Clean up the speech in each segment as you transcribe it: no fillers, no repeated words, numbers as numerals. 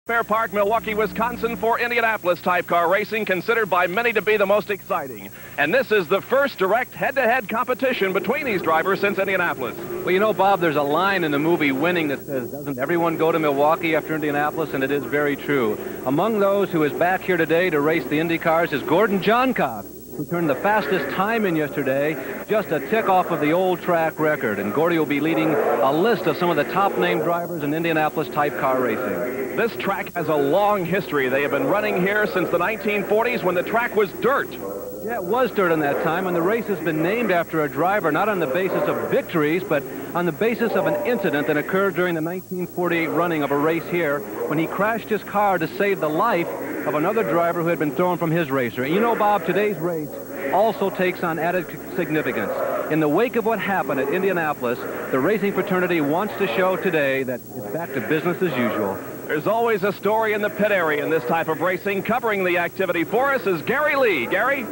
Fair Park, Milwaukee, Wisconsin for Indianapolis type car racing, considered by many to be the most exciting. And this is the first direct head-to-head competition between these drivers since Indianapolis. Well, you know, Bob, there's a line in the movie Winning that says, doesn't everyone go to Milwaukee after Indianapolis? And it is very true. Among those who is back here today to race the IndyCars is Gordon Johncock, who turned the fastest time in yesterday, just a tick off of the old track record. And Gordy will be leading a list of some of the top-named drivers in Indianapolis type car racing. This track has a long history. They have been running here since the 1940s when the track was dirt. Yeah, it was dirt in that time, and the race has been named after a driver, not on the basis of victories, but on the basis of an incident that occurred during the 1948 running of a race here when he crashed his car to save the life of another driver who had been thrown from his racer. And you know, Bob, today's race also takes on added significance. In the wake of what happened at Indianapolis, the racing fraternity wants to show today that it's back to business as usual. There's always a story in the pit area in this type of racing. Covering the activity for us is Gary Lee. Gary?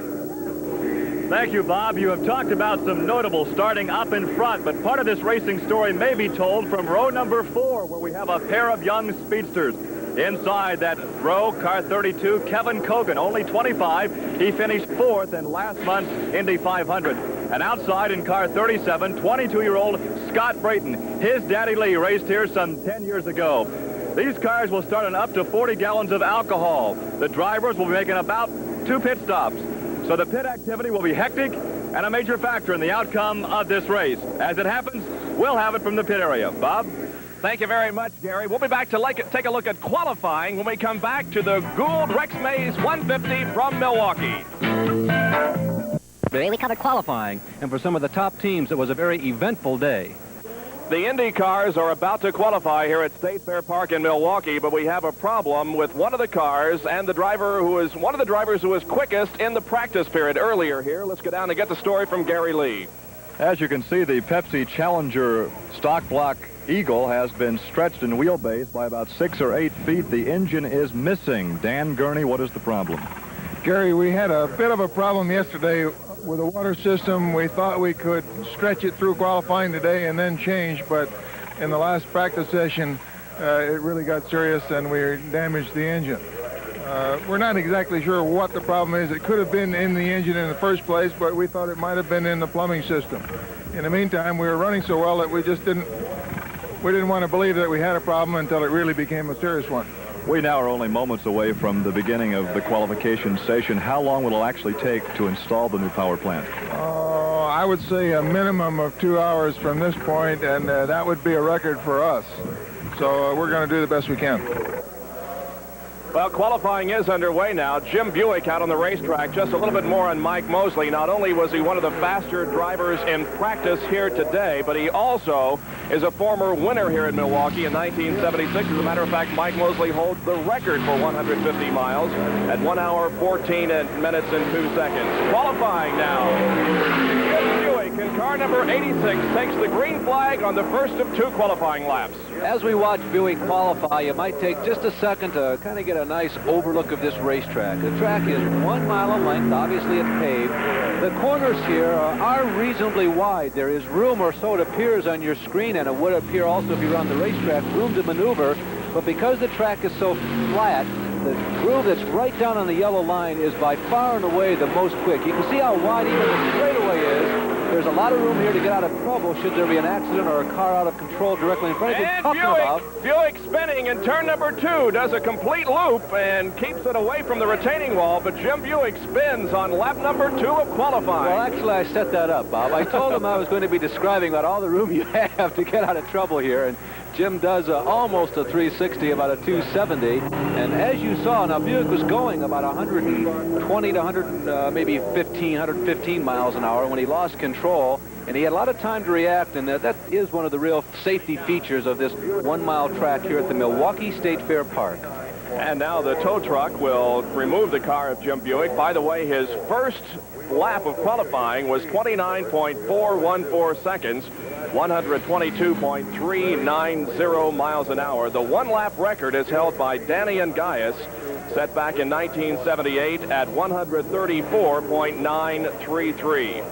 Thank you, Bob. You have talked about some notables starting up in front, but part of this racing story may be told from row number 4, where we have a pair of young speedsters. Inside that row, car 32, Kevin Cogan, only 25. He finished 4th in last month's Indy 500. And outside in car 37, 22-year-old Scott Brayton. His daddy Lee raced here some 10 years ago. These cars will start on up to 40 gallons of alcohol. The drivers will be making about 2 pit stops. So the pit activity will be hectic and a major factor in the outcome of this race. As it happens, we'll have it from the pit area. Bob? Thank you very much, Gary. We'll be back to take a look at qualifying when we come back to the Gould Rex Mays 150 from Milwaukee. We covered qualifying, and for some of the top teams, it was a very eventful day. The Indy cars are about to qualify here at State Fair Park in Milwaukee, but we have a problem with one of the cars and the driver who is one of the drivers who was quickest in the practice period earlier here. Let's go down and get the story from Gary Lee. As you can see, the Pepsi Challenger stock block Eagle has been stretched in wheelbase by about 6 or 8 feet. The engine is missing. Dan Gurney, what is the problem? Gary, we had a bit of a problem yesterday with the water system. We thought we could stretch it through qualifying today and then change, but in the last practice session, it really got serious and we damaged the engine. We're not exactly sure what the problem is. It could have been in the engine in the first place, but we thought it might have been in the plumbing system. In the meantime, we were running so well that we didn't want to believe that we had a problem until it really became a serious one. We now are only moments away from the beginning of the qualification session. How long will it actually take to install the new power plant? I would say a minimum of 2 hours from this point, and that would be a record for us. So we're going to do the best we can. Well, qualifying is underway now. Jim Buick out on the racetrack. Just a little bit more on Mike Mosley. Not only was he one of the faster drivers in practice here today, but he also is a former winner here in Milwaukee in 1976. As a matter of fact, Mike Mosley holds the record for 150 miles at 1 hour, 14 minutes and 2 seconds. Qualifying now. Jim Buick in car number 86 takes the green flag on the first of 2 qualifying laps. As we watch Buick qualify, you might take just a second to kind of get a nice overlook of this racetrack. The track is 1 mile in length. Obviously, it's paved. The corners here are reasonably wide. There is room, or so it appears on your screen, and it would appear also if you were on the racetrack, room to maneuver. But because the track is so flat, the groove that's right down on the yellow line is by far and away the most quick. You can see how wide even the straightaway is. There's a lot of room here to get out of trouble should there be an accident or a car out of control directly in front of you. And Buick spinning in turn number 2, does a complete loop and keeps it away from the retaining wall, but Jim Buick spins on lap number 2 of qualifying. Well, actually, I set that up, Bob. I told him I was going to be describing about all the room you have to get out of trouble here, and Jim does almost a 360, about a 270, and as you saw, now Buick was going about 120 to maybe 115 miles an hour when he lost control, and he had a lot of time to react, and that is one of the real safety features of this 1 mile track here at the Milwaukee State Fair Park. And now the tow truck will remove the car of Jim Buick. By the way, his first lap of qualifying was 29.414 seconds, 122.390 miles an hour. The 1-lap record is held by Danny and Gaius, set back in 1978 at 134.933.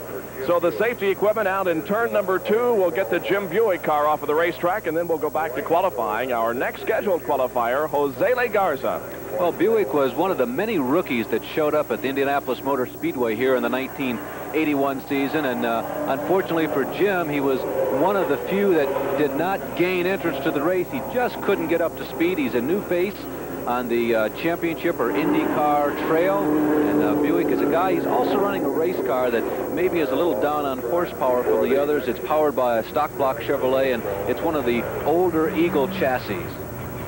So the safety equipment out in turn number 2 will get the Jim Buick car off of the racetrack, and then we'll go back to qualifying. Our next scheduled qualifier, Jose Garza. Well, Buick was one of the many rookies that showed up at the Indianapolis Motor Speedway here in the 1981 season, and unfortunately for Jim, he was one of the few that did not gain entrance to the race. He just couldn't get up to speed. He's a new face on the championship or Indycar trail, and Buick is a guy. He's also running a race car that maybe is a little down on horsepower from the others. It's powered by a stock block Chevrolet, and it's one of the older Eagle chassis.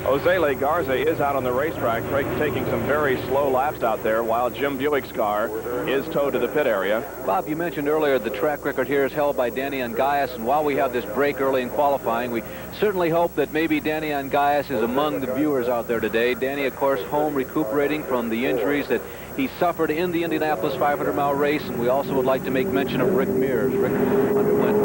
Jose Garza is out on the racetrack taking some very slow laps out there while Jim Buick's car is towed to the pit area. Bob, you mentioned earlier the track record here is held by Danny Angayas, and while we have this break early in qualifying, we certainly hope that maybe Danny Angayas is among the viewers out there today. Danny, of course, home recuperating from the injuries that he suffered in the Indianapolis 500-mile race, and we also would like to make mention of Rick Mears. Rick underwent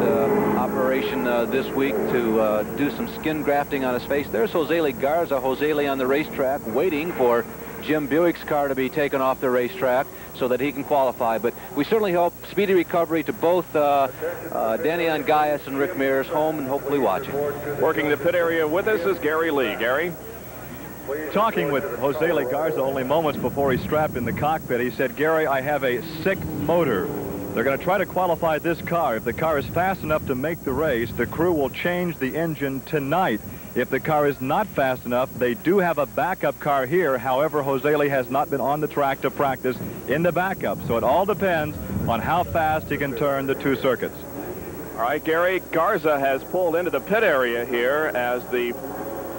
operation this week to do some skin grafting on his face. There's Jose Garza, Jose on the racetrack, waiting for Jim Buick's car to be taken off the racetrack so that he can qualify. But we certainly hope speedy recovery to both Danny Angayas and Rick Mears, home and hopefully watching. Working the pit area with us is Gary Lee. Gary? Talking with Jose Garza only moments before he strapped in the cockpit, he said, "Gary, I have a sick motor. They're going to try to qualify this car. If the car is fast enough to make the race, the crew will change the engine tonight. If the car is not fast enough, they do have a backup car here. However, Jose has not been on the track to practice in the backup. So it all depends on how fast he can turn the 2 circuits." All right, Gary, Garza has pulled into the pit area here as the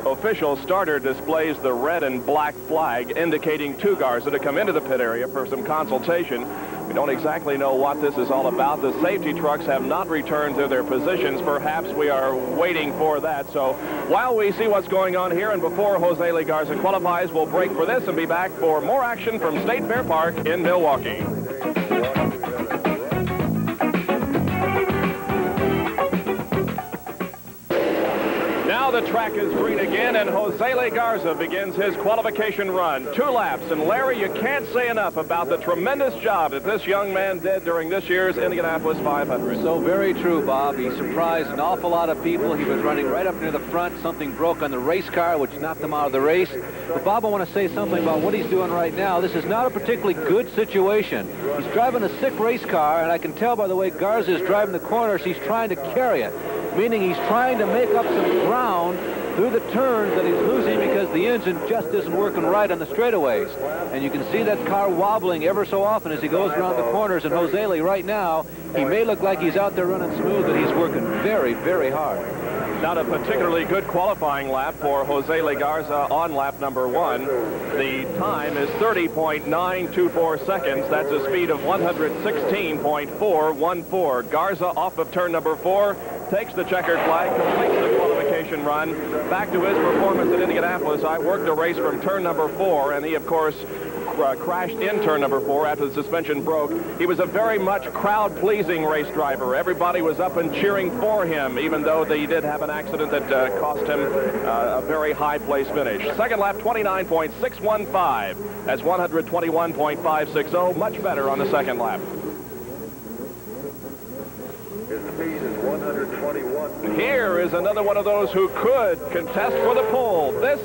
official starter displays the red and black flag indicating to Garza to come into the pit area for some consultation. We don't exactly know what this is all about. The safety trucks have not returned to their positions. Perhaps we are waiting for that. So while we see what's going on here and before Jose Garza qualifies, we'll break for this and be back for more action from State Fair Park in Milwaukee. Now the track is green again, and Jose Garza begins his qualification run. 2 laps, and Larry, you can't say enough about the tremendous job that this young man did during this year's Indianapolis 500. So very true, Bob. He surprised an awful lot of people. He was running right up near the front. Something broke on the race car, which knocked him out of the race. But, Bob, I want to say something about what he's doing right now. This is not a particularly good situation. He's driving a sick race car, and I can tell by the way Garza is driving the corners, he's trying to carry it, meaning he's trying to make up some ground through the turns that he's losing because the engine just isn't working right on the straightaways. And you can see that car wobbling ever so often as he goes around the corners. And Jose right now, he may look like he's out there running smooth, but he's working very, very hard. Not a particularly good qualifying lap for Jose Garza on lap number 1. The time is 30.924 seconds. That's a speed of 116.414. Garza off of turn number 4, takes the checkered flag, completes the qualification run. Back to his performance at Indianapolis. I worked a race from turn number 4, and he, of course, crashed in turn number 4 after the suspension broke. He was a very much crowd-pleasing race driver. Everybody was up and cheering for him, even though he did have an accident that cost him a very high place finish. Second lap, 29.615. That's 121.560. Much better on the second lap. His speed is 121. Here is another one of those who could contest for the pole. This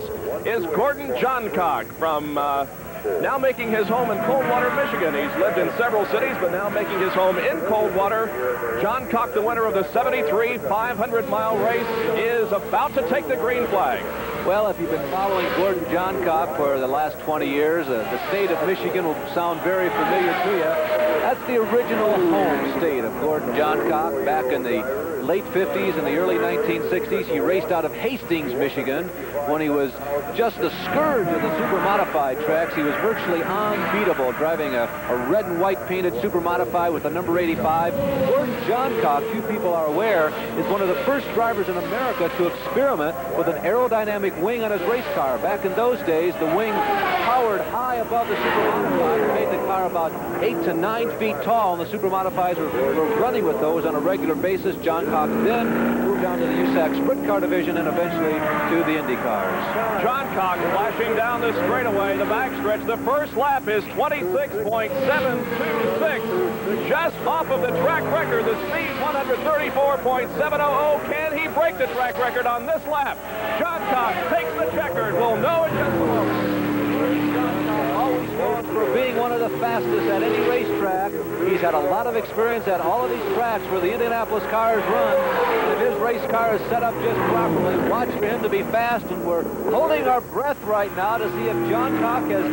is Gordon Johncock from now making his home in Coldwater, Michigan. He's lived in several cities, but now making his home in Coldwater. Johncock, the winner of the 73 500-mile race, is about to take the green flag. Well, if you've been following Gordon Johncock for the last 20 years, the state of Michigan will sound very familiar to you. That's the original home state of Gordon Johncock back in the late 50s and the early 1960s. He raced out of Hastings, Michigan, when he was just the scourge of the super modified tracks. He was virtually unbeatable, driving a red and white painted super modified with the number 85. Gordon Johncock, few people are aware, is one of the first drivers in America to experiment with an aerodynamic wing on his race car. Back in those days, the wing towered high above the super modified and made the car about 8 to 9 feet tall, and the super modifieds were running with those on a regular basis. Johncock then moved down to the USAC Sprint Car Division and eventually to the Indy cars. John Cox flashing down the straightaway, the backstretch. The first lap is 26.726, just off of the track record. The speed 134.700. Can he break the track record on this lap? John Cox takes the checkered. We'll know in just a moment. Always known for being one of the fastest at any racetrack. He's had a lot of experience at all of these tracks where the Indianapolis cars run. And if his race car is set up just properly, watch for him to be fast. And we're holding our breath right now to see if John Cox has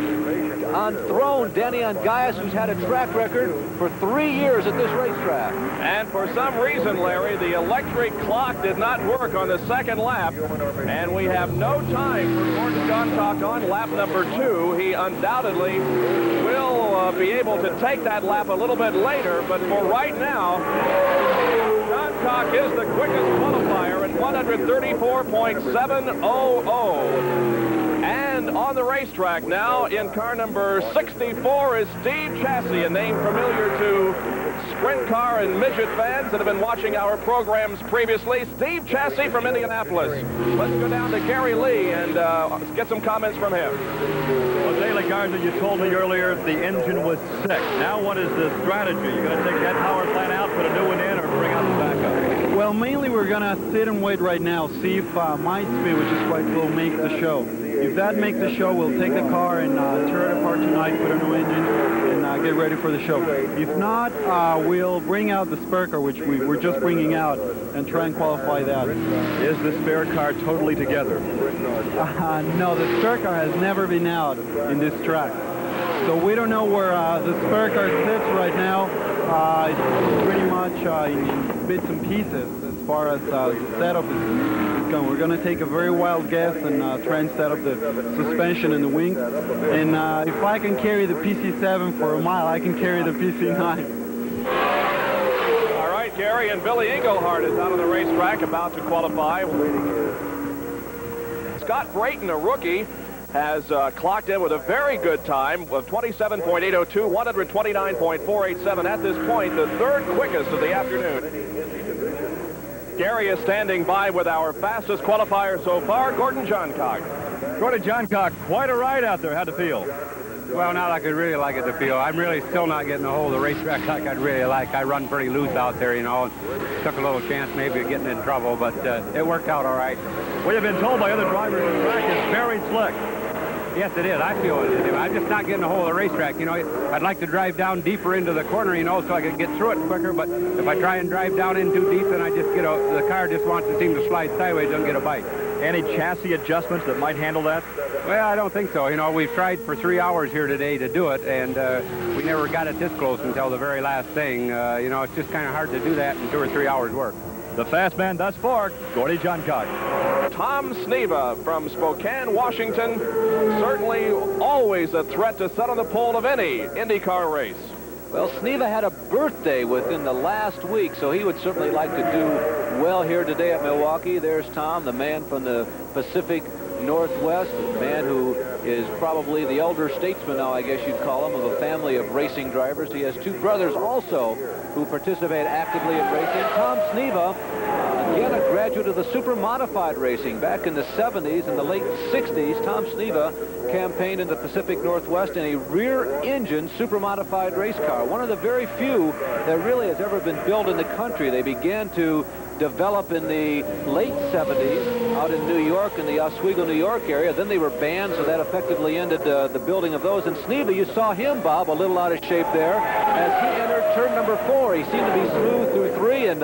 enthroned Denny Ongais, who's had a track record for 3 years at this racetrack. And for some reason, Larry, the electric clock did not work on the second lap. And we have no time for Gordon John Cox on lap number 2. He undoubtedly will be able to take that lap a little bit later, but for right now, John Cox is the quickest qualifier at 134.700. And on the racetrack now, in car number 64 is Steve Chassie, a name familiar to sprint car and midget fans that have been watching our programs previously. Steve Chassie from Indianapolis. Let's go down to Gary Lee and get some comments from him. Well, Daily Garza, you told me earlier the engine was sick. Now what is the strategy? You're going to take that power plant out, put a new one in, or bring out the backup? Well, mainly we're going to sit and wait right now, see if my speed, which is quite slow, make the show. If that makes the show, we'll take the car and tear it apart tonight, put a new engine, and get ready for the show. If not, we'll bring out the spare car, which we're just bringing out, and try and qualify that. Is the spare car totally together? No, the spare car has never been out in this track. So we don't know where the spare car sits right now. It's pretty much in bits and pieces as far as the setup is going. We're going to take a very wild guess and try and set up the suspension and the wings. And if I can carry the PC7 for a mile, I can carry the PC9. All right, Gary, and Billy Engelhardt is out on the racetrack about to qualify. Scott Brayton, a rookie, has clocked in with a very good time of 27.802, 129.487 at this point, the third quickest of the afternoon. Gary is standing by with our fastest qualifier so far, Gordon John Cox. Gordon John Cox, quite a ride out there. How'd it feel? Well, not like I'd really like it to feel. I'm really still not getting a hold of the racetrack like I'd really like. I run pretty loose out there, you know, and took a little chance maybe of getting in trouble, but it worked out all right. We have been told by other drivers the track is very slick. Yes, it is. I feel it is. I'm just not getting a hold of the racetrack. You know, I'd like to drive down deeper into the corner, you know, so I can get through it quicker. But if I try and drive down in too deep, then I just get the car just wants to seem to slide sideways and get a bite. Any chassis adjustments that might handle that? Well, I don't think so. You know, we've tried for 3 hours here today to do it, and we never got it this close until the very last thing. You know, it's just kind of hard to do that in 2 or 3 hours work. The fast man thus far, Gordon John Cox. Tom Sneva from Spokane, Washington, certainly always a threat to set on the pole of any IndyCar race. Well, Sneva had a birthday within the last week, so he would certainly like to do well here today at Milwaukee. There's Tom, the man from the Pacific Northwest, a man who is probably the elder statesman now, I guess you'd call him, of a family of racing drivers. He has 2 brothers also who participate actively in racing. Tom Sneva, again, a graduate of the super modified racing. Back in the 70s and the late 60s, Tom Sneva campaigned in the Pacific Northwest in a rear-engine super modified race car, one of the very few that really has ever been built in the country. They began to develop in the late 70s out in New York, in the Oswego, New York area. Then they were banned, so that effectively ended the building of those. And Sneva, you saw him, Bob, a little out of shape there as he entered turn number 4. He seemed to be smooth through 3 and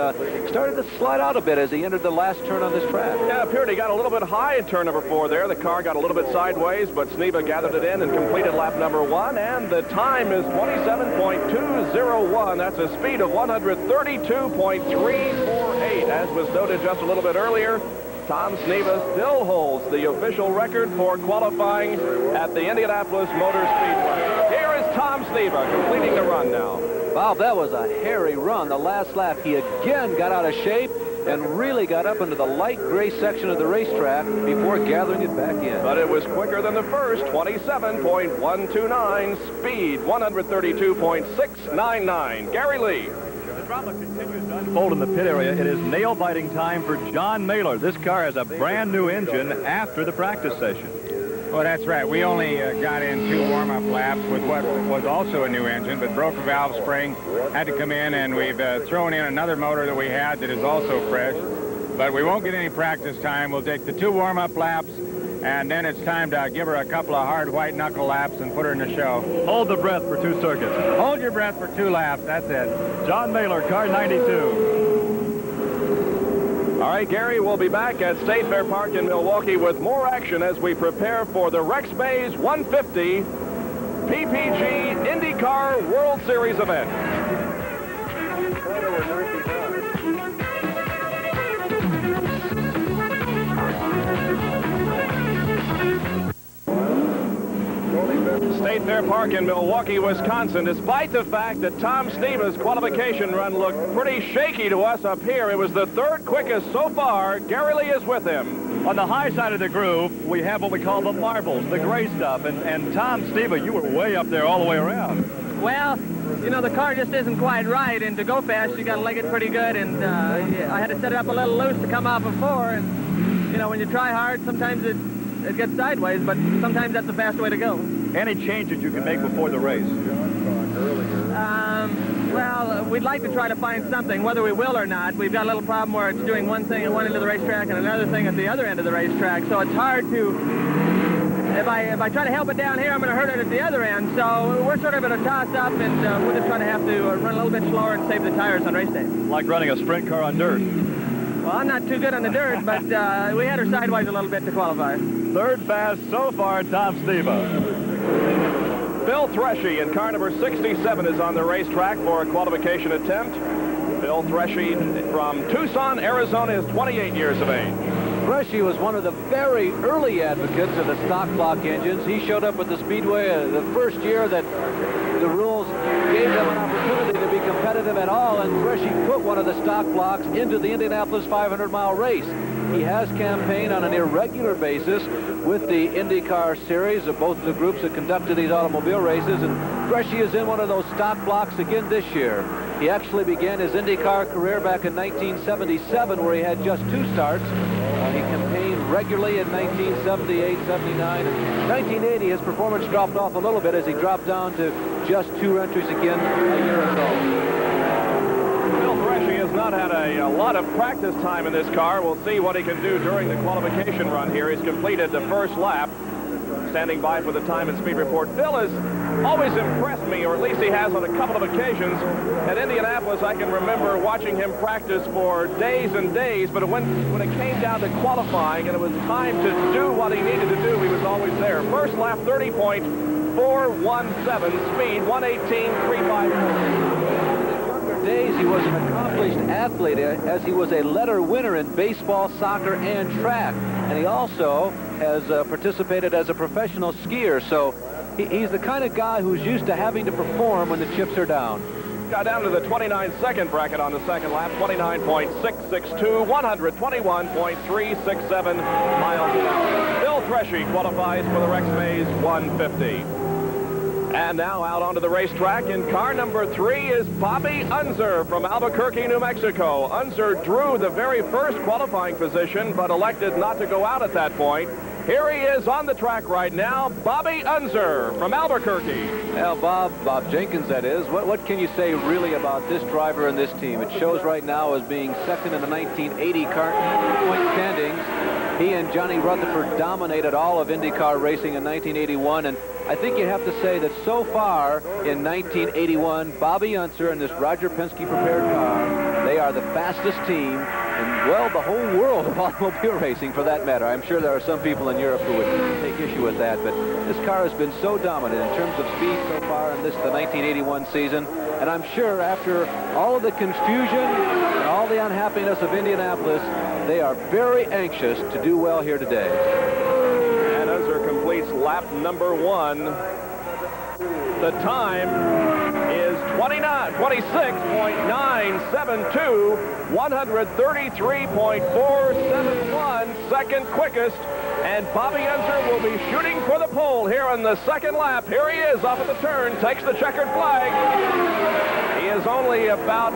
started to slide out a bit as he entered the last turn on this track. Yeah, it appeared he got a little bit high in turn number 4 there. The car got a little bit sideways, but Sneva gathered it in and completed lap number 1, and the time is 27.201. That's a speed of 132.348. As was noted just a little bit earlier, Tom Sneva still holds the official record for qualifying at the Indianapolis Motor Speedway. Here is Tom Sneva completing the run now. Bob, that was a hairy run. The last lap, he again got out of shape and really got up into the light gray section of the racetrack before gathering it back in. But it was quicker than the first, 27.129, speed 132.699. Gary Lee. drama continues to unfold in the pit area. It is nail-biting time for John Mailer. This car has a brand new engine after the practice session. Well, that's right. We only got in 2 warm-up laps with what was also a new engine, but broke a valve spring, had to come in, and we've thrown in another motor that we had that is also fresh. But we won't get any practice time. We'll take the 2 warm-up laps, and then it's time to give her a couple of hard white knuckle laps and put her in the show. Hold the breath for 2 circuits. Hold your breath for 2 laps. That's it. John Mailer, car 92. All right, Gary, we'll be back at State Fair Park in Milwaukee with more action as we prepare for the Rex Mays 150 PPG Indycar World Series event. State Fair Park in Milwaukee, Wisconsin. Despite the fact that Tom Steva's qualification run looked pretty shaky to us up here, it was the 3rd quickest so far. Gary Lee is with him. On the high side of the groove, we have what we call the marbles, the gray stuff. And Tom Steva, you were way up there all the way around. Well, you know, the car just isn't quite right, and to go fast, you got to leg it pretty good, and I had to set it up a little loose to come off of 4, and, you know, when you try hard, sometimes it gets sideways, but sometimes that's the fast way to go. Any changes you can make before the race? Well, we'd like to try to find something, whether we will or not. We've got a little problem where it's doing one thing at one end of the racetrack and another thing at the other end of the racetrack, so it's hard to... If I try to help it down here, I'm going to hurt it at the other end, so we're sort of at a toss-up, and we're just going to have to run a little bit slower and save the tires on race day. Like running a sprint car on dirt. Well, I'm not too good on the dirt, but we had her sideways a little bit to qualify. 3rd fast so far, Tom Steva. Bill Threshy in car number 67 is on the racetrack for a qualification attempt. Bill Threshy from Tucson, Arizona, is 28 years of age. Threshy was one of the very early advocates of the stock block engines. He showed up at the Speedway the first year that the rules gave them an opportunity to be competitive at all, and Threshy put one of the stock blocks into the Indianapolis 500-mile race. He has campaigned on an irregular basis with the IndyCar series of both the groups that conducted these automobile races, and Threshy is in one of those stock blocks again this year. He actually began his IndyCar career back in 1977, where he had just 2 starts. He campaigned regularly in 1978, 79, and 1980 his performance dropped off a little bit as he dropped down to just 2 entries again a year ago. Bill Threshy has not had a lot of practice time in this car. We'll see what he can do during the qualification run here. He's completed the 1st lap. Standing by for the time and speed report. Bill has always impressed me, or at least he has on a couple of occasions. At Indianapolis, I can remember watching him practice for days and days, but when it came down to qualifying and it was time to do what he needed to do, he was always there. 1st lap, 30.417, speed 118.354. Days he was an accomplished athlete, as he was a letter winner in baseball, soccer, and track, and he also has participated as a professional skier, so he's the kind of guy who's used to having to perform when the chips are down. Got down to the 29-second bracket on the 2nd lap, 29.662, 121.367 miles an hour. Bill Threshy qualifies for the Rex Mays 150. And now out onto the racetrack in car number 3 is Bobby Unser from Albuquerque, New Mexico. Unser drew the very first qualifying position, but elected not to go out at that point. Here he is on the track right now, Bobby Unser from Albuquerque. Well, Bob Jenkins, that is. What can you say really about this driver and this team? It shows right now as being second in the 1980 car point standings. He and Johnny Rutherford dominated all of IndyCar racing in 1981, and I think you have to say that so far in 1981, Bobby Unser and this Roger Penske prepared car, they are the fastest team in, well, the whole world of automobile racing, for that matter. I'm sure there are some people in Europe who would take issue with that, but this car has been so dominant in terms of speed so far in the 1981 season, and I'm sure after all of the confusion and all the unhappiness of Indianapolis, they are very anxious to do well here today. And Unser completes lap number 1. The time is 26.972, 133.471, second quickest. And Bobby Unser will be shooting for the pole here on the 2nd lap. Here he is off at the turn, takes the checkered flag. He is is only about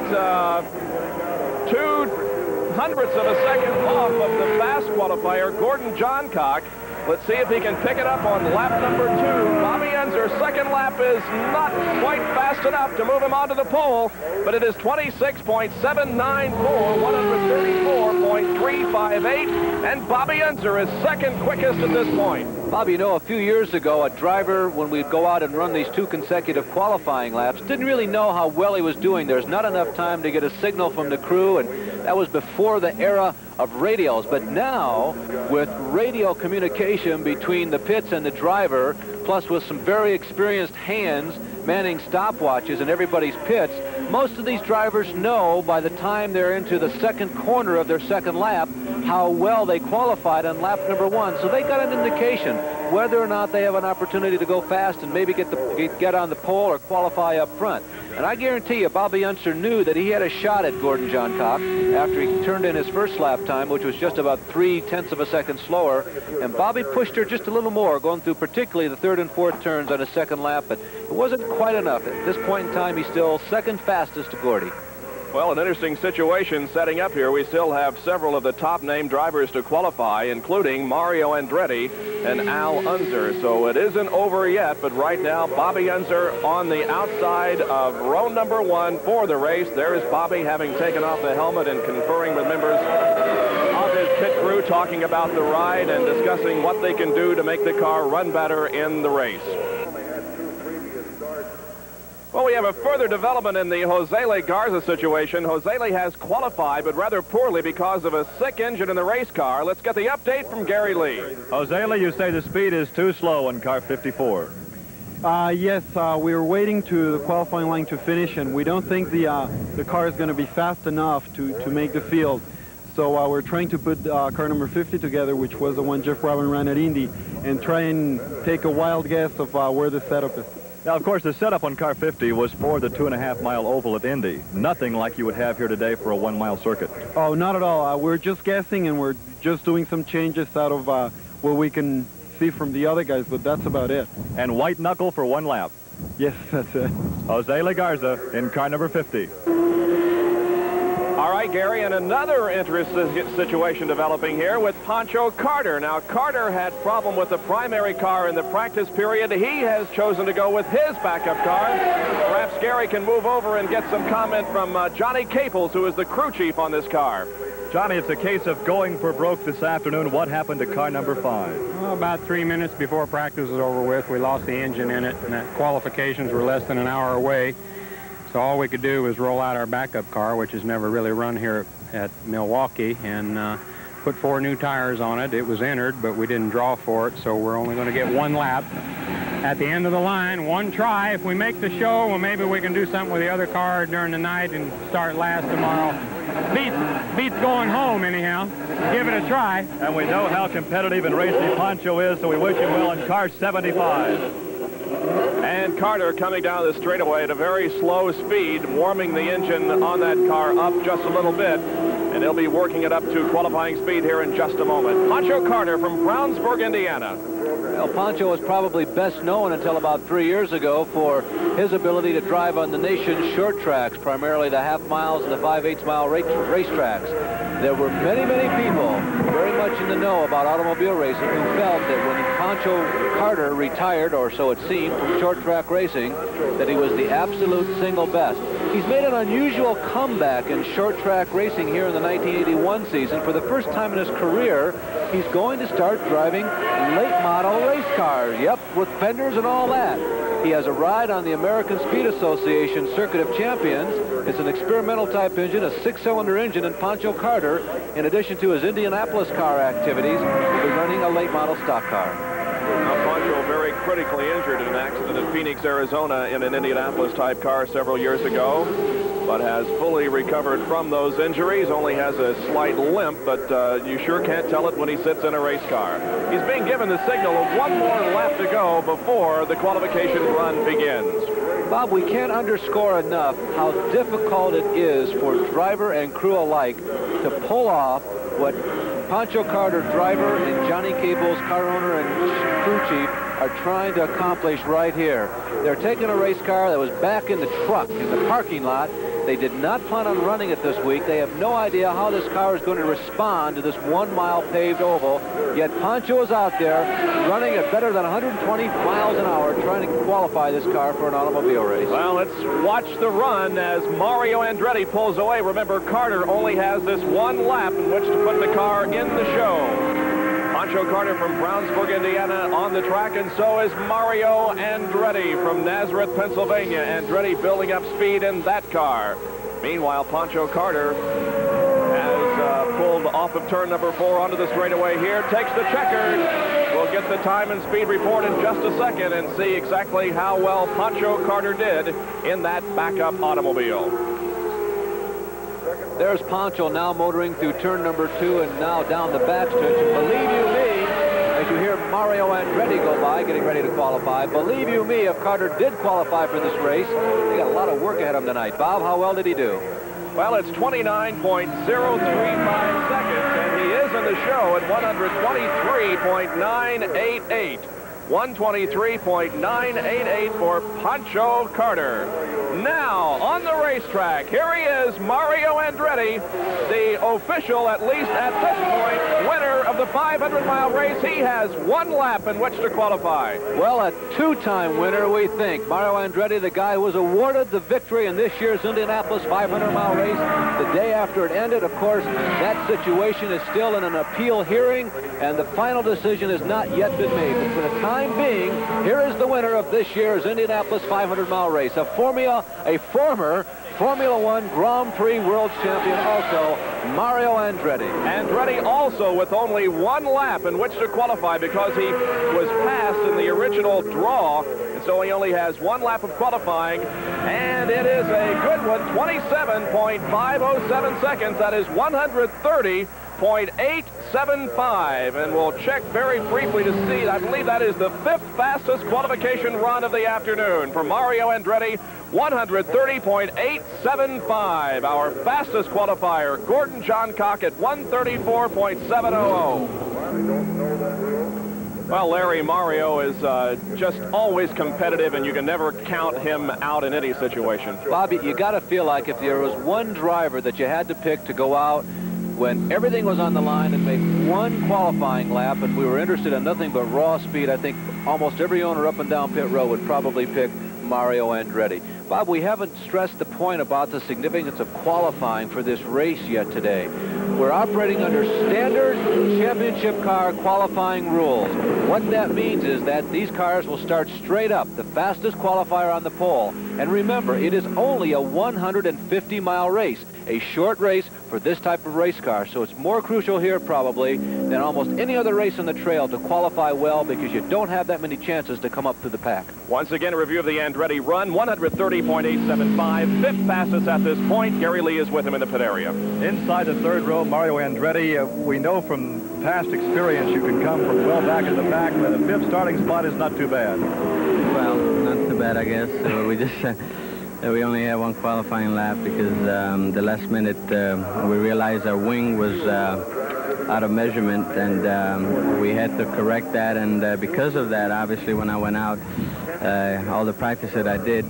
0.02 of a second off of the fast qualifier, Gordon Johncock. Let's see if he can pick it up on lap number 2. Bobby Unser's second lap is not quite fast enough to move him onto the pole, but it is 26.794, 134.358, and Bobby Unser is second quickest at this point. Bobby, you know, a few years ago, a driver, when we'd go out and run these 2 consecutive qualifying laps, didn't really know how well he was doing. There's not enough time to get a signal from the crew, and that was before the era of radios. But now, with radio communication between the pits and the driver, plus with some very experienced hands manning stopwatches in everybody's pits, most of these drivers know by the time they're into the second corner of their second lap how well they qualified on lap number 1. So they got an indication whether or not they have an opportunity to go fast and maybe get on the pole or qualify up front. And I guarantee you, Bobby Unser knew that he had a shot at Gordon Johncock after he turned in his first lap time, which was just about 0.3 of a second slower. And Bobby pushed her just a little more, going through particularly the 3rd and 4th turns on his second lap, but it wasn't quite enough. At this point in time, he's still second fastest to Gordy. Well, an interesting situation setting up here. We still have several of the top-named drivers to qualify, including Mario Andretti and Al Unser. So it isn't over yet, but right now, Bobby Unser on the outside of row number 1 for the race. There is Bobby, having taken off the helmet and conferring with members of his pit crew, talking about the ride and discussing what they can do to make the car run better in the race. Well, we have a further development in the Jose Le Garza situation. Jose Le has qualified, but rather poorly because of a sick engine in the race car. Let's get the update from Gary Lee. Jose Le, you say the speed is too slow in car 54. Yes, we were waiting to the qualifying line to finish, and we don't think the car is going to be fast enough to make the field. So we're trying to put car number 50 together, which was the one Jeff Robin ran at Indy, and try and take a wild guess of where the setup is. Now, of course, the setup on car 50 was for the 2.5-mile oval at Indy. Nothing like you would have here today for a 1-mile circuit. Oh, not at all. We're just guessing, and we're just doing some changes out of what we can see from the other guys, but that's about it. And white knuckle for 1 lap. Yes, that's it. Jose Le Garza in car number 50. All right, Gary, and another interesting situation developing here with Pancho Carter. Now, Carter had problem with the primary car in the practice period. He has chosen to go with his backup car. Perhaps Gary can move over and get some comment from Johnny Caples, who is the crew chief on this car. Johnny, it's a case of going for broke this afternoon. What happened to car number 5? Well, about 3 minutes before practice was over with, we lost the engine in it, and the qualifications were less than an hour away. So all we could do was roll out our backup car, which has never really run here at Milwaukee, and put 4 new tires on it. It was entered, but we didn't draw for it, so we're only going to get 1 lap. At the end of the line, 1 try. If we make the show, well, maybe we can do something with the other car during the night and start last tomorrow. Beats going home, anyhow. Give it a try. And we know how competitive and racy Pancho is, so we wish him well in car 75. And Carter coming down the straightaway at a very slow speed, warming the engine on that car up just a little bit. And he'll be working it up to qualifying speed here in just a moment. Pancho Carter from Brownsburg, Indiana. Well, Pancho was probably best known until about 3 years ago for his ability to drive on the nation's short tracks, primarily the half miles and the 5/8 mile race tracks. There were many, many people very much in the know about automobile racing who felt that when Pancho Carter retired, or so it seemed, from short track racing, that he was the absolute single best. He's made an unusual comeback in short track racing here in the 1981 season. For the first time in his career, he's going to start driving late model race cars. Yep, with fenders and all that. He has a ride on the American Speed Association Circuit of Champions. It's an experimental type engine, a 6-cylinder engine, and Pancho Carter, in addition to his Indianapolis car activities, will be running a late model stock car. Now, Pancho very critically injured in an accident in Phoenix, Arizona in an Indianapolis type car several years ago, but has fully recovered from those injuries, only has a slight limp, but you sure can't tell it when he sits in a race car. He's being given the signal of 1 more lap to go before the qualification run begins. Bob, we can't underscore enough how difficult it is for driver and crew alike to pull off what Pancho Carter, driver, and Johnny Cable's car owner and crew chief are trying to accomplish right here. They're taking a race car that was back in the truck in the parking lot. They did not plan on running it this week. They have no idea how this car is going to respond to this 1 mile paved oval. Yet Pancho is out there running at better than 120 miles an hour trying to qualify this car for an automobile race. Well, let's watch the run as Mario Andretti pulls away. Remember, Carter only has this one lap in which to put the car in the show. Pancho Carter from Brownsburg, Indiana on the track, and so is Mario Andretti from Nazareth, Pennsylvania. Andretti building up speed in that car. Meanwhile, Pancho Carter has pulled off of turn number 4 onto the straightaway here, takes the checkered. We'll get the time and speed report in just a second and see exactly how well Pancho Carter did in that backup automobile. There's Pancho now motoring through turn number 2 and now down the backstretch. And believe you me, as you hear Mario Andretti go by, getting ready to qualify, believe you me, if Carter did qualify for this race, he got a lot of work ahead of him tonight. Bob, how well did he do? Well, it's 29.035 seconds, and he is in the show at 123.988. 123.988 for Pancho Carter. Now, on the racetrack, here he is, Mario Andretti, the official, at least at this point, winner of the 500-mile race. He has one lap in which to qualify. Well, a two-time winner, we think. Mario Andretti, the guy who was awarded the victory in this year's Indianapolis 500-mile race the day after it ended. Of course, that situation is still in an appeal hearing, and the final decision has not yet been made. But for the time being, here is the winner of this year's Indianapolis 500-mile race, a former Formula One Grand Prix world champion, also Mario Andretti. Andretti also with only one lap in which to qualify because he was passed in the original draw, and so he only has one lap of qualifying, and it is a good one, 27.507 seconds. That is 130.875, and we'll check very briefly to see. I believe that is the 5th fastest qualification run of the afternoon for Mario Andretti. 130.875. Our fastest qualifier, Gordon Johncock, at 134.700. Well, Larry, Mario is just always competitive, and you can never count him out in any situation. Bobby, you got to feel like if there was one driver that you had to pick to go out when everything was on the line and make one qualifying lap, and we were interested in nothing but raw speed, I think almost every owner up and down pit road would probably pick Mario Andretti. Bob, we haven't stressed the point about the significance of qualifying for this race yet today. We're operating under standard championship car qualifying rules. What that means is that these cars will start straight up, the fastest qualifier on the pole. And remember, it is only a 150-mile race, a short race for this type of race car. So it's more crucial here probably than almost any other race on the trail to qualify well, because you don't have that many chances to come up to the pack. Once again, a review of the Andretti run, 130.875, 5th fastest at this point. Gary Lee is with him in the pit area. Inside the third row, Mario Andretti, we know from past experience you can come from well back in the pack, but a 5th starting spot is not too bad. Well, not too bad, I guess. We just we only had one qualifying lap because the last minute we realized our wing was out of measurement, and we had to correct that, and because of that, obviously, when I went out, all the practice that I did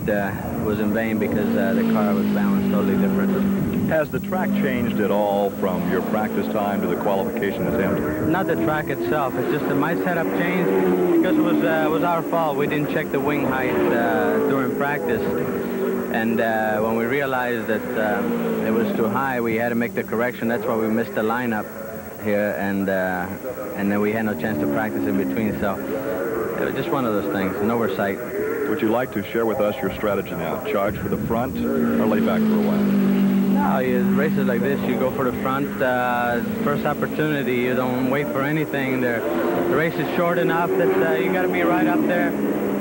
was in vain because the car was balanced totally different. Has the track changed at all from your practice time to the qualification attempt? Not the track itself. It's just that my setup changed because it was our fault. We didn't check the wing height during practice. And when we realized that it was too high, we had to make the correction. That's why we missed the lineup here, and then we had no chance to practice in between. So it was just one of those things, an oversight. Would you like to share with us your strategy now? Charge for the front or lay back for a while? No, races like this, you go for the front. First opportunity, you don't wait for anything. The race is short enough that you got to be right up there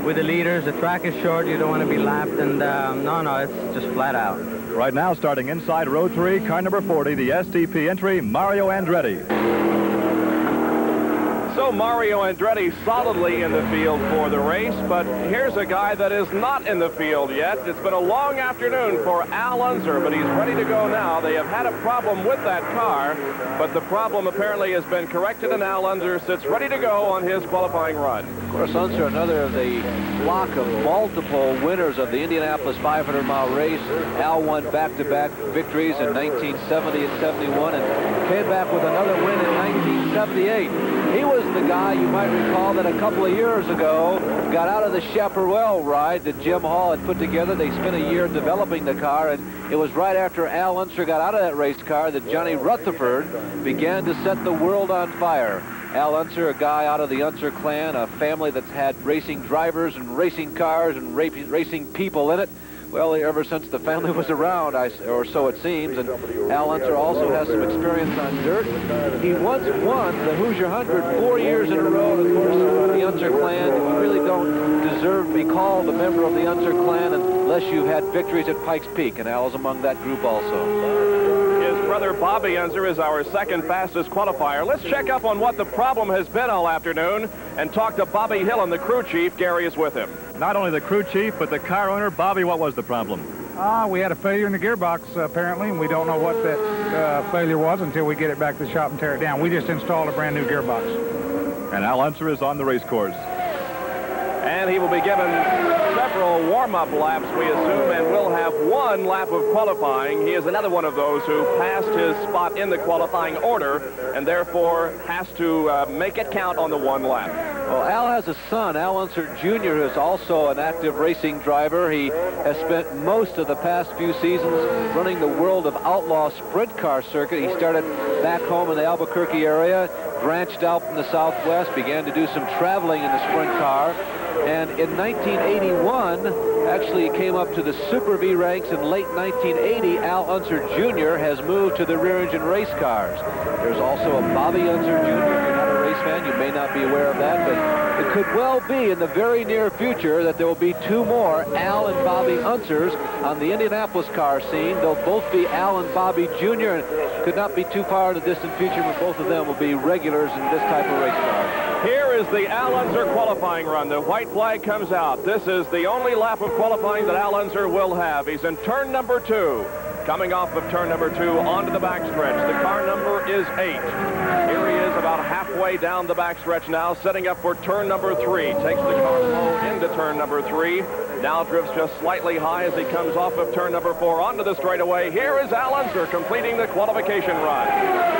with the leaders. The track is short, you don't want to be lapped, and no, it's just flat out. Right now, starting inside row 3, car number 40, the STP entry, Mario Andretti. So Mario Andretti solidly in the field for the race, but here's a guy that is not in the field yet. It's been a long afternoon for Al Unser, but he's ready to go now. They have had a problem with that car, but the problem apparently has been corrected, and Al Unser sits ready to go on his qualifying run. Of course, Unser, another of the flock of multiple winners of the Indianapolis 500-mile race. Al won back-to-back victories in 1970 and 71, and came back with another win in 1978. He was the guy, you might recall, that a couple of years ago got out of the Chaparral ride that Jim Hall had put together. They spent a year developing the car, and it was right after Al Unser got out of that race car that Johnny Rutherford began to set the world on fire. Al Unser, a guy out of the Unser clan, a family that's had racing drivers and racing cars and racing people in it. Well, ever since the family was around, or so it seems, and Al Unser also has some experience on dirt. He once won the Hoosier 100 4 years in a row, and of course, the Unser clan, you really don't deserve to be called a member of the Unser clan unless you've had victories at Pikes Peak, and Al's among that group also. His brother Bobby Unser is our second fastest qualifier. Let's check up on what the problem has been all afternoon and talk to Bobby Hill, and the crew chief. Gary is with him. Not only the crew chief, but the car owner. Bobby, what was the problem? We had a failure in the gearbox, apparently, and we don't know what that failure was until we get it back to the shop and tear it down. We just installed a brand new gearbox. And Al Unser is on the race course. And he will be given several warm-up laps, we assume, and will have one lap of qualifying. He is another one of those who passed his spot in the qualifying order and therefore has to make it count on the one lap. Well, Al has a son, Al Unser Jr., who is also an active racing driver. He has spent most of the past few seasons running the World of Outlaw sprint car circuit. He started back home in the Albuquerque area, branched out from the Southwest, began to do some traveling in the sprint car, and in 1981, actually came up to the Super V ranks. In late 1980, Al Unser Jr. has moved to the rear-engine race cars. There's also a Bobby Unser Jr. If you're not a race fan, you may not be aware of that, but it could well be in the very near future that there will be two more Al and Bobby Unsers on the Indianapolis car scene. They'll both be Al and Bobby Jr., and could not be too far in the distant future when both of them will be regulars in this type of race car. Here is the Al Unser qualifying run. The white flag comes out. This is the only lap of qualifying that Al Unser will have. He's in turn number 2. Coming off of turn number 2 onto the backstretch. The car number is 8. Here he is about halfway down the backstretch now, setting up for turn number 3. Takes the car low into turn number 3. Now drifts just slightly high as he comes off of turn number 4 onto the straightaway. Here is Al Unser completing the qualification run.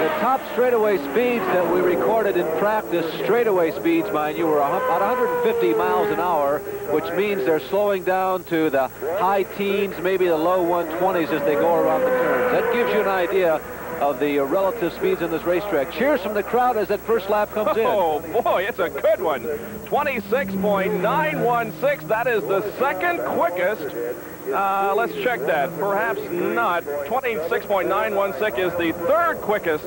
The top straightaway speeds that we recorded in practice, straightaway speeds, mind you, were about 150 miles an hour, which means they're slowing down to the high teens, maybe the low 120s as they go around the turns. That gives you an idea of the relative speeds on this racetrack. Cheers from the crowd as that first lap comes in. Oh, boy, it's a good one. 26.916. That is the second quickest. Let's check that. Perhaps not. 26.916 is the third quickest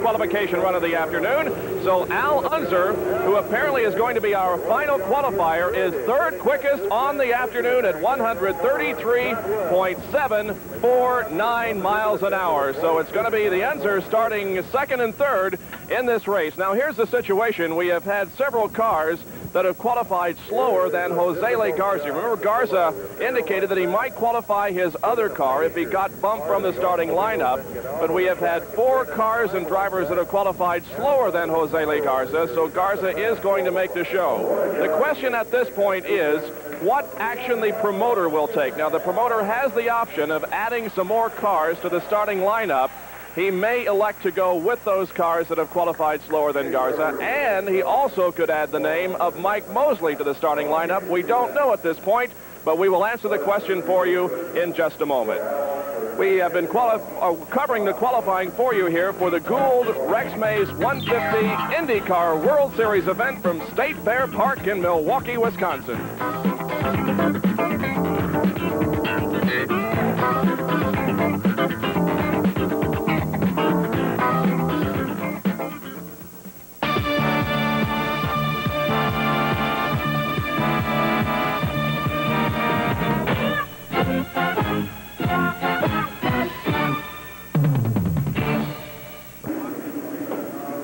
qualification run of the afternoon. So Al Unser, who apparently is going to be our final qualifier, is third quickest on the afternoon at 133.749 miles an hour. So it's going to be the Unser starting second and third in this race. Now here's the situation. We have had several cars that have qualified slower than Jose Le Garza. Remember, Garza indicated that he might qualify his other car if he got bumped from the starting lineup, but we have had 4 cars and drivers that have qualified slower than Jose Le Garza, so Garza is going to make the show. The question at this point is what action the promoter will take. Now, the promoter has the option of adding some more cars to the starting lineup. He may elect to go with those cars that have qualified slower than Garza, and he also could add the name of Mike Mosley to the starting lineup. We don't know at this point, but we will answer the question for you in just a moment. We have been covering the qualifying for you here for the Gould Rex Mays 150 Indycar World Series event from State Fair Park in Milwaukee, Wisconsin.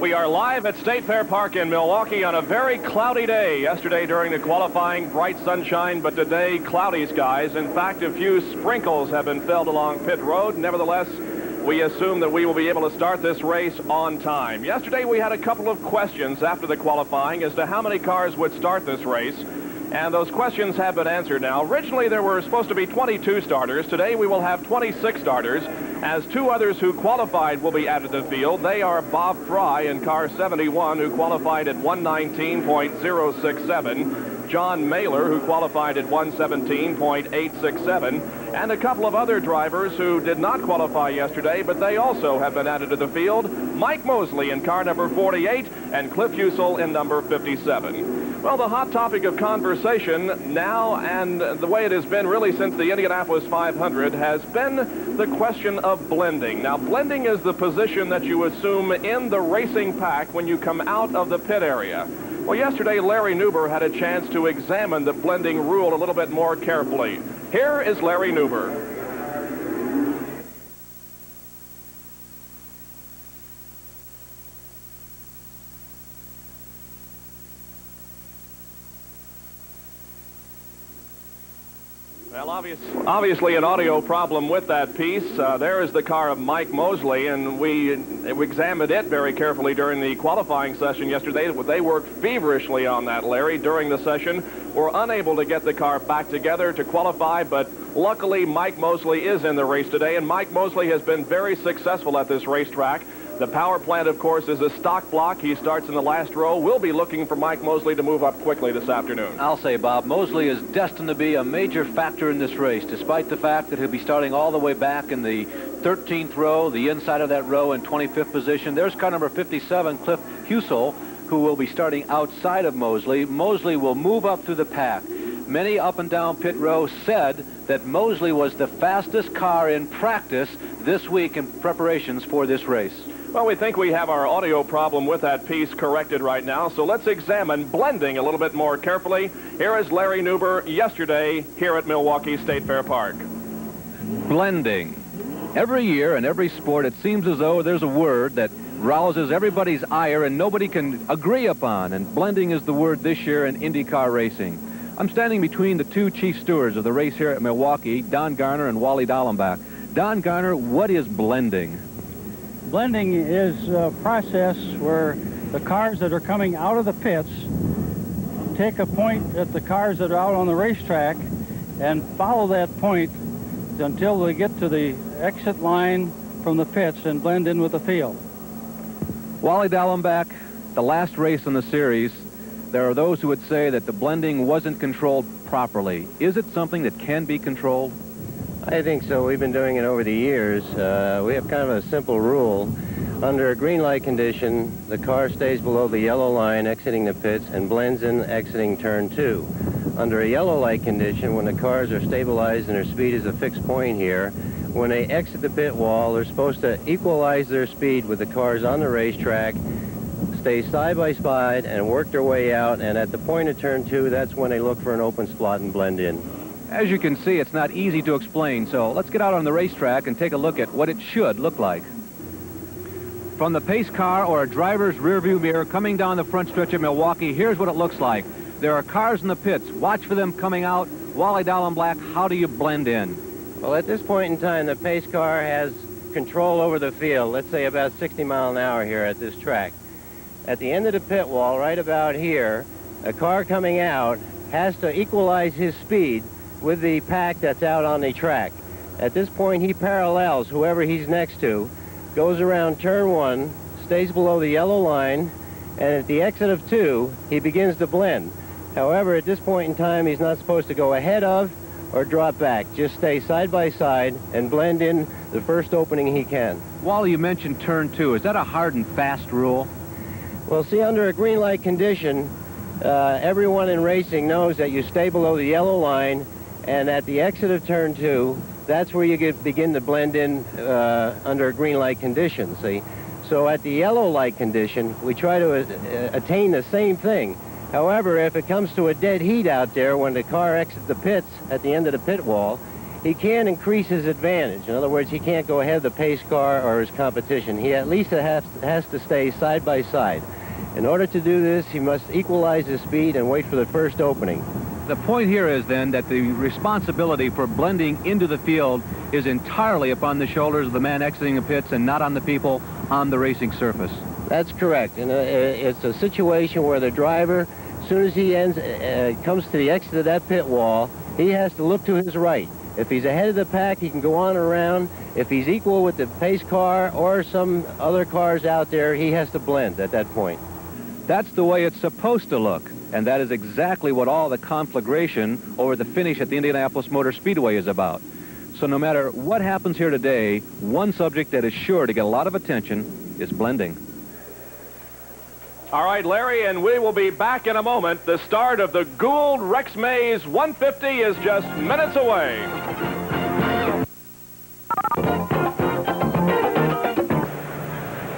We We are live at State Fair Park in Milwaukee on a very cloudy day. Yesterday during the qualifying, bright sunshine, but today cloudy skies. In fact, a few sprinkles have been felt along pit road. Nevertheless, we assume that we will be able to start this race on time. Yesterday we had a couple of questions after the qualifying as to how many cars would start this race. And those questions have been answered now. Originally, there were supposed to be 22 starters. Today, we will have 26 starters, as two others who qualified will be added to the field. They are Bob Fry in car 71, who qualified at 119.067, John Mailer, who qualified at 117.867, and a couple of other drivers who did not qualify yesterday, but they also have been added to the field. Mike Mosley in car number 48 and Cliff Husel in number 57. Well, the hot topic of conversation now, and the way it has been really since the Indianapolis 500, has been the question of blending. Now, blending is the position that you assume in the racing pack when you come out of the pit area. Well, yesterday, Larry Nuber had a chance to examine the blending rule a little bit more carefully. Here is Larry Nuber. Well, obviously an audio problem with that piece. There is the car of Mike Mosley, and we examined it very carefully during the qualifying session yesterday. They worked feverishly on that, Larry, during the session. Were unable to get the car back together to qualify, but luckily Mike Mosley is in the race today, and Mike Mosley has been very successful at this racetrack. The power plant, of course, is a stock block. He starts in the last row. We'll be looking for Mike Mosley to move up quickly this afternoon. I'll say, Bob, Mosley is destined to be a major factor in this race, despite the fact that he'll be starting all the way back in the 13th row, the inside of that row in 25th position. There's car number 57, Cliff Husel, who will be starting outside of Mosley. Mosley will move up through the pack. Many up and down pit row said that Mosley was the fastest car in practice this week in preparations for this race. Well, we think we have our audio problem with that piece corrected right now, so let's examine blending a little bit more carefully. Here is Larry Nuber yesterday here at Milwaukee State Fair Park. Blending. Every year in every sport, it seems as though there's a word that rouses everybody's ire and nobody can agree upon, and blending is the word this year in Indycar racing. I'm standing between the two chief stewards of the race here at Milwaukee, Don Garner and Wally Dallenbach. Don Garner, what is blending? Blending is a process where the cars that are coming out of the pits take a point at the cars that are out on the racetrack and follow that point until they get to the exit line from the pits and blend in with the field. Wally Dallenbach, the last race in the series, there are those who would say that the blending wasn't controlled properly. Is it something that can be controlled? I think so. We've been doing it over the years. We have kind of a simple rule. Under a green light condition, the car stays below the yellow line exiting the pits and blends in exiting turn 2. Under a yellow light condition, when the cars are stabilized and their speed is a fixed point here, when they exit the pit wall, they're supposed to equalize their speed with the cars on the racetrack, stay side by side and work their way out, and at the point of turn 2, that's when they look for an open slot and blend in. As you can see, it's not easy to explain, so let's get out on the racetrack and take a look at what it should look like. From the pace car or a driver's rearview mirror coming down the front stretch of Milwaukee, here's what it looks like. There are cars in the pits. Watch for them coming out. Wally Dallenbach, how do you blend in? Well, at this point in time, the pace car has control over the field, let's say about 60 miles an hour here at this track. At the end of the pit wall, right about here, a car coming out has to equalize his speed with the pack that's out on the track. At this point, he parallels whoever he's next to, goes around turn 1, stays below the yellow line, and at the exit of 2, he begins to blend. However, at this point in time, he's not supposed to go ahead of or drop back. Just stay side by side and blend in the first opening he can. Wally, you mentioned turn 2. Is that a hard and fast rule? Well, see, under a green light condition, everyone in racing knows that you stay below the yellow line, and at the exit of turn 2, that's where you begin to blend in under a green light condition, see? So at the yellow light condition, we try to attain the same thing. However, if it comes to a dead heat out there when the car exits the pits at the end of the pit wall, he can't increase his advantage. In other words, he can't go ahead of the pace car or his competition. He at least has to stay side by side. In order to do this, he must equalize his speed and wait for the first opening. The point here is then that the responsibility for blending into the field is entirely upon the shoulders of the man exiting the pits and not on the people on the racing surface. That's correct. And it's a situation where the driver, as soon as he comes to the exit of that pit wall, he has to look to his right. If he's ahead of the pack, he can go on around. If he's equal with the pace car or some other cars out there, he has to blend at that point. That's the way it's supposed to look, and that is exactly what all the conflagration over the finish at the Indianapolis Motor Speedway is about. So no matter what happens here today, one subject that is sure to get a lot of attention is blending. All right, Larry, and we will be back in a moment. The start of the Gould Rex Mays 150 is just minutes away.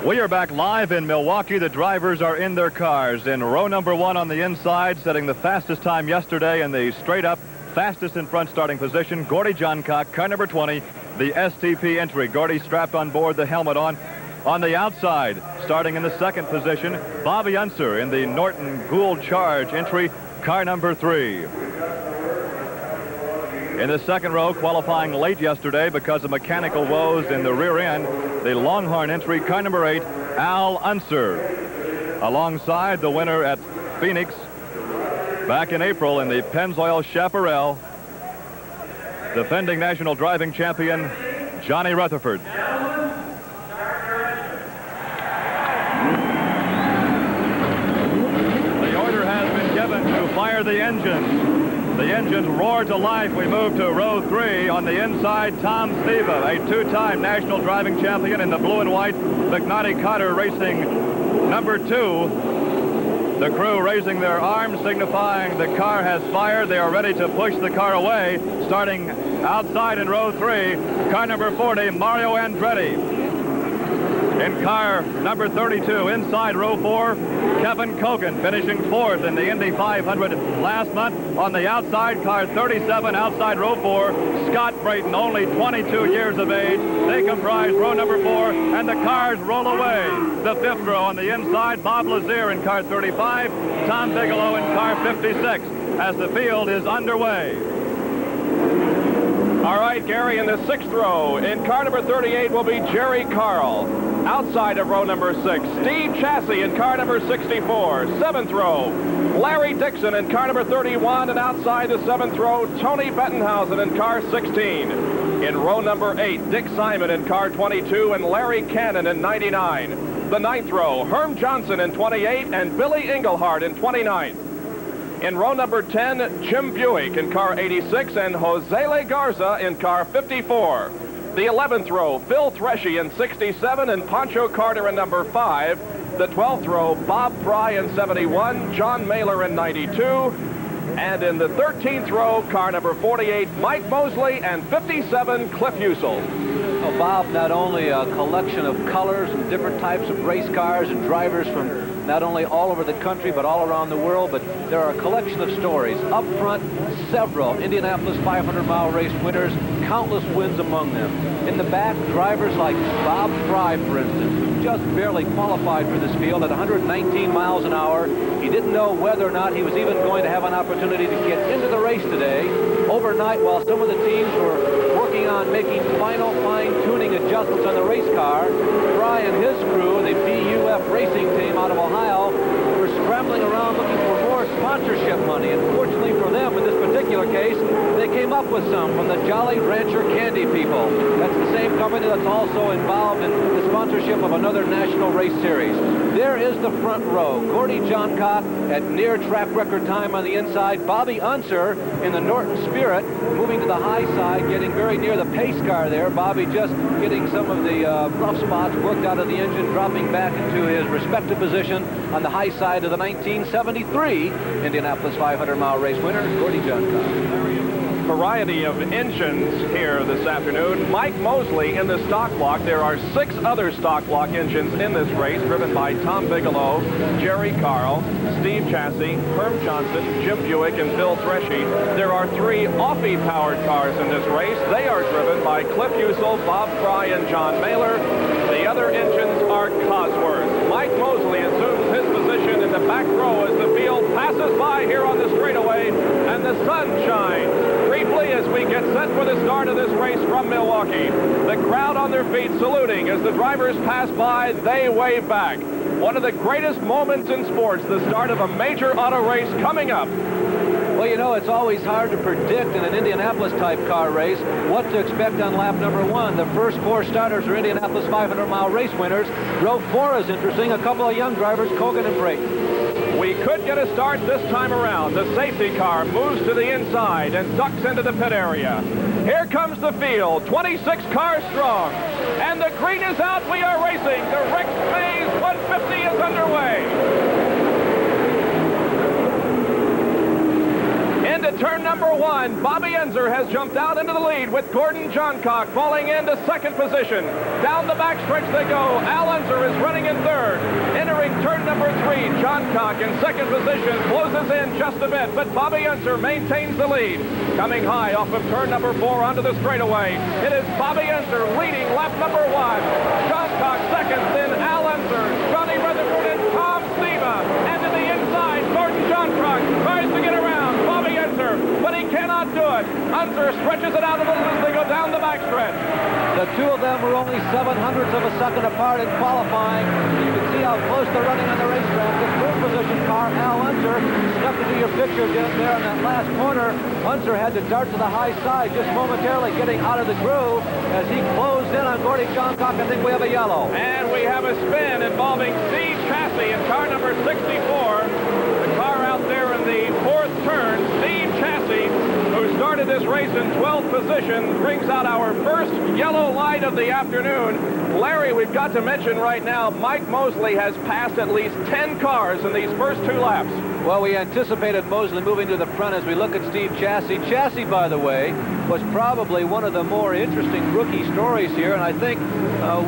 We are back live in Milwaukee. The drivers are in their cars. In row number 1 on the inside, setting the fastest time yesterday in the straight-up fastest in front starting position, Gordy Johncock, car number 20, the STP entry. Gordy strapped on board, the helmet on. On the outside, starting in the second position, Bobby Unser in the Norton Gould Charge entry, car number 3. In the second row, qualifying late yesterday because of mechanical woes in the rear end, the Longhorn entry, car number 8, Al Unser. Alongside the winner at Phoenix back in April in the Pennzoil Chaparral, defending national driving champion, Johnny Rutherford. The order has been given to fire the engines. The engines roar to life. We move to row 3. On the inside, Tom Steva, a 2-time national driving champion in the blue and white McNaughty Carter Racing number 2. The crew raising their arms, signifying the car has fired. They are ready to push the car away. Starting outside in row 3, car number 40, Mario Andretti. In car number 32, inside row 4, Kevin Kogan, finishing 4th in the Indy 500 last month. On the outside, car 37, outside row 4, Scott Brayton, only 22 years of age. They comprise row number 4, and the cars roll away. The 5th row on the inside, Bob Lazier in car 35, Tom Bigelow in car 56, as the field is underway. All right, Gary, in the 6th row, in car number 38 will be Jerry Carl. Outside of row number 6, Steve Chassie in car number 64. 7th row, Larry Dixon in car number 31, and outside the 7th row, Tony Bettenhausen in car 16. In row number 8, Dick Simon in car 22 and Larry Cannon in 99. The 9th row, Herm Johnson in 28 and Billy Engelhardt in 29. In row number 10, Jim Buick in car 86 and Jose Le Garza in car 54. The 11th row, Phil Threshy in 67 and Pancho Carter in number 5. The 12th row, Bob Fry in 71, John Mailer in 92. And in the 13th row, car number 48, Mike Mosley, and 57, Cliff Usel. Well, Bob, not only a collection of colors and different types of race cars and drivers from not only all over the country but all around the world, but there are a collection of stories. Up front, several Indianapolis 500-mile race winners, countless wins among them. In the back, drivers like Bob Fry, for instance, who just barely qualified for this field at 119 miles an hour. He didn't know whether or not he was even going to have an opportunity to get into the race today. Overnight, while some of the teams were working on making final fine-tuning adjustments on the race car, Fry and his crew, the BUF racing team out of Ohio, were scrambling around looking for more sponsorship money. And fortunately for them, in this particular case, they came up with some from the Jolly Rancher Candy people. That's the same company that's also involved in the sponsorship of another national race series. There is the front row. Gordy Johncock at near track record time on the inside. Bobby Unser in the Norton Spirit moving to the high side, getting very near the pace car there. Bobby just getting some of the rough spots worked out of the engine, dropping back into his respective position on the high side of the 1973 Indianapolis 500-mile race winner, Gordy Johncock. variety of engines here this afternoon. Mike Mosley in the stock block. There are 6 other stock block engines in this race, driven by Tom Bigelow, Jerry Carl, Steve Chassie, Herm Johnson, Jim Buick, and Bill Threshy. There are 3 Offie-powered cars in this race. They are driven by Cliff Usel, Bob Fry, and John Mailer. The other engines are Cosworth. Mike Mosley assumes his position in the back row as the field passes by here on the straightaway, and the sun shines briefly as we get set for the start of this race from Milwaukee. The crowd on their feet saluting as the drivers pass by. They wave back. One of the greatest moments in sports, the start of a major auto race coming up. Well, you know, it's always hard to predict in an Indianapolis-type car race what to expect on lap number 1. The first 4 starters are Indianapolis 500-mile race winners. Row 4 is interesting. A couple of young drivers, Kogan and Brayton. We could get a start this time around. The safety car moves to the inside and ducks into the pit area. Here comes the field, 26 cars strong. And the green is out. We are racing. The Rex Mays 150 is underway. Into turn number 1, Bobby Enzer has jumped out into the lead with Gordon Johncock falling into second position. Down the backstretch they go. Al Enzer is running in third. Entering turn number 3, Johncock in second position closes in just a bit, but Bobby Enzer maintains the lead. Coming high off of turn number 4 onto the straightaway, it is Bobby Enzer leading lap number 1. Johncock second, then Al Enzer, Johnny Rutherford, and Tom Steva. And to the inside, Gordon Johncock tries to get around Bobby Enzer, but he cannot do it. Enzer stretches it out a little as they go down the backstretch. The 2 of them were only 7/100 of a second apart in qualifying. You can see how close they're running on the racetrack. The third position car, Al Enzer, stepped into your picture just there in that last corner. Enzer had to dart to the high side, just momentarily getting out of the groove as he closed in on Gordon Johncock. I think we have a yellow. And we have a spin involving Steve Chassie in car number 64. The car out there in the 4th turn, Steve Chassie, who started this race in 12th position, brings out our first yellow light of the afternoon. Larry, we've got to mention right now, Mike Mosley has passed at least 10 cars in these first 2 laps. Well, we anticipated Mosley moving to the front as we look at Steve Chassie. Chassie, by the way, was probably one of the more interesting rookie stories here, and I think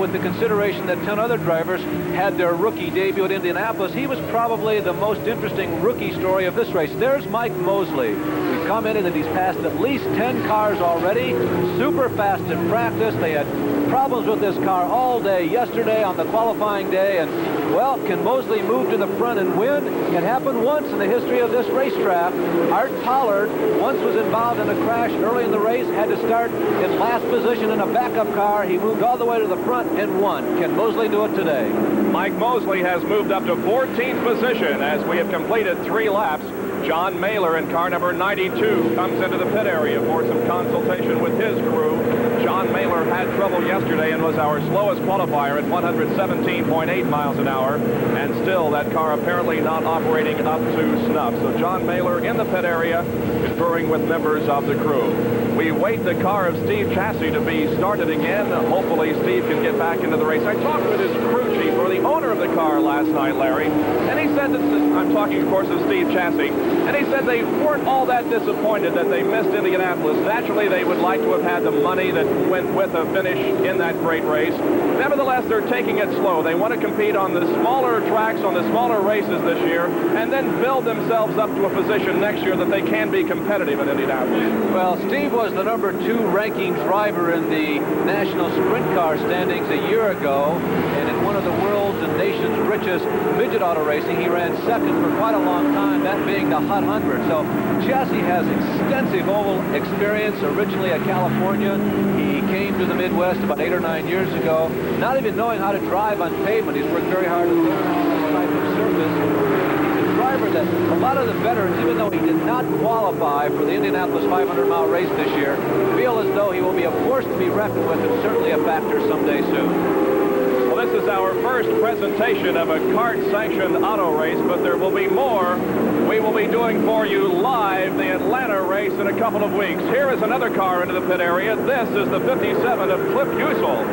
with the consideration that 10 other drivers had their rookie debut at Indianapolis, he was probably the most interesting rookie story of this race. There's Mike Mosley. We commented that he's passed at least 10 cars already, super fast in practice. They had problems with this car all day yesterday on the qualifying day, and well, can Mosley move to the front and win? It happened once in the history of this racetrack. Art Pollard once was involved in a crash early in the race, had to start in last position in a backup car. He moved all the way to the front and won. Can Mosley do it today? Mike Mosley has moved up to 14th position as we have completed 3 laps. John Mailer in car number 92 comes into the pit area for some consultation with his crew. John Mailer had trouble yesterday and was our slowest qualifier at 117.8 miles an hour, and still that car apparently not operating up to snuff. So John Mailer in the pit area conferring with members of the crew. We wait the car of Steve Chassie to be started again. Hopefully Steve can get back into the race. I talked with his crew chief, or the owner of the car last night, Larry, and he said that, I'm talking of course of Steve Chassie, and he said they weren't all that disappointed that they missed Indianapolis. Naturally, they would like to have had the money that went with a finish in that great race. Nevertheless, they're taking it slow. They want to compete on the smaller tracks, on the smaller races this year, and then build themselves up to a position next year that they can be competitive in Indianapolis. Well, Steve was the number 2 ranking driver in the national sprint car standings a year ago, and in one of the world's and nation's richest midget auto racing, he ran second for quite a long time, that being the Hut 100. So Chassie has extensive oval experience, originally a California. He came to the Midwest about 8 or 9 years ago, not even knowing how to drive on pavement. He's worked very hard to learn this type of surface. He's a driver that a lot of the veterans, even though he did not qualify for the Indianapolis 500-mile race this year, feel as though he will be a force to be reckoned with and certainly a factor someday soon. Well, this is our first presentation of a CART-sanctioned auto race, but there will be more. We will be doing for you live the Atlanta race race in a couple of weeks. Here is another car into the pit area. This is the 57 of Cliff Husel.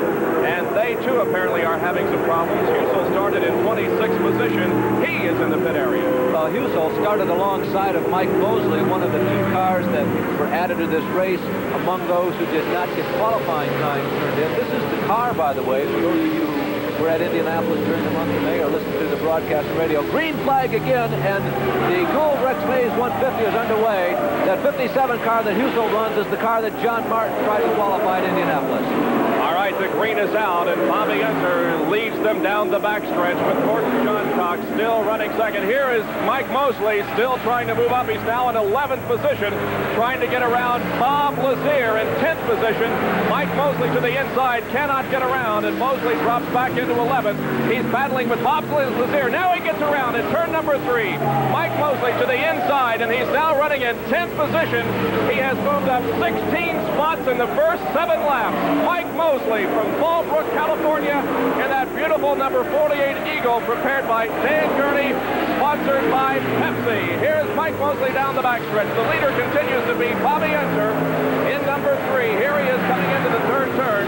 And they, too, apparently are having some problems. Husel started in 26th position. He is in the pit area. Husel started alongside of Mike Mosley, one of the 2 cars that were added to this race among those who did not get qualifying time turned in. This is the car, by the way, for those of you who were at Indianapolis during the month of May or listened to the broadcast on radio. Green flag again, and the Gould Rex Mays 150 is underway. That 57 car that Husel runs is the car that John Martin tried to qualify at Indianapolis. All right, the green is out, and Bobby Unser leads them down the backstretch with Gordon Johncock still running second. Here is Mike Mosley still trying to move up. He's now in 11th position, trying to get around Bob Lazier in 10th position. Mike Mosley to the inside, cannot get around, and Mosley drops back into 11th. He's battling with Bob Lazier. Now he gets around in turn number 3. Mike Mosley to the inside, and he's now running in 10th position. He has moved up 16 spots in the first 7 laps. Mike Mosley from Fallbrook, California, in that beautiful number 48 Eagle prepared by Dan Gurney, sponsored by Pepsi. Here's Mike Mosley down the backstretch. The leader continues to be Bobby Unser in number 3. Here he is coming into the third turn.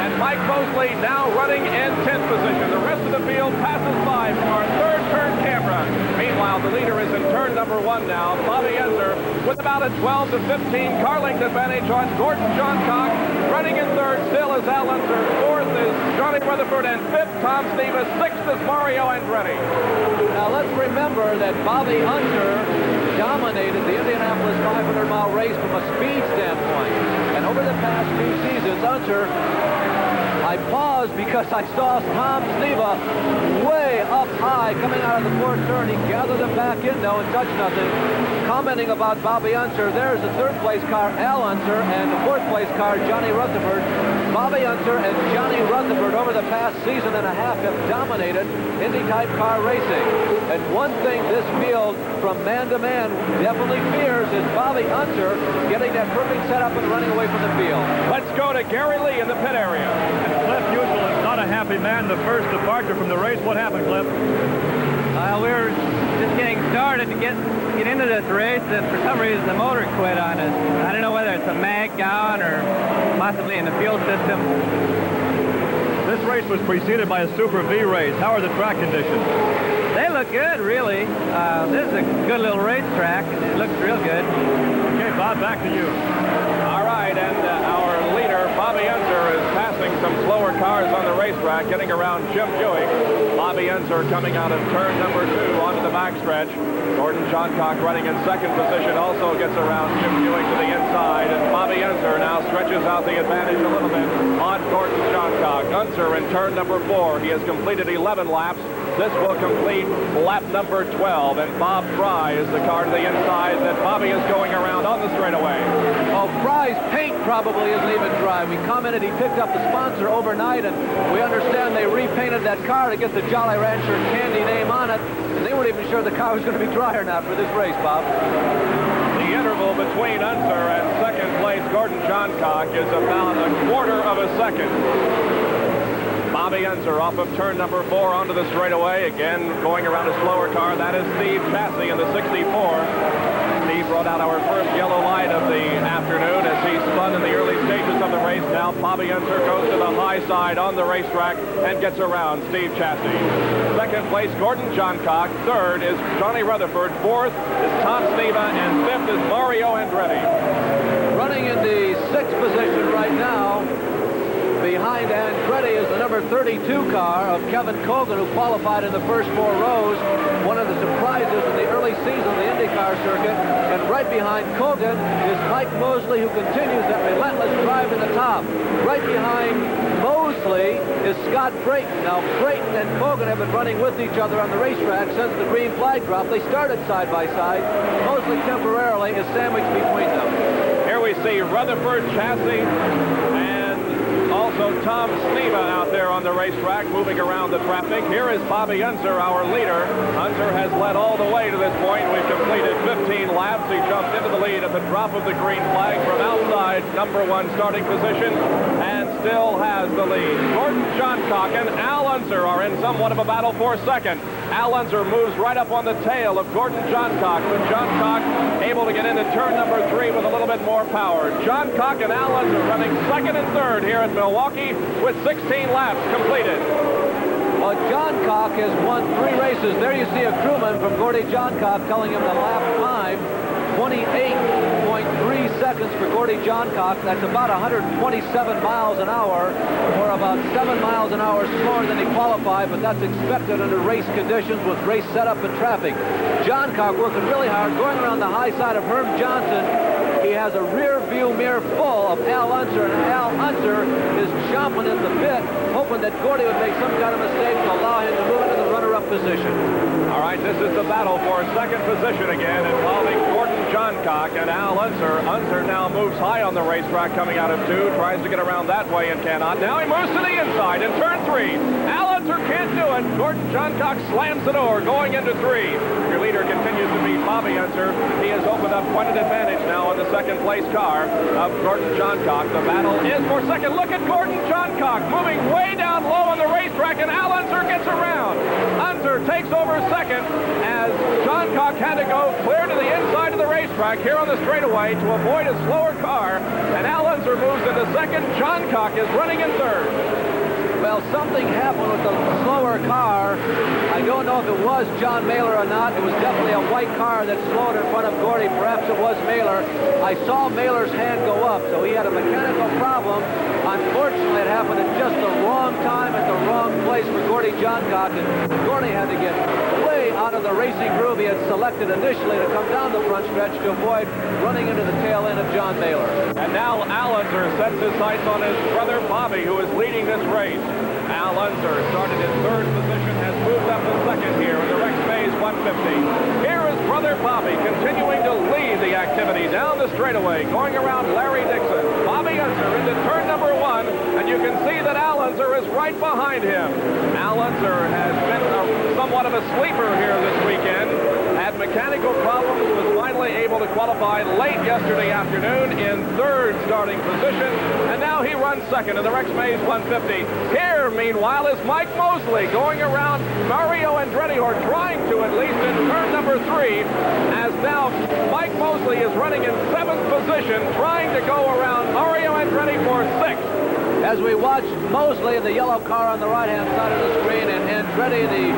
And Mike Mosley now running in 10th position. The rest of the field passes by from our third turn camera. Meanwhile, the leader is in turn number 1 now. Bobby Unser with about a 12 to 15 car length advantage on Gordon Johncock. Running in third still is Al Unser. 4th is Johnny Rutherford, and 5th Tom Steva. 6th is Mario Andretti. Now let's remember that Bobby Unser dominated the Indianapolis 500-mile race from a speed standpoint. And over the past 2 seasons, Unser, I paused because I saw Tom Steva way up high coming out of the 4th turn. He gathered him back in, though, and touched nothing. Commenting about Bobby Unser, there's the 3rd place car, Al Unser, and the 4th place car, Johnny Rutherford. Bobby Unser and Johnny Rutherford over the past season and a half have dominated Indy-type car racing. And one thing this field, from man to man, definitely fears is Bobby Unser getting that perfect setup and running away from the field. Let's go to Gary Lee in the pit area. Cliff Husel is not a happy man. The first departure from the race. What happened, Cliff? We were just getting started to get into this race, and for some reason the motor quit on us. I don't know whether it's a mag down or possibly in the fuel system. This race was preceded by a Super V race. How are the track conditions? They look good, really. This is a good little racetrack, and it looks real good. Okay, Bob, back to you. All right, and our leader, Bobby Unser, is passing some slower cars on the racetrack, getting around Jim Buick. Bobby Unser coming out of turn number 2 onto the backstretch. Gordon Johncock running in 2nd position also gets around Jim Buick to the inside, and Bobby Unser now stretches out the advantage a little bit on Gordon Johncock. Unser in turn number 4. He has completed 11 laps. This will complete lap number 12, and Bob Fry is the car to the inside that Bobby is going around on the straightaway. Well, Fry's paint probably isn't even dry. We commented he picked up the sponsor overnight, and we understand they repainted that car to get the Jolly Rancher candy name on it, and they weren't even sure the car was going to be dry or not for this race, Bob. The interval between Unser and 2nd place Gordon Johncock is about a 1/4 of a second. Bobby Unser off of turn number 4 onto the straightaway. Again, going around a slower car. That is Steve Chassie in the 64. Steve brought out our first yellow light of the afternoon as he spun in the early stages of the race. Now Bobby Unser goes to the high side on the racetrack and gets around Steve Chassie. 2nd place, Gordon Johncock. 3rd is Johnny Rutherford. 4th is Tom Steva, and 5th is Mario Andretti. Running in the 6th position right now, behind Andretti, is the number 32 car of Kevin Cogan, who qualified in the first 4 rows. One of the surprises in the early season of the Indycar circuit. And right behind Cogan is Mike Mosley, who continues that relentless drive to the top. Right behind Mosley is Scott Brayton. Now, Brayton and Cogan have been running with each other on the racetrack since the green flag drop. They started side by side. Mosley temporarily is sandwiched between them. Here we see Rutherford, Chassie, and also Tom Steva out there on the racetrack moving around the traffic. Here is Bobby Unser, our leader. Unser has led all the way to this point. We've completed 15 laps. He jumped into the lead at the drop of the green flag from outside number 1 starting position. And still has the lead. Gordon Johncock and Al Unser are in somewhat of a battle for second. Al Unser moves right up on the tail of Gordon Johncock, but Johncock able to get into turn number 3 with a little bit more power. Johncock and Al Unser running second and third here in Milwaukee with 16 laps completed. Well, Johncock has won 3 races. There you see a crewman from Gordy Johncock telling him the lap time. 28.3 seconds for Gordy Johncock. That's about 127 miles an hour, or about 7 miles an hour slower than he qualified, but that's expected under race conditions with race setup and traffic. Johncock working really hard, going around the high side of Herm Johnson. He has a rear view mirror full of Al Unser, and Al Unser is chomping at the bit, hoping that Gordy would make some kind of mistake to allow him to move into the runner-up position. All right, this is the battle for second position again, involving Gordon Johncock and Al Unser. Unser now moves high on the racetrack coming out of 2, tries to get around that way and cannot. Now he moves to the inside in turn 3. Al Unser can't do it. Gordon Johncock slams the door going into 3. Your leader continues to beat Bobby Unser. He has opened up quite an advantage now on the second place car of Gordon Johncock. The battle is for second. Look at Gordon Johncock moving way down low on the racetrack, and Al Unser gets around. Unser takes over second as Johncock had to go clear to the inside of the racetrack here on the straightaway to avoid a slower car, and Al Unser moves into second. Johncock is running in third. Well, something happened with the slower car. I don't know if it was John Mailer or not. It was definitely a white car that slowed in front of Gordy. Perhaps it was Mailer. I saw Mailer's hand go up, so he had a mechanical problem. Unfortunately, it happened at just the wrong time at the wrong place for Gordy Johncock, and Gordy had to get way out of the racing groove he had selected initially to come down the front stretch to avoid running into the tail end of John Mailer. And now Al Unser sets his sights on his brother Bobby, who is leading this race. Al Unser started in third position, has moved up to second here in the Rex Mays 150. Here is brother Bobby continuing to lead the activity down the straightaway, going around Larry Dixon. Bobby Unser into turn number 1, and you can see that Al Unser is right behind him. Al Unser has been somewhat of a sleeper here this weekend. Had mechanical problems, was finally able to qualify late yesterday afternoon in third starting position, and now he runs second in the Rex Mays 150. Here, meanwhile, is Mike Mosley going around Mario Andretti, or trying to at least, in turn number 3, as now Mike Mosley is running in 7th position, trying to go around Mario Andretti for 6th. As we watch Mosley in the yellow car on the right-hand side of the screen, and Andretti, the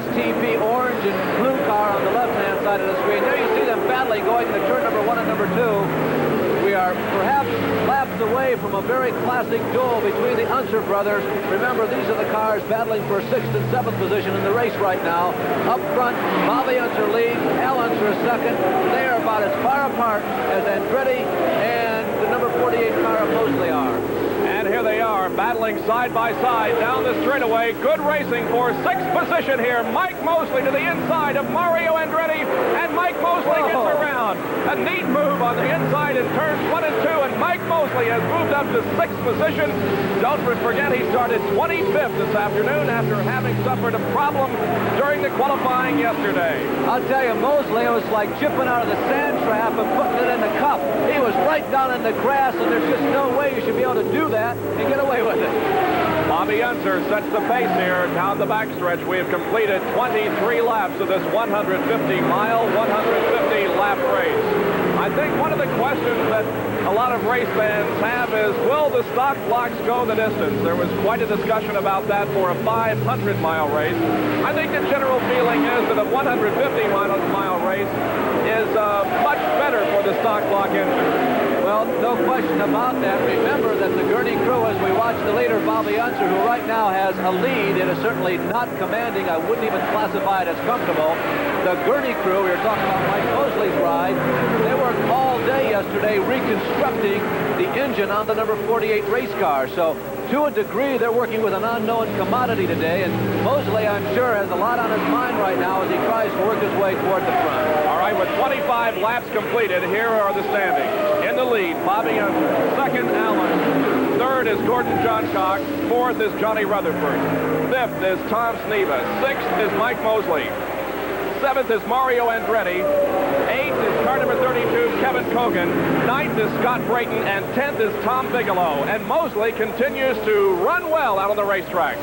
STP orange and blue car on the left-hand side of the screen. There you see them battling going into turn number 1 and number 2. We are perhaps laps away from a very classic duel between the Unser brothers. Remember, these are the cars battling for 6th and 7th position in the race right now. Up front, Bobby Unser leads, Al Unser is second. They are about as far apart as Andretti and the number 48 car of Mosley are. And here they are, battling side by side down the straightaway. Good racing for 6th position here. Mike Mosley to the inside of Mario Andretti, and Mike Mosley gets around. A neat move on the inside in turns 1 and 2, and Mike Mosley has moved up to 6th position. Don't forget he started 25th this afternoon after having suffered a problem during the qualifying yesterday. I'll tell you, Mosley was like chipping out of the sand trap and putting it in the cup. He was right down in the grass, and there's just no way you should be able to do that and get away with it. Bobby Unser sets the pace here down the backstretch. We have completed 23 laps of this 150-mile, 150-lap race. I think one of the questions that a lot of race fans have is, will the stock blocks go the distance? There was quite a discussion about that for a 500-mile race. I think the general feeling is that a 150-mile race is much better for the stock block engine. Well, no question about that. Remember that the Gurney crew, as we watch the leader, Bobby Unser, who right now has a lead, it is certainly not commanding. I wouldn't even classify it as comfortable. The Gurney crew, we were talking about Mike Mosley's ride, they worked all day yesterday reconstructing the engine on the number 48 race car. So to a degree, they're working with an unknown commodity today, and Mosley, I'm sure, has a lot on his mind right now as he tries to work his way toward the front. All right, with 25 laps completed, here are the standings. In the lead, Bobby Unser. Second, Al Unser. Third is Gordon Johncock. Fourth is Johnny Rutherford. Fifth is Tom Sneva. Sixth is Mike Mosley. Seventh is Mario Andretti. Eighth is car number 32, Kevin Cogan. 9th is Scott Brayton, and 10th is Tom Bigelow. And Mosley continues to run well out on the racetrack.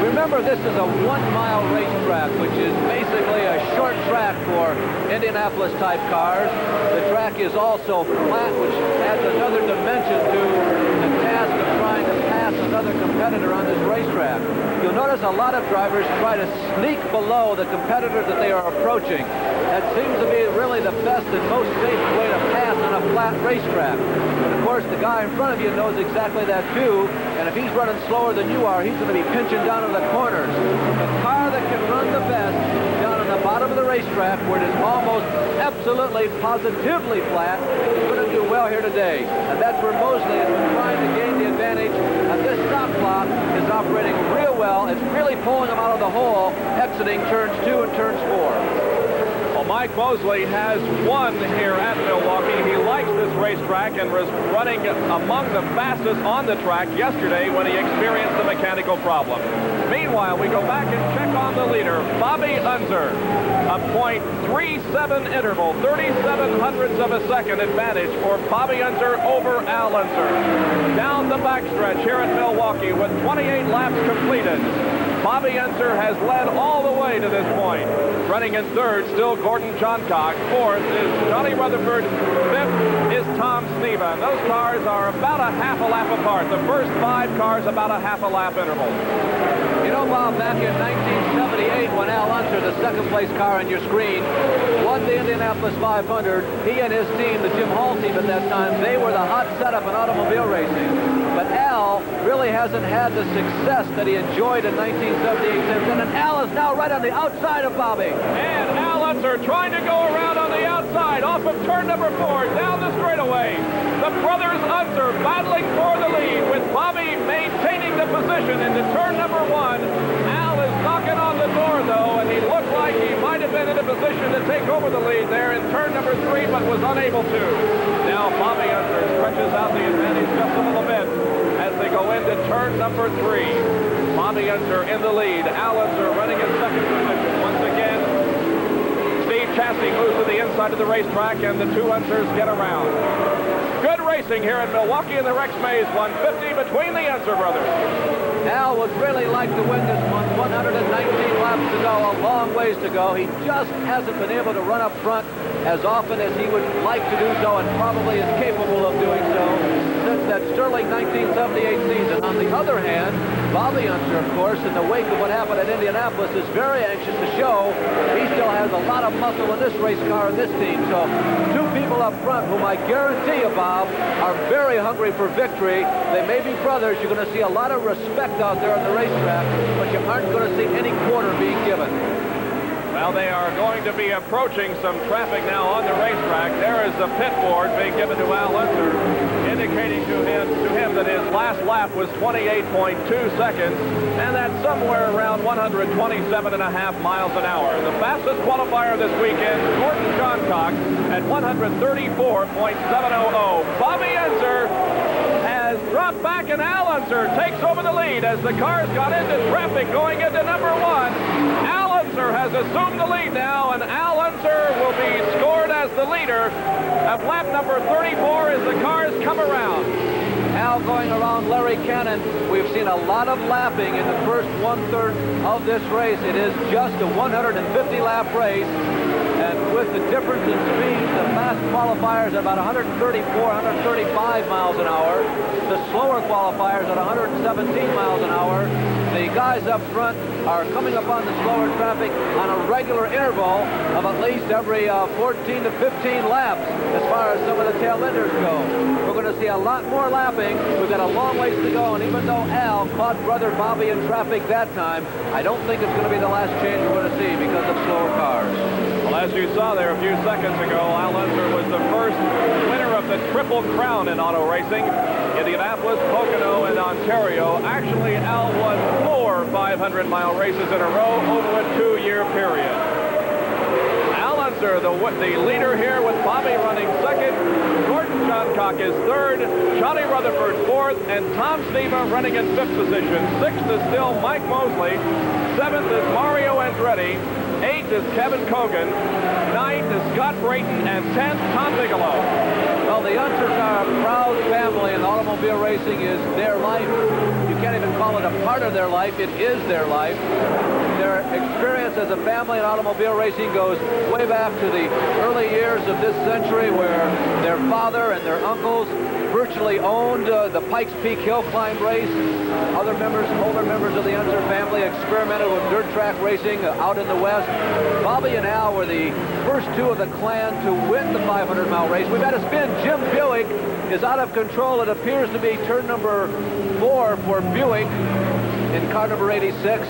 Remember, this is a 1-mile racetrack, which is basically a short track for Indianapolis-type cars. The track is also flat, which adds another dimension to the task of trying to pass another competitor on this racetrack. You'll notice a lot of drivers try to sneak below the competitor that they are approaching. That seems to be really the best and most safe way to pass on a flat racetrack. But of course, the guy in front of you knows exactly that too, and if he's running slower than you are, he's going to be pinching down in the corners. The car that can run the best down on the bottom of the racetrack, where it is almost absolutely positively flat, is going to do well here today. And that's where Mosley has been trying to gain the advantage. And this stop block is operating real well. It's really pulling him out of the hole, exiting turns 2 and turns 4. Well, Mike Mosley has won here at Milwaukee. He likes this racetrack and was running among the fastest on the track yesterday when he experienced the mechanical problem. Meanwhile, we go back and check on the leader, Bobby Unser. A .37 interval, 37 hundredths of a second advantage for Bobby Unser over Al Unser. Down the backstretch here at Milwaukee with 28 laps completed. Bobby Unser has led all the way to this point. Running in third, still Gordon Johncock. Fourth is Johnny Rutherford. Fifth is Tom Sneva. Those cars are about a half a lap apart. The first 5 cars about a half a lap interval. You know, Bob, back in 1978, when Al Unser, the second-place car on your screen, won the Indianapolis 500, he and his team, the Jim Hall team at that time, they were the hot setup in automobile racing. But Al really hasn't had the success that he enjoyed in 1978 since then, and Al is now right on the outside of Bobby. And Al Unser trying to go around on the outside, off of turn number 4, down the straightaway. The brothers Unser battling for the lead, with Bobby maintaining the position into turn number 1. Al is knocking on the door, though, and he looked like he might have been in a position to take over the lead there in turn number 3, but was unable to. Now Bobby Unser stretches out the advantage just a little bit as they go into turn number 3. Bobby Unser in the lead. Al Unser running in second position. Once again, Steve Chassie moves to the inside of the racetrack, and the 2 Unsers get around. Good racing here in Milwaukee in the Rex Mays 150 between the Unser brothers. Al would really like to win this one. 119 laps to go, a long ways to go. He just hasn't been able to run up front as often as he would like to do so, and probably is capable of doing so since that sterling 1978 season. On the other hand, Bobby Unser, of course, in the wake of what happened at Indianapolis, is very anxious to show he still has a lot of muscle in this race car and this team. So 2 people up front whom I guarantee you, Bob, are very hungry for victory. They may be brothers. You're going to see a lot of respect out there on the racetrack, but you aren't going to see any quarter being given. Well, they are going to be approaching some traffic now on the racetrack. There is the pit board being given to Al Unser, indicating to him that his last lap was 28.2 seconds, and that's somewhere around 127.5 miles an hour. The fastest qualifier this weekend, Gordon Johncock, at 134.700. Bobby Unser has dropped back, and Al Unser takes over the lead as the cars got into traffic going into number 1. Al Unser has assumed the lead now, and Al Unser will be scored as the leader of lap number 34 as the cars come around. Al going around Larry Cannon. We've seen a lot of lapping in the first 1/3 of this race. It is just a 150-lap race. And with the difference in speed, the fast qualifiers at about 134, 135 miles an hour. The slower qualifiers at 117 miles an hour. The guys up front are coming upon the slower traffic on a regular interval of at least every 14 to 15 laps as far as some of the tail enders go. We're going to see a lot more lapping. We've got a long ways to go, and even though Al caught brother Bobby in traffic that time, I don't think it's going to be the last change we're going to see because of slower cars. Well, as you saw there a few seconds ago, Al Unser was the first winner of the Triple Crown in auto racing. Indianapolis, Pocono, and Ontario. Actually, Al won 4 500-mile races in a row over a 2-year period. Al Unser, the leader here with Bobby running second. Gordon Johncock is third. Johnny Rutherford fourth. And Tom Sneva running in fifth position. Sixth is still Mike Mosley. Seventh is Mario Andretti. 8th is Kevin Cogan. 9th is Scott Brayton. And 10th, Tom Bigelow. Well, the Unsers are a proud family, and automobile racing is their life. You can't even call it a part of their life. It is their life. Their experience as a family in automobile racing goes way back to the early years of this century, where their father and their uncles virtually owned the Pikes Peak Hill Climb race. Older members of the Unser family experimented with dirt track racing out in the West. Bobby and Al were the first two of the clan to win the 500-mile race. We've had a spin. Jim Buick is out of control. It appears to be turn number 4 for Buick in car number 86.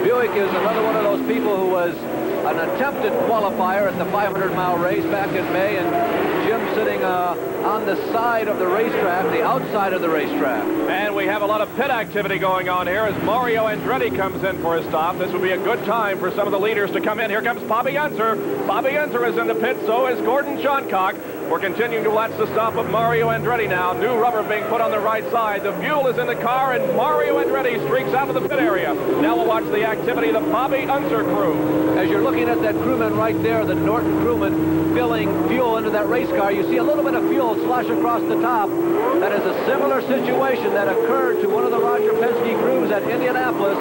Buick is another one of those people who was an attempted qualifier at the 500-mile race back in May, and Jim sitting on the side of the racetrack, the outside of the racetrack. And we have a lot of pit activity going on here as Mario Andretti comes in for a stop. This will be a good time for some of the leaders to come in. Here comes Bobby Unser. Bobby Unser is in the pit, so is Gordon Johncock. We're continuing to watch the stop of Mario Andretti now. New rubber being put on the right side. The fuel is in the car, and Mario Andretti streaks out of the pit area. Now we'll watch the activity of the Bobby Unser crew. As you're looking at that crewman right there, the Norton crewman filling fuel into that race car, you see a little bit of fuel slosh across the top. That is a similar situation that occurred to one of the Roger Penske crews at Indianapolis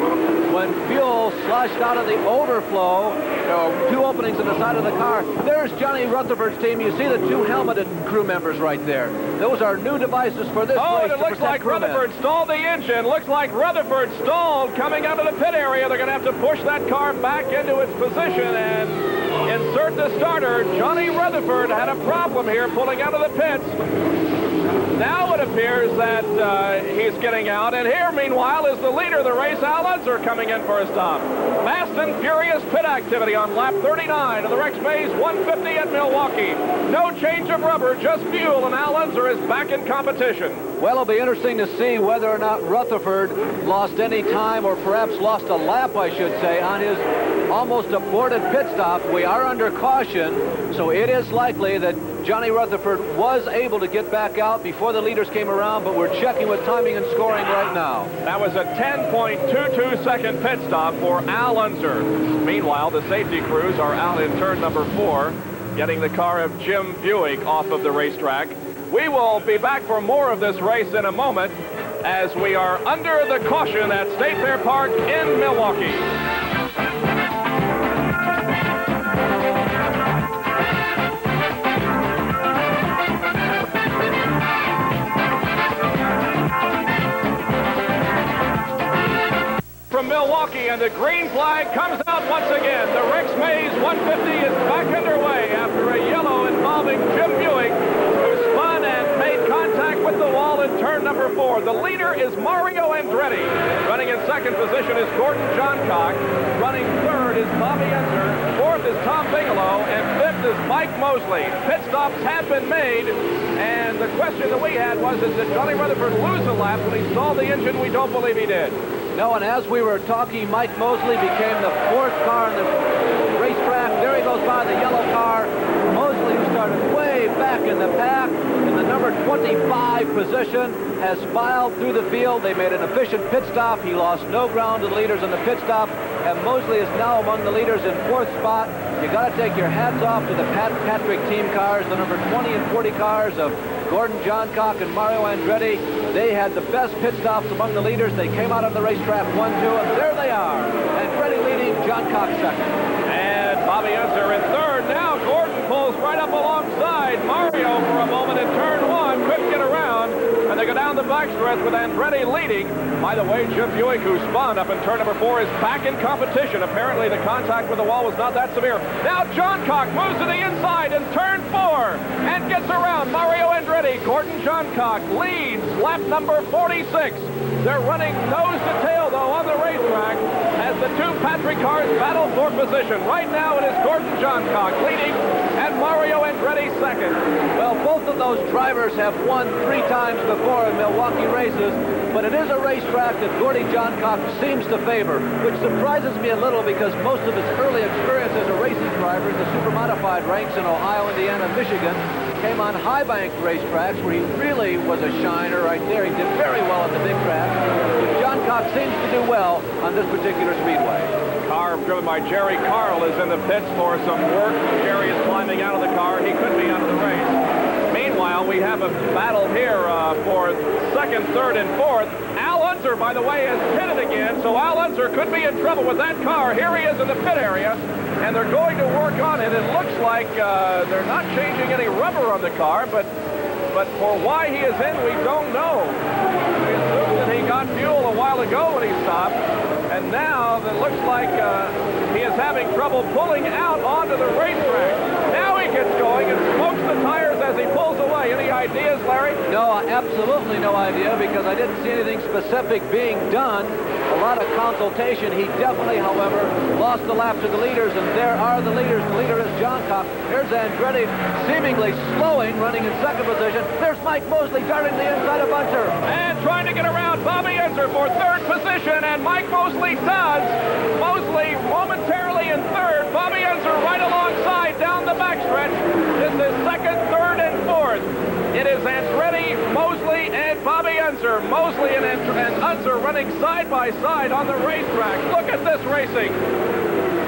when fuel sloshed out of the overflow. There are 2 openings in the side of the car. There's Johnny Rutherford's team. You see the 2 helmeted crew members right there. Those are new devices for this race. Oh, and it looks like Rutherford stalled the engine. Looks like Rutherford stalled coming out of the pit area. They're going to have to push that car back into its position and insert the starter. Johnny Rutherford had a problem here pulling out of the pits. Now it appears that he's getting out. And here, meanwhile, is the leader of the race, Al Unser, coming in for a stop. Fast and furious pit activity on lap 39 of the Rex Mays 150 at Milwaukee. No change of rubber, just fuel, and Al Unser is back in competition. Well, it'll be interesting to see whether or not Rutherford lost any time, or perhaps lost a lap, I should say, on his almost aborted pit stop. We are under caution, so it is likely that Johnny Rutherford was able to get back out before the leaders came around, but we're checking with timing and scoring right now. That was a 10.22-second pit stop for Al Unser. Meanwhile, the safety crews are out in turn number 4, getting the car of Jim Buick off of the racetrack. We will be back for more of this race in a moment as we are under the caution at State Fair Park in Milwaukee. From Milwaukee, and the green flag comes out once again. The Rex Mays 150 is back underway after a yellow involving Jim Buick, who spun and made contact with the wall in turn number 4. The leader is Mario Andretti. Running in second position is Gordon Johncock. Running third is Bobby Unser. Fourth is Tom Bigelow, and fifth is Mike Mosley. Pit stops have been made, and the question that we had was, did Johnny Rutherford lose a lap when he stalled the engine? We don't believe he did. No, and as we were talking, Mike Mosley became the 4th car on the racetrack. There he goes by the yellow car. Mosley, who started way back in the pack, in the number 25 position, has filed through the field. They made an efficient pit stop. He lost no ground to the leaders in the pit stop, and Mosley is now among the leaders in 4th spot. You got to take your hats off to the Patrick team cars, the number 20 and 40 cars of Gordon Johncock and Mario Andretti. They had the best pit stops among the leaders. They came out of the racetrack 1-2, and there they are. Andretti leading, Johncock second. And Bobby Unser in third. Now Gordon pulls right up alongside Mario for a moment in turn 1. Couldn't get around, and they go down the backstretch with Andretti leading. By the way, Jim Buick, who spun up in turn number 4, is back in competition. Apparently the contact with the wall was not that severe. Now Johncock moves to the inside in turn 4 and gets around Mario Andretti. Gordon Johncock leads lap number 46. They're running nose to tail, though, on the racetrack as the 2 Patrick cars battle for position. Right now it is Gordon Johncock leading and Mario Andretti second. Well, both of those drivers have won 3 times before in Milwaukee races, but it is a racetrack that Gordon Johncock seems to favor, which surprises me a little because most of his early experience as a racing driver in the super modified ranks in Ohio, Indiana, Michigan came on high bank racetracks where he really was a shiner right there. He did very well at the big track. Johncock seems to do well on this particular speedway. car driven by Jerry Carl is in the pits for some work. Jerry is climbing out of the car. He could be out of the race. Meanwhile, we have a battle here for second, third, and fourth. Al Unser, by the way, is pitted again, so Al Unser could be in trouble with that car. Here he is in the pit area, and they're going to work on it. It looks like they're not changing any rubber on the car, but for why he is in, we don't know. We assume that he got fuel a while ago when he stopped, and now it looks like he is having trouble pulling out onto the racetrack. Now he gets going and smokes the tires as he pulls away. Any ideas, Larry? No, absolutely no idea, because I didn't see anything specific being done. A lot of consultation. He definitely, however, lost the lap to the leaders, and there are the leaders. The leader is John Cox. Here's Andretti seemingly slowing, running in second position. There's Mike Mosley darting the inside of Unser. And trying to get around Bobby Unser for third position, and Mike Mosley does. Mosley momentarily in third. Bobby Unser right alongside down the backstretch. This is second, third, and fourth. It is Andretti, Mosley, and Bobby Unser. Mosley and Unser running side by side on the racetrack. Look at this racing.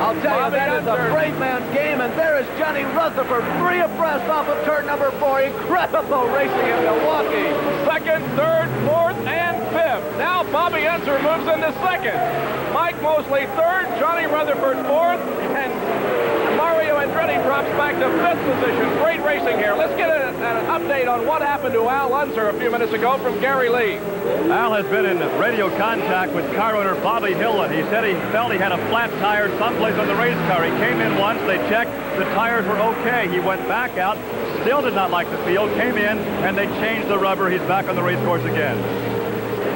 I'll tell you, that is a brave man's game, and there is Johnny Rutherford, 3 abreast off of turn number 4. Incredible racing in Milwaukee. Second, third, fourth, and fifth. Now Bobby Unser moves into second. Mike Mosley third, Johnny Rutherford fourth, and Mario Andretti drops back to fifth position. Great racing here. Let's get an update on what happened to Al Unser a few minutes ago from Gary Lee. Al has been in radio contact with car owner Bobby Hillin. He said he felt he had a flat tire someplace on the race car. He came in once, they checked, the tires were okay. He went back out, still did not like the field, came in, and they changed the rubber. He's back on the race course again.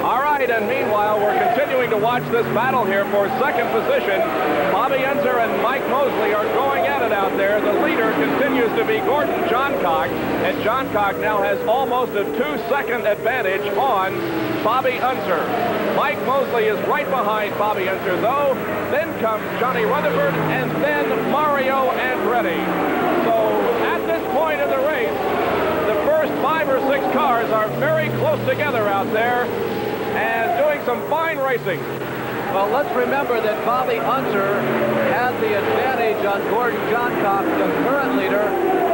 All right, and meanwhile, we're continuing to watch this battle here for second position. Bobby Unser and Mike Mosley are going at it out there. The leader continues to be Gordon Johncock, and Johncock now has almost a 2-second advantage on Bobby Unser. Mike Mosley is right behind Bobby Unser, though. Then comes Johnny Rutherford, and then Mario Andretti. So at this point in the race, the first 5 or 6 cars are very close together out there and doing some fine racing. Well, let's remember that Bobby Unser had the advantage on Gordon Johncock, the current leader,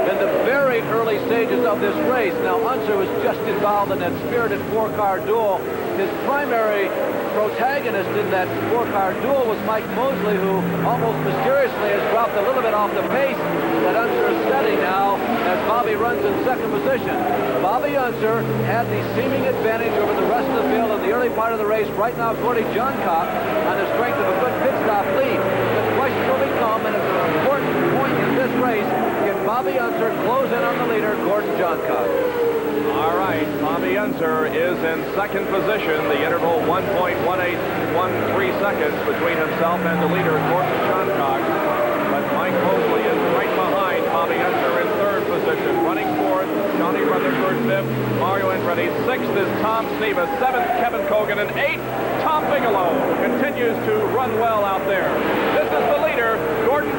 in the very early stages of this race. Now, Unser was just involved in that spirited 4-car duel. His primary protagonist in that 4-car duel was Mike Mosley, who almost mysteriously has dropped a little bit off the pace that Unser is setting now as Bobby runs in second position. Bobby Unser had the seeming advantage over the rest of the field in the early part of the race. Right now, Gordon Johncock on the strength of a good pit stop lead. The question will become, and it's an important point in this race, can Bobby Unser close in on the leader, Gordon Johncock? All right, Bobby Unser is in second position. The interval 1.1813 seconds between himself and the leader, Gordon Johncock. But Mike Mosley is right behind Bobby Unser in third position. Running fourth, Johnny Rutherford fifth, Mario Andretti. Sixth is Tom Sneva. Seventh, Kevin Cogan. And eighth, Tom Bigelow continues to run well out there. This is the leader, Gordon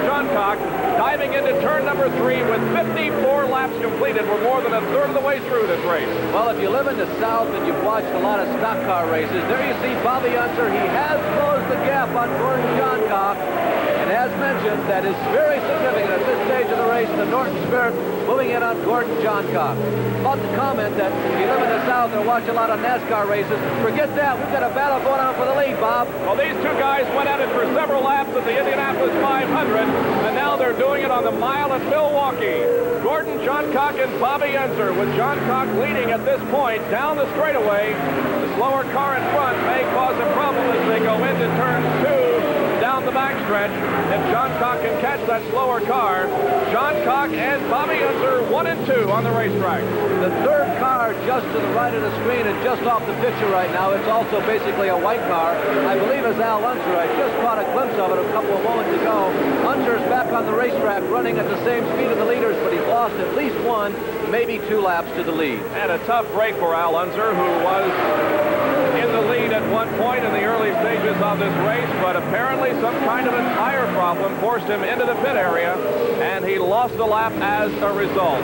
Johncock, diving into turn number 3 with 54 laps completed. We're more than a third of the way through this race. Well, if you live in the South and you've watched a lot of stock car races, there you see Bobby Unser. He has closed the gap on Gordon Johncock. And as mentioned, that is very significant at this stage of the race. The Norton Spirit moving in on Gordon Johncock. About to comment that if you live in the South and watch a lot of NASCAR races, forget that. We've got a battle going on for the lead, Bob. Well, these two guys went at it for several laps at the Indianapolis 500, and now they're doing it on the mile at Milwaukee. Gordon Johncock and Bobby Unser, with Johncock leading at this point down the straightaway. The slower car in front may cause a problem as they go into turn 2 down the backstretch. If Johncock can catch that slower car, Johncock and Bobby Unser 1 and 2 on the racetrack. The third car just to the right of the screen and just off the picture right now. It's also basically a white car. I believe it's Al Unser. I just caught a glimpse of it a couple of moments ago. Unser's back on the racetrack running at the same speed of the leaders, but he's lost at least 1, maybe 2 laps to the lead. And a tough break for Al Unser, who was in the lead at one point in the early stages of this race, but apparently some kind of a tire problem forced him into the pit area, and he lost a lap as a result.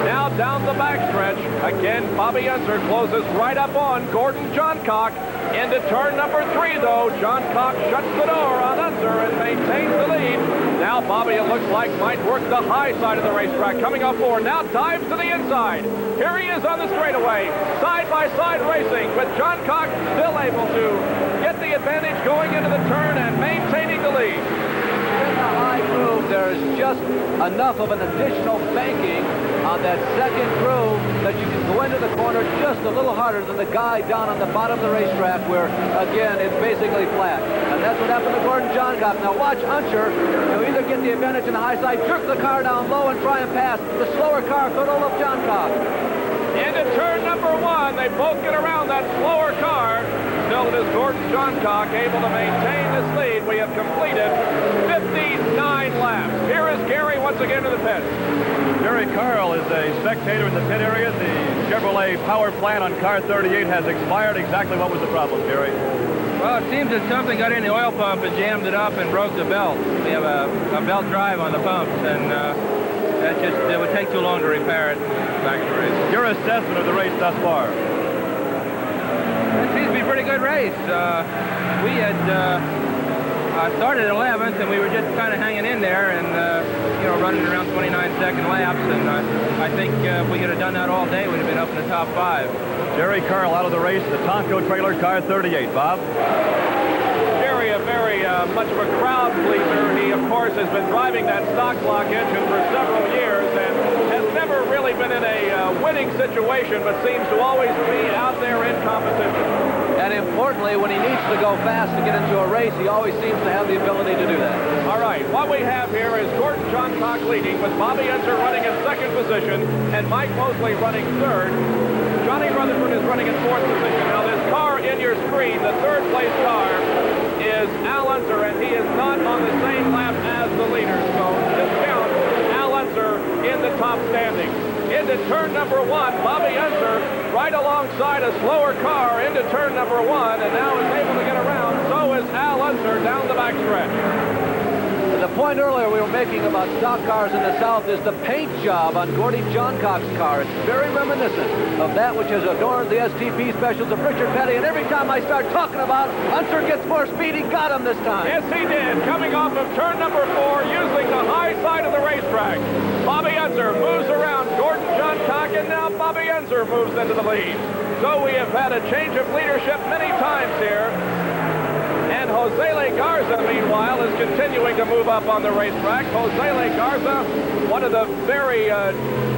Now down the backstretch. Again, Bobby Unser closes right up on Gordon Johncock. Into turn number 3, though. Johncock shuts the door on Unser and maintains the lead. Now Bobby, it looks like, might work the high side of the racetrack. Coming off forward, now dives to the inside. Here he is on the straightaway. Side-by-side racing, with Johncock still able to get the advantage going into the turn and maintaining the lead. In the high groove, there's just enough of an additional banking on that second groove that you can go into the corner just a little harder than the guy down on the bottom of the racetrack where, again, it's basically flat. And that's what happened to Gordon Johncock. Now watch Unser. He'll either get the advantage in the high side, jerk the car down low and try and pass. The slower car could hold up Johncock. Into turn number 1, they both get around that slower car. Still it is Gordon Johncock able to maintain this lead. We have completed 59 laps. Here is Gary once again in the pit. Jerry Carl is a spectator in the pit area. The Chevrolet power plant on car 38 has expired. Exactly what was the problem, Jerry? Well, it seems that something got in the oil pump and jammed it up and broke the belt. We have a belt drive on the pumps, and it would take too long to repair it. Back to the race. Your assessment of the race thus far? It seems to be a pretty good race. We had started 11th, and we were just kind of hanging in there and, running around 29-second laps. And I think if we could have done that all day, we'd have been up in the top 5. Jerry Carl out of the race, the Tonko trailer, car 38. Bob? Jerry, a very much of a crowd pleaser. He, of course, has been driving that stock block engine for several years and has never really been in a winning situation, but seems to always be out there in competition. And importantly, when he needs to go fast to get into a race, he always seems to have the ability to do that. All right, what we have here is Gordon Johncock leading, with Bobby Unser running in 2nd position and Mike Mosley running 3rd. Johnny Rutherford is running in 4th position. Now, this car in your screen, the 3rd place car, is Al Unser, and he is not on the same lap as the leader. So discount Al Unser in the top standings. Into turn number 1, Bobby Unser right alongside a slower car into turn number 1, and now is able to get around. So is Al Unser down the backstretch. The point earlier we were making about stock cars in the South is the paint job on Gordon Johncock's car. It's very reminiscent of that which has adorned the STP specials of Richard Petty, and every time I start talking about Unser gets more speed, he got him this time. Yes, he did. Coming off of turn number 4, using the high side of the racetrack. Bobby Unser moves around Gordon Johncock, and now Bobby Unser moves into the lead. So we have had a change of leadership many times here. And Jose Garza, meanwhile, is continuing to move up on the racetrack. Jose Garza, one of the very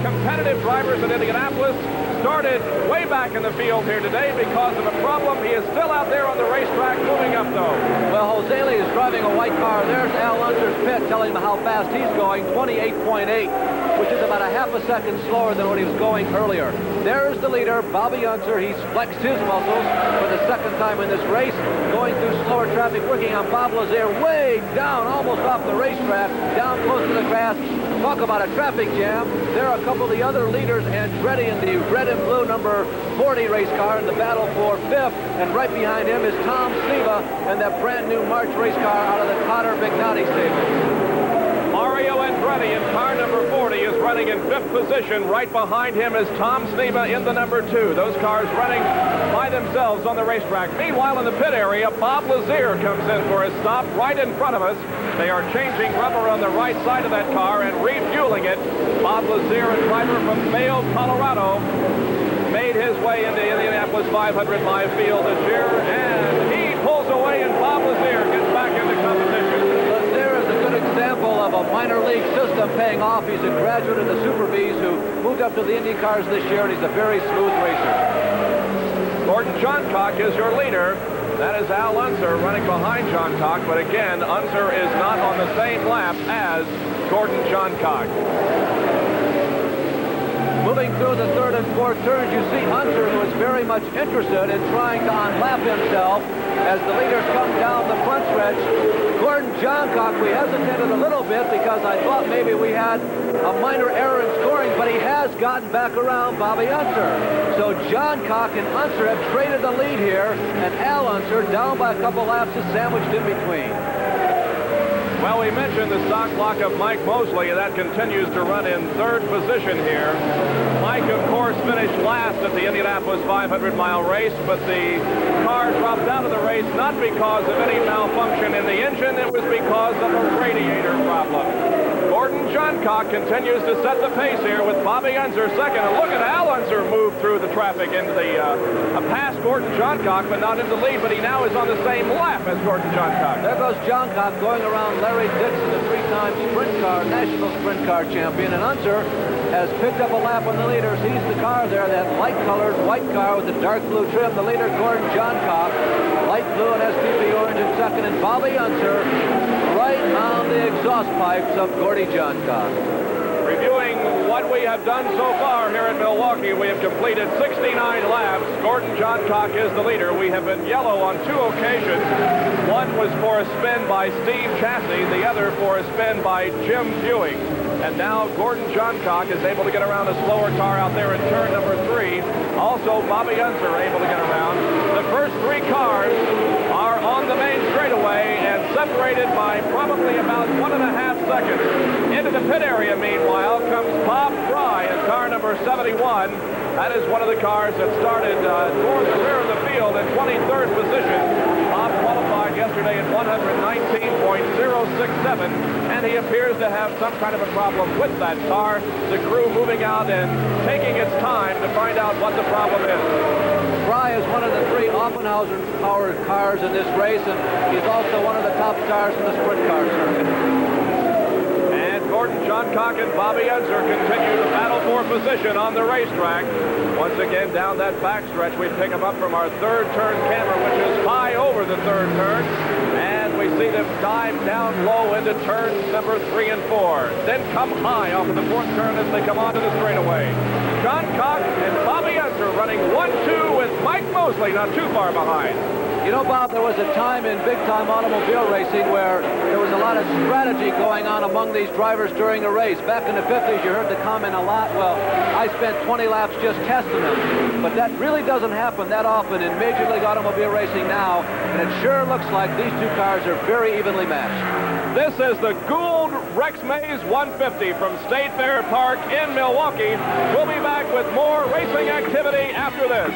competitive drivers in Indianapolis, started way back in the field here today because of a problem. He is still out there on the racetrack, moving up, though. Well, Jose is driving a white car. There's Al Unser's pit telling him how fast he's going, 28.8, which is about a half a second slower than what he was going earlier. There's the leader, Bobby Unser. He's flexed his muscles for the 2nd time in this race, going through slower traffic, working on Bob Lazier way down, almost off the racetrack, down close to the grass. Talk about a traffic jam. There are a couple of the other leaders, Andretti in the red and blue number 40 race car in the battle for 5th, and right behind him is Tom Sneva and that brand new March race car out of the Cotter Vignati stable. Mario Andretti in car number 40 is running in 5th position. Right behind him is Tom Sneva in the number 2. Those cars running by themselves on the racetrack. Meanwhile, in the pit area, Bob Lazier comes in for a stop right in front of us. They are changing rubber on the right side of that car and refueling it. Bob Lazier, a driver from Mayo, Colorado, made his way into Indianapolis 500 live field this year, and he pulls away, and Bob Lazier gets back into competition. Lazier is a good example of a minor league system paying off. He's a graduate of the Super Bs who moved up to the Indy cars this year, and he's a very smooth racer. Gordon Johncock is your leader. That is Al Unser running behind Johncock, but again, Unser is not on the same lap as Gordon Johncock. Moving through the 3rd and 4th turns, you see Unser, who is very much interested in trying to unlap himself as the leaders come down the front stretch. Gordon Johncock, we hesitated a little bit because I thought maybe we had a minor error in scoring, but he has gotten back around Bobby Unser. So Johncock and Unser have traded the lead here, and Al Unser, down by a couple laps, is sandwiched in between. Well, we mentioned the stock block of Mike Mosley, and that continues to run in 3rd position here. Mike finished last at the Indianapolis 500-mile race, but the car dropped out of the race not because of any malfunction in the engine. It was because of a radiator problem. Gordon Johncock continues to set the pace here with Bobby Unser second. And look at Al Unser move through the traffic into the past Gordon Johncock, but not into the lead. But he now is on the same lap as Gordon Johncock. There goes Johncock going around Larry Dixon, the three-time national sprint car champion. And Unser has picked up a lap on the leader. Sees the car there, that light-colored white car with the dark blue trim. The leader, Gordon Johncock, light blue and SPP orange in second. And Bobby Unser right on the exhaust pipes of Gordy Johncock. Reviewing what we have done so far here at Milwaukee, we have completed 69 laps. Gordon Johncock is the leader. We have been yellow on 2 occasions. One was for a spin by Steve Chassie, the other for a spin by Jim Buick. And now Gordon Johncock is able to get around a slower car out there in turn number 3. Also, Bobby Unser able to get around. The first 3 cars are on the main straightaway and separated by probably about 1.5 seconds. Into the pit area, meanwhile, comes Bob Fry in car number 71. That is one of the cars that started toward the rear of the field in 23rd position. Bob qualified yesterday at 119.067, and he appears to have some kind of a problem with that car. The crew moving out and taking its time to find out what the problem is. Fry is one of the 3 Offenhauser-powered cars in this race, and he's also one of the top stars in the sprint car circuit. Gordon Johncock and Bobby Unser continue to battle for position on the racetrack. Once again, down that backstretch, we pick them up from our 3rd turn camera, which is high over the 3rd turn. And we see them dive down low into turns number 3 and 4. Then come high off of the 4th turn as they come onto the straightaway. Johncock and Bobby Unser running 1-2 with Mike Mosley not too far behind. You know, Bob, there was a time in big-time automobile racing where there was a lot of strategy going on among these drivers during a race. Back in the 50s, you heard the comment a lot, well, I spent 20 laps just testing them. But that really doesn't happen that often in Major League Automobile racing now, and it sure looks like these 2 cars are very evenly matched. This is the Gould Rex Mays 150 from State Fair Park in Milwaukee. We'll be back with more racing activity after this.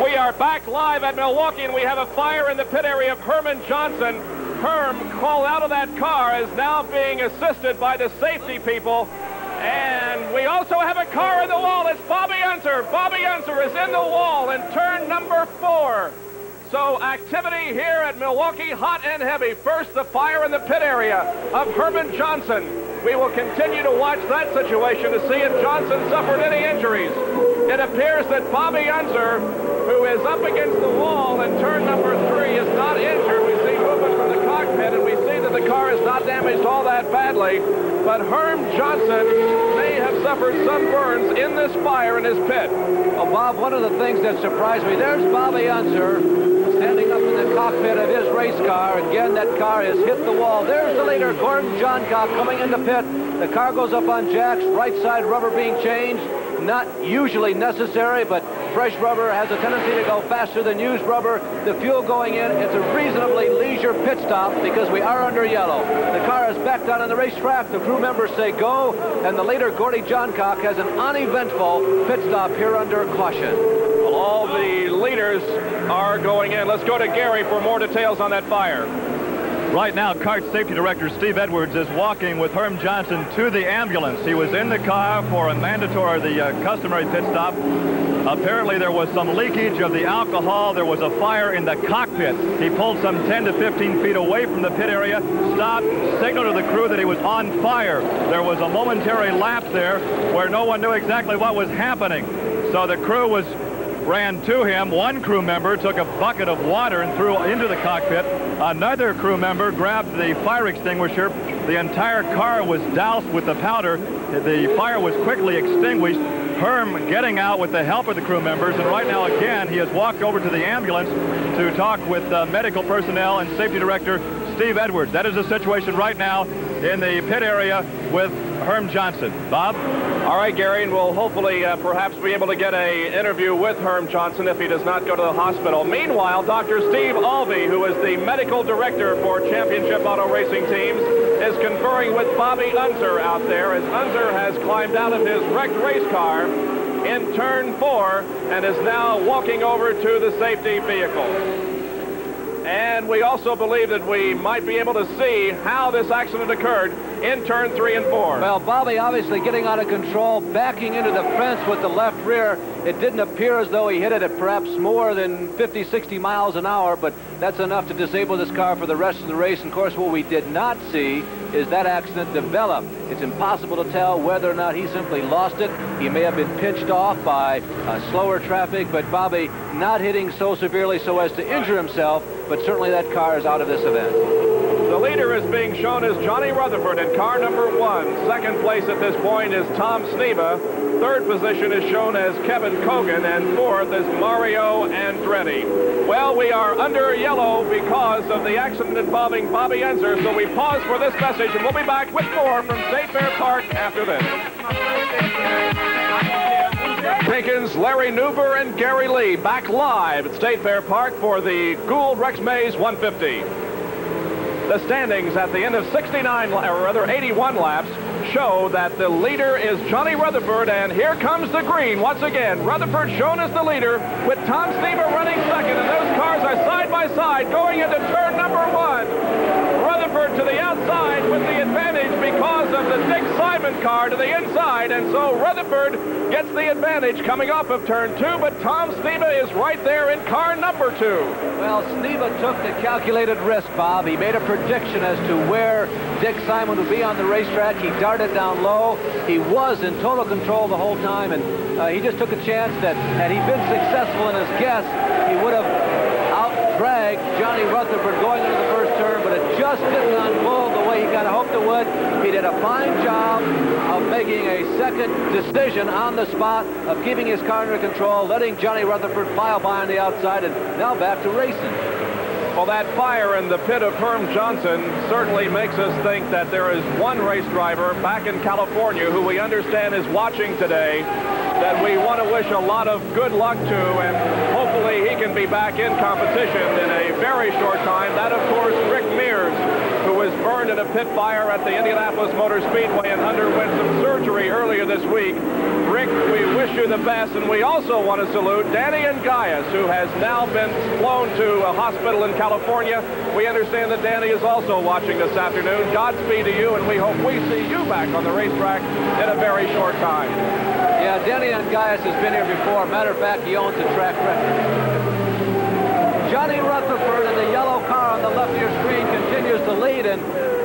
We are back live at Milwaukee, and we have a fire in the pit area of Herman Johnson. Herm crawled out of that car, is now being assisted by the safety people. And we also have a car in the wall. It's Bobby Unser. Bobby Unser is in the wall in turn number 4. So activity here at Milwaukee, hot and heavy. First, the fire in the pit area of Herman Johnson. We will continue to watch that situation to see if Johnson suffered any injuries. It appears that Bobby Unser, who is up against the wall in turn number 3, is not injured. We see movement from the cockpit, and we see that the car is not damaged all that badly. But Herm Johnson may have suffered some burns in this fire in his pit. Well, Bob, one of the things that surprised me, there's Bobby Unser standing up in the cockpit of his race car. Again, that car has hit the wall. There's the leader, Gordon Johncock, coming into pit. The car goes up on jacks, right side rubber being changed. Not usually necessary, but fresh rubber has a tendency to go faster than used rubber. The fuel going in, it's a reasonably leisure pit stop because we are under yellow. The car is back down on the racetrack. The crew members say go, and the leader, Gordy Johncock, has an uneventful pit stop here under caution. Well, all the leaders are going in. Let's go to Gary for more details on that fire. Right now, CART Safety Director Steve Edwards is walking with Herm Johnson to the ambulance. He was in the car for a mandatory, customary pit stop. Apparently, there was some leakage of the alcohol. There was a fire in the cockpit. He pulled some 10 to 15 feet away from the pit area, stopped, signaled to the crew that he was on fire. There was a momentary lapse there where no one knew exactly what was happening. So the crew ran to him. One crew member took a bucket of water and threw it into the cockpit. Another crew member grabbed the fire extinguisher. The entire car was doused with the powder. The fire was quickly extinguished. Herm getting out with the help of the crew members, and right now again he has walked over to the ambulance to talk with medical personnel and safety director Steve Edwards. That is the situation right now in the pit area with Herm Johnson. Bob? All right, Gary, and we'll hopefully perhaps be able to get an interview with Herm Johnson if he does not go to the hospital. Meanwhile, Dr. Steve Alvey, who is the medical director for Championship Auto Racing Teams, is conferring with Bobby Unser out there as Unser has climbed out of his wrecked race car in turn 4 and is now walking over to the safety vehicle. And we also believe that we might be able to see how this accident occurred in turn 3 and 4. Well, Bobby obviously getting out of control, backing into the fence with the left rear. It didn't appear as though he hit it at perhaps more than 50, 60 miles an hour, but that's enough to disable this car for the rest of the race. And of course, what we did not see is that accident develop. It's impossible to tell whether or not he simply lost it. He may have been pinched off by slower traffic, but Bobby not hitting so severely so as to injure himself, but certainly that car is out of this event. The leader is being shown as Johnny Rutherford in car number 1. Second place at this point is Tom Sneva. Third position is shown as Kevin Cogan, and fourth is Mario Andretti. Well, we are under yellow because of the accident involving Bobby Unser, so we pause for this message, and we'll be back with more from State Fair Park after this. Jenkins, Larry Newber, and Gary Lee back live at State Fair Park for the Gould Rex Mays 150. The standings at the end of 81 laps show that the leader is Johnny Rutherford, and here comes the green once again. Rutherford shown as the leader with Tom Sneva running second, and those cars are side by side going into turn number 1. Rutherford to the outside with the advantage because of the Dick Simon car to the inside, and so Rutherford gets the advantage coming off of turn 2, but Tom Sneva is right there in car number 2. Well, Sneva took the calculated risk, Bob. He made a prediction as to where Dick Simon would be on the racetrack. He darted down low. He was in total control the whole time, and he just took a chance that had he been successful in his guess, he would have out-dragged Johnny Rutherford going into the first turn, but it just didn't unfold the way he kind of hoped it would. He did a fine job of making a second decision on the spot, of keeping his car under control, letting Johnny Rutherford file by on the outside, and now back to racing. Well, that fire in the pit of Herm Johnson certainly makes us think that there is one race driver back in California who we understand is watching today that we want to wish a lot of good luck to, and hopefully he can be back in competition in a very short time. That, of course, Rick Mears, who was burned in a pit fire at the Indianapolis Motor Speedway and underwent some surgery earlier this week. Rick, we wish you the best, and we also want to salute Danny Gaius, who has now been flown to a hospital in California. We understand that Danny is also watching this afternoon. Godspeed to you, and we hope we see you back on the racetrack in a very short time. Yeah, Danny Gaius has been here before. Matter of fact, he owns a track record. Johnny Rutherford in the yellow car on the left of your screen continues to lead, and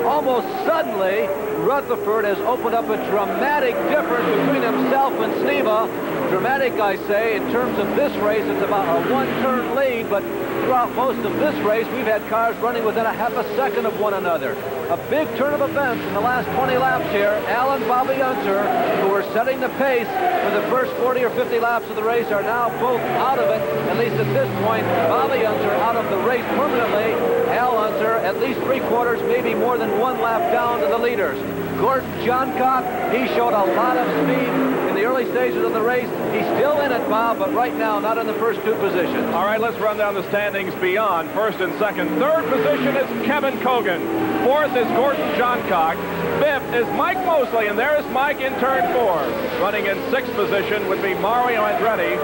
almost suddenly, Rutherford has opened up a dramatic difference between himself and Sneva. Dramatic, I say, in terms of this race. It's about a one-turn lead, but throughout most of this race, we've had cars running within a half a second of one another. A big turn of events in the last 20 laps here. Al and Bobby Unser, who were setting the pace for the first 40 or 50 laps of the race, are now both out of it, at least at this point. Bobby Unser out of the race permanently. Al Unser at least three-quarters, maybe more than one lap down to the leaders. Gordon Johncock, he showed a lot of speed in the early stages of the race. He's still in it, Bob, but right now not in the first two positions. All right, let's run down the standings beyond first and second. Third position is Kevin Cogan. Fourth is Gordon Johncock. Fifth is Mike Mosley, and there's Mike in turn 4. Running in sixth position would be Mario Andretti.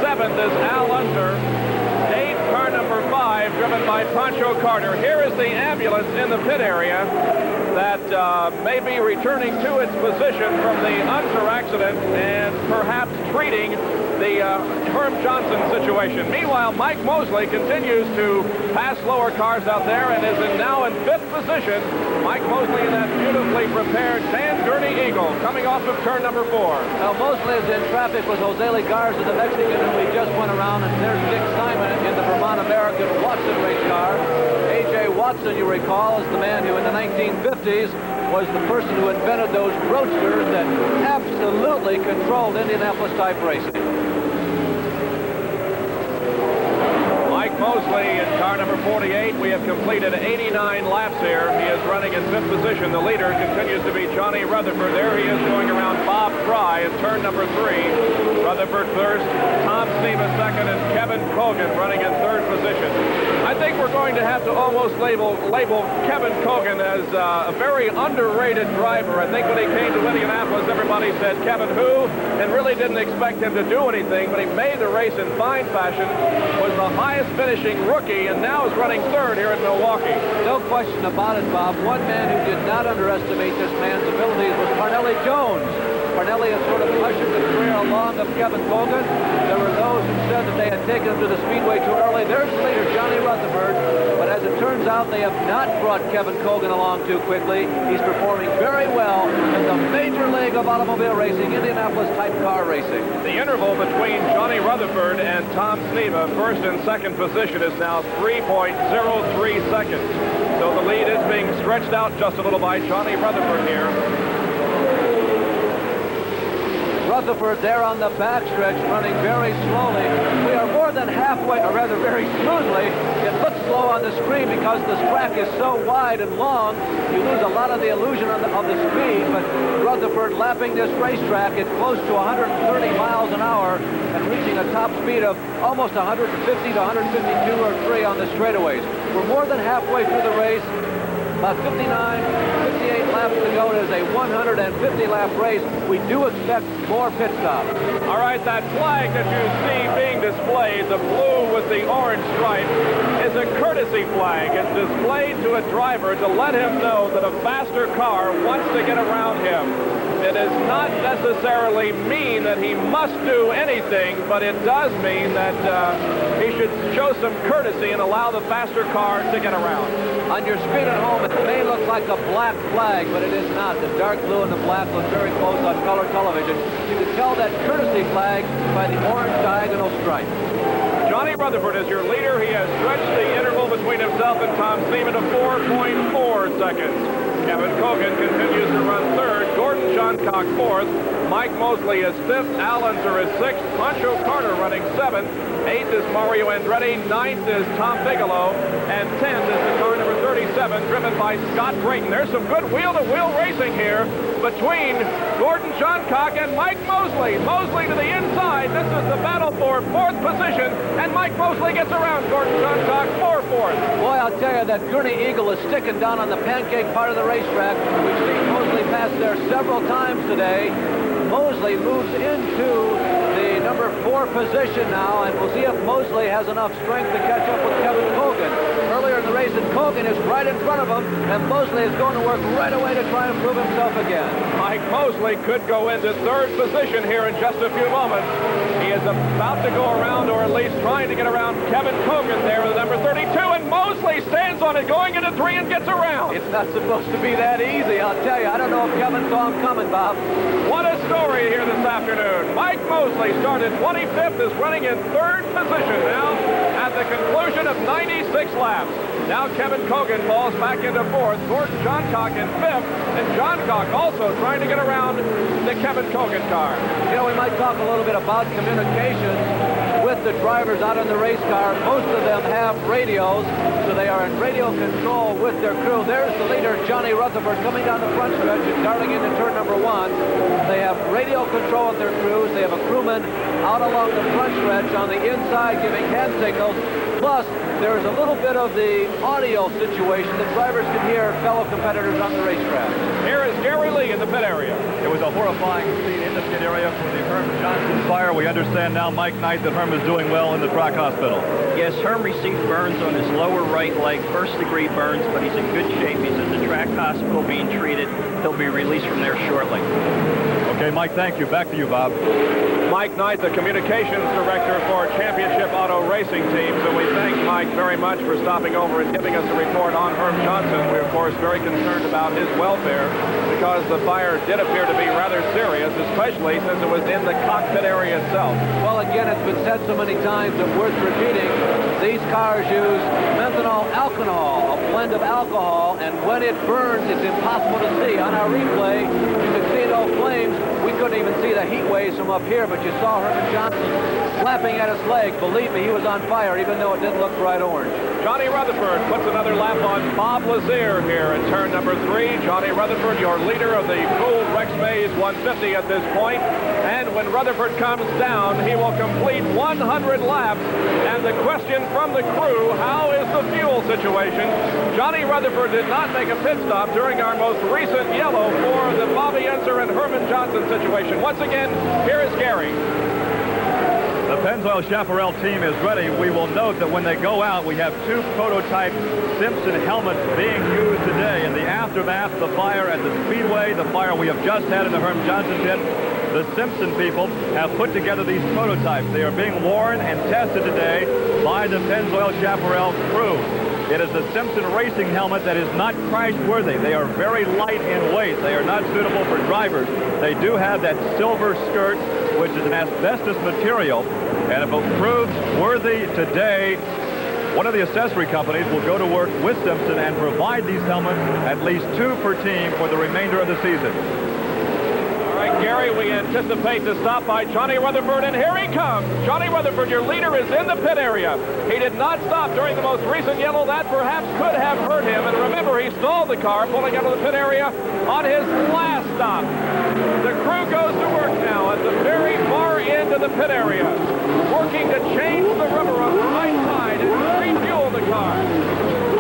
Seventh is Al Unser. Eighth, car number 5, driven by Pancho Carter. Here is the ambulance in the pit area that may be returning to its position from the Unser accident and perhaps treating the Herm Johnson situation. Meanwhile, Mike Mosley continues to pass lower cars out there and is now in 5th position. Mike Mosley in that beautifully prepared San Gurney Eagle coming off of turn number 4. Now, Mosley is in traffic with Jose Legarza, the Mexican, who we just went around, and there's Dick Simon in the Vermont American Watson race car. A.J. Watson, you recall, is the man who in the 1950s was the person who invented those roadsters that absolutely controlled Indianapolis-type racing. Mike Mosley in car car number 48. We have completed 89 laps here. He is running in 5th position. The leader continues to be Johnny Rutherford. There he is going around Bob Fry in turn number 3. Rutherford first, Tom Sneva second, and Kevin Cogan running in 3rd position. I think we're going to have to almost label Kevin Cogan as a very underrated driver. I think when he came to Indianapolis, everybody said, Kevin who? And really didn't expect him to do anything, but he made the race in fine fashion, was the highest finishing rookie, and now is running 3rd here at Milwaukee. No question about it, Bob. One man who did not underestimate this man's abilities was Parnelli Jones. Parnelli has sort of ushered the career along of Kevin Cogan. There were those who said that they had taken him to the speedway too early. There's the leader, Johnny Rutherford. But as it turns out, they have not brought Kevin Cogan along too quickly. He's performing very well in the major league of automobile racing, Indianapolis type car racing. The interval between Johnny Rutherford and Tom Sneva, 1st and 2nd position, is now 3.03 seconds. So the lead is being stretched out just a little by Johnny Rutherford here. Rutherford there on the backstretch running very slowly. We are more than halfway, or rather very smoothly. It looks slow on the screen because the track is so wide and long. You lose a lot of the illusion of the speed, but Rutherford lapping this racetrack at close to 130 miles an hour and reaching a top speed of almost 150 to 152 or 3 on the straightaways. We're more than halfway through the race. About 58 laps to go. It is a 150-lap race. We do expect more pit stops. All right, that flag that you see being displayed, the blue with the orange stripe, is a courtesy flag. It's displayed to a driver to let him know that a faster car wants to get around him. It does not necessarily mean that he must do anything, but it does mean that he should show some courtesy and allow the faster car to get around. On your screen at home, it may look like a black flag, but it is not. The dark blue and the black look very close on color television. You can tell that courtesy flag by the orange diagonal stripe. Johnny Rutherford is your leader. He has stretched the interval between himself and Tom Sneva to 4.4 seconds. Kevin Cogan continues to run 3rd. Gordon Johncock 4th. Mike Mosley is 5th. Al Unser is 6th. Pancho Carter running 7th. 8th is Mario Andretti. 9th is Tom Bigelow. And 10th is the car number 37, driven by Scott Brayton. There's some good wheel-to-wheel racing here between Gordon Johncock and Mike Mosley. Mosley to the inside. This is the battle for 4th position, and Mike Mosley gets around Gordon Johncock for 4th. Boy, I'll tell you, that Gurney Eagle is sticking down on the pancake part of the racetrack. We've seen Mosley pass there several times today. Mosley moves into the number 4 position now, and we'll see if Mosley has enough strength to catch up with Kevin Cogan. Earlier in the race, Cogan is right in front of him, and Mosley is going to work right away to try and prove himself again. Mike Mosley could go into 3rd position here in just a few moments. He is about to go around, or at least trying to get around Kevin Cogan there with number 32, and Mosley stands on it going into 3 and gets around. It's not supposed to be that easy, I'll tell you. I don't know if Kevin saw him coming, Bob. What a story here this afternoon. Mike Mosley started 25th, is running in 3rd position now at the conclusion of 96 laps. Now Kevin Cogan falls back into 4th. Gordon Johncock in 5th, and Johncock also trying to get around the Kevin Cogan car. You know, we might talk a little bit about communications with the drivers out in the race car. Most of them have radios, so they are in radio control with their crew. There's the leader, Johnny Rutherford, coming down the front stretch and darting into turn number 1. They have radio control with their crews. They have a crewman out along the front stretch on the inside giving hand signals. Plus, there's a little bit of the audio situation that drivers can hear fellow competitors on the racetrack. Here is Gary Lee in the pit area. It was a horrifying scene in the pit area for the Herm Johnson fire. We understand now, Mike Knight, that Herm is doing well in the track hospital. Yes, Herm received burns on his lower right leg, first-degree burns, but he's in good shape. He's at the track hospital being treated. He'll be released from there shortly. Okay, Mike, thank you. Back to you, Bob. Mike Knight, the communications director for Championship Auto Racing Teams, and we thank Mike very much for stopping over and giving us a report on Herm Johnson. We're, of course, very concerned about his welfare because the fire did appear to be rather serious, especially since it was in the cockpit area itself. Well, again, it's been said so many times that worth repeating. These cars use methanol alcohol, a blend of alcohol, and when it burns, it's impossible to see. On our replay, you can see no flames. We couldn't even see the heat waves from up here, but you saw Herman Johnson slapping at his leg. Believe me, he was on fire, even though it didn't look bright orange. Johnny Rutherford puts another lap on Bob Lazier here in turn number 3. Johnny Rutherford, your leader of the Gould Rex Mays 150 at this point. And when Rutherford comes down, he will complete 100 laps. And the question from the crew, how is the fuel situation? Johnny Rutherford did not make a pit stop during our most recent yellow for the Bobby Unser and Herman Johnson situation. Once again, here is Gary. The Pennzoil Chaparral team is ready. We will note that when they go out, we have 2 prototype Simpson helmets being used today. In the aftermath of the fire at the Speedway, the fire we have just had in the Herman Johnson pit, the Simpson people have put together these prototypes. They are being worn and tested today by the Pennzoil Chaparral crew. It is the Simpson racing helmet that is not crash-worthy. They are very light in weight. They are not suitable for drivers. They do have that silver skirt, which is an asbestos material, and if it proves worthy today, one of the accessory companies will go to work with Simpson and provide these helmets, at least 2 per team, for the remainder of the season. All right, Gary, we anticipate the stop by Johnny Rutherford, and here he comes. Johnny Rutherford, your leader, is in the pit area. He did not stop during the most recent yellow. That perhaps could have hurt him, and remember, he stalled the car pulling out of the pit area on his last stop. The crew goes to work now at the very far end of the pit area, working to change the rubber on the right side and refuel the car.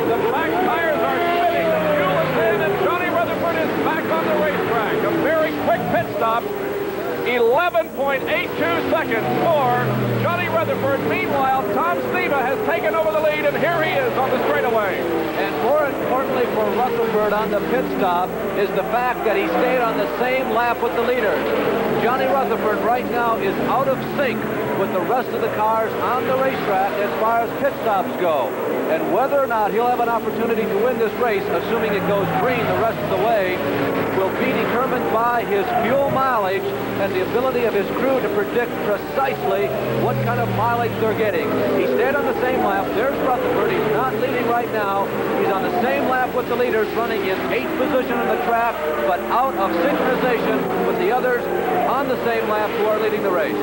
The back tires are spinning, the fuel is in, and Johnny Rutherford is back on the racetrack. A very quick pit stop, 11.82 seconds for Johnny Rutherford. Meanwhile, Tom Steva has taken over the lead, and here he is on the straightaway. And more importantly for Rutherford on the pit stop is the fact that he stayed on the same lap with the leaders. Johnny Rutherford right now is out of sync with the rest of the cars on the racetrack as far as pit stops go. And whether or not he'll have an opportunity to win this race, assuming it goes green the rest of the way, will be determined by his fuel mileage and the ability of his crew to predict precisely what kind of mileage they're getting. He stayed on the same lap. There's Rutherford. He's not leading right now. He's on the same lap with the leaders, running in 8th position on the track, but out of synchronization with the others on the same lap who are leading the race.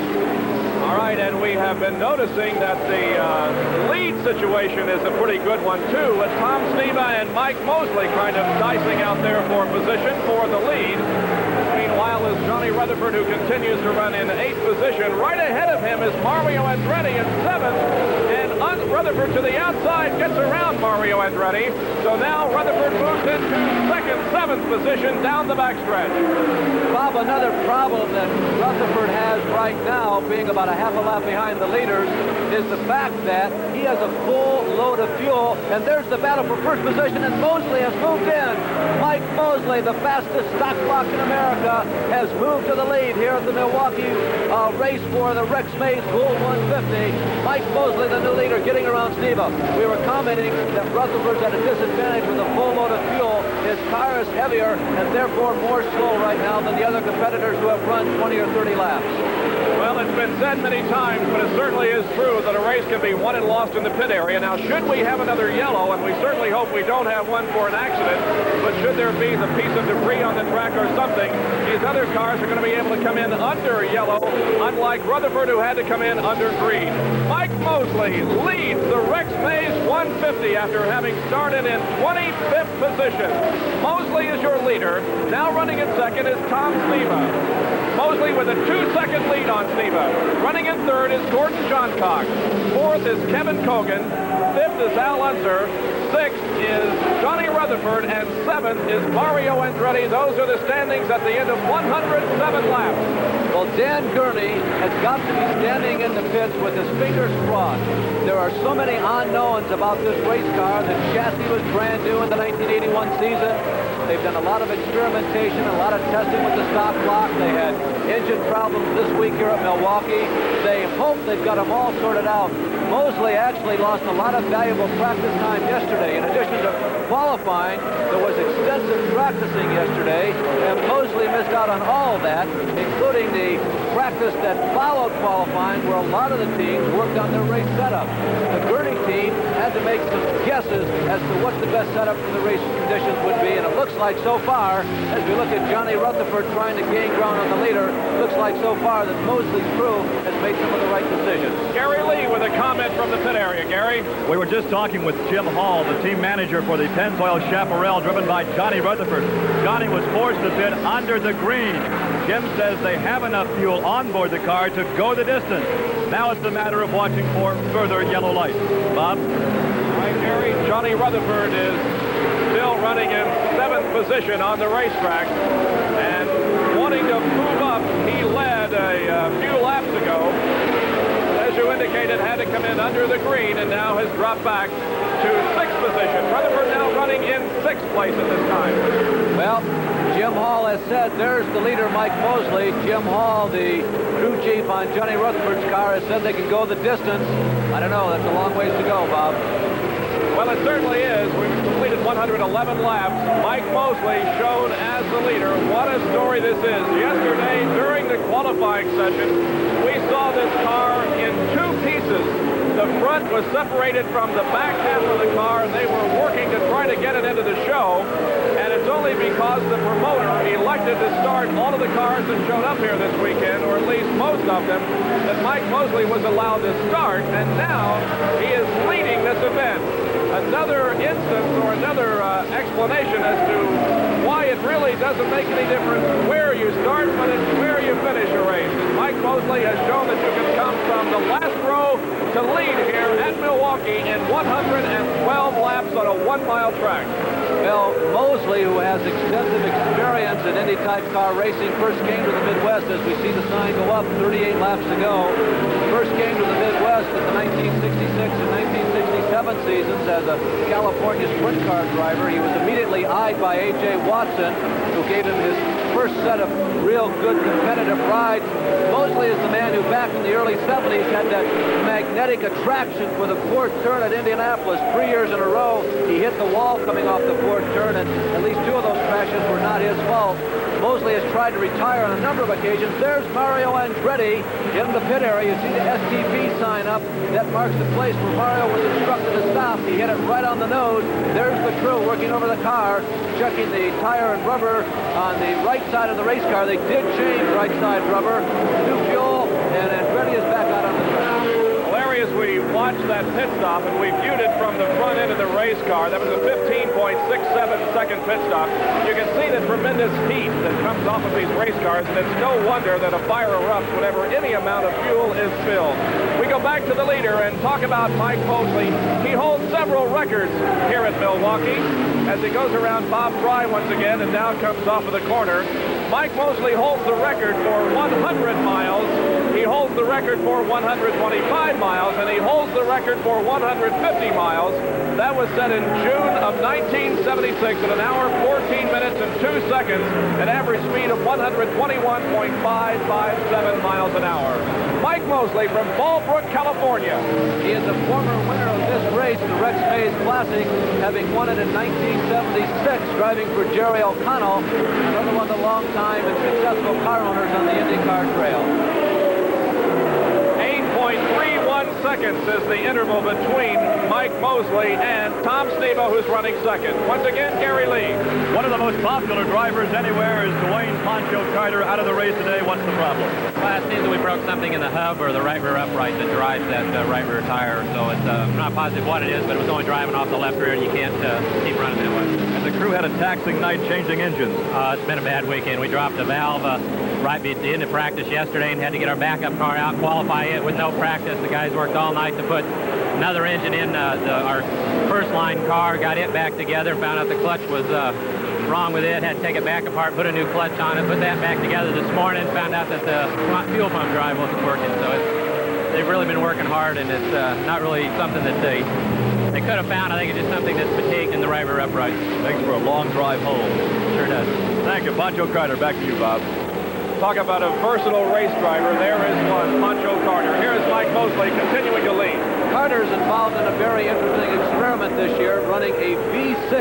All right, and we have been noticing that the lead situation is a pretty good one, too, with Tom Steva and Mike Mosley kind of dicing out there for position for the lead. Meanwhile, is Johnny Rutherford, who continues to run in 8th position. Right ahead of him is Mario Andretti in 7th, and Rutherford to the outside gets around Mario Andretti. So now Rutherford moves into 2nd, 7th position down the backstretch. Bob, another problem that Rutherford has right now, being about a half a lap behind the leaders, is the fact that he has a full load of fuel, and there's the battle for first position, and Mosley has moved in. Mike Mosley, the fastest stock block in America, has moved to the lead here at the Milwaukee race for the Rex Mays Gould 150. Mike Mosley, the new leader, getting around Steva. We were commenting that Rutherford's at a disadvantage with a full load of fuel. His car is heavier and therefore more slow right now than the other competitors who have run 20 or 30 laps. Well, it's been said many times, but it certainly is true that a race can be won and lost in the pit area. Now, should we have another yellow, and we certainly hope we don't have one for an accident, but should there be the piece of debris on the track or something, these other cars are going to be able to come in under yellow, unlike Rutherford, who had to come in under green. Mike Mosley leads the Rex Mays 150 after having started in 25th position. Mosley is your leader. Now running in 2nd is Tom Steva. Mosley with a 2-second lead on Steva. Running in 3rd is Gordon Johncock. 4th is Kevin Cogan. 5th is Al Unser. 6th is Johnny Rutherford, and 7th is Mario Andretti. Those are the standings at the end of 107 laps. Well, Dan Gurney has got to be standing in the pits with his fingers crossed. There are so many unknowns about this race car. The chassis was brand new in the 1981 season. They've done a lot of experimentation, a lot of testing with the stock block. They had engine problems this week here at Milwaukee. They hope they've got them all sorted out. Mosley actually lost a lot of valuable practice time yesterday. In addition to qualifying, there was extensive practicing yesterday, and Mosley missed out on all of that, including the practice that followed qualifying, where a lot of the teams worked on their race setup. The Gurney team had to make some guesses as to what the best setup for the race conditions would be, and it looks like so far, as we look at Johnny Rutherford trying to gain ground on the leader, looks like so far that Mosley's crew has made some of the right decisions. a comment from the pit area, Gary. We were just talking with Jim Hall, the team manager for the Pennzoil Chaparral, driven by Johnny Rutherford. Johnny was forced to pit under the green. Jim says they have enough fuel on board the car to go the distance. Now it's a matter of watching for further yellow lights. Bob? Right, Gary. Johnny Rutherford is still running in 7th position on the racetrack. And wanting to move up, he led a few laps ago. As you indicated, had to come in under the green and now has dropped back to 6th position. Rutherford now running in 6th place at this time. Well, Jim Hall has said there's the leader, Mike Mosley. Jim Hall, the crew chief on Johnny Rutherford's car, has said they can go the distance. I don't know. That's a long ways to go, Bob. Well, it certainly is. We've completed 111 laps. Mike Mosley shown as the leader. What a story this is. Yesterday, during the qualifying session, we saw this car in 2 pieces. The front was separated from the back half of the car, and they were working to try to get it into the show. And it's only because the promoter elected to start all of the cars that showed up here this weekend, or at least most of them, that Mike Mosley was allowed to start, and now he is leading this event. Another instance or another explanation as to why it really doesn't make any difference where you start, but it's where you finish a race. Mike Mosley has shown that you can come from the last row to lead here at Milwaukee in 112 laps on a 1-mile track. Well, Mosley, who has extensive experience in Indy-type car racing, first came to the Midwest, as we see the sign go up, 38 laps to go. First came to the Midwest in the 1966 and 1967 seasons as a California sprint car driver. He was immediately eyed by A.J. Watson, who gave him his first set of real good competitive rides. Mosley is the man who back in the early 70s had that magnetic attraction for the 4th turn at Indianapolis. 3 years in a row, he hit the wall coming off the 4th turn, and at least 2 of those crashes were not his fault. Mosley has tried to retire on a number of occasions. There's Mario Andretti in the pit area. You see the STP sign up. That marks the place where Mario was instructed to stop. He hit it right on the nose. There's the crew working over the car, checking the tire and rubber on the right side of the race car. They did change right side rubber, new fuel, and Andretti is back out on the track. Larry, as we watched that pit stop, and we viewed it from the front end of the race car, that was a 15.67-second pit stop. You can see the tremendous heat that comes off of these race cars, and it's no wonder that a fire erupts whenever any amount of fuel is spilled. We go back to the leader and talk about Mike Mosley. He holds several records here at Milwaukee as he goes around Bob Fry once again and now comes off of the corner. Mike Mosley holds the record for 100 miles. He holds the record for 125 miles, and he holds the record for 150 miles. That was set in June of 1976 at an hour, 14 minutes, and 2 seconds, an average speed of 121.557 miles an hour. Mike Mosley from Fallbrook, California. He is a former winner of this race, the Rex Mays Classic, having won it in 1976, driving for Jerry O'Connell, another one of the long-time and successful car owners on the Indycar trail. 8.31 seconds is the interval between Mike Mosley and Tom Snebo, who's running second. Once again, Gary Lee. One of the most popular drivers anywhere is Dwayne Poncho Carter out of the race today. What's the problem? Well, it seems that we broke something in the hub or the right rear upright that drives that right rear tire. So it's I'm not positive what it is, but it was only driving off the left rear, and you can't keep running that way. And the crew had a taxing night changing engines. It's been a bad weekend. We dropped a valve right at the end of practice yesterday and had to get our backup car out, qualify it with no practice. The guys worked all night to put another engine in our first line car, got it back together, found out the clutch was wrong with it, had to take it back apart, put a new clutch on it, put that back together this morning, found out that the fuel pump drive wasn't working. So they've really been working hard, and it's not really something that they could have found. I think it's just something that's fatigued in the right rear upright. Makes for a long drive home. Sure does. Thank you, Poncho Carter. Back to you, Bob. Talk about a versatile race driver. There is one, Poncho Carter. Here is Mike Mosley continuing to lead. Carter's involved in a very interesting experiment this year, running a V6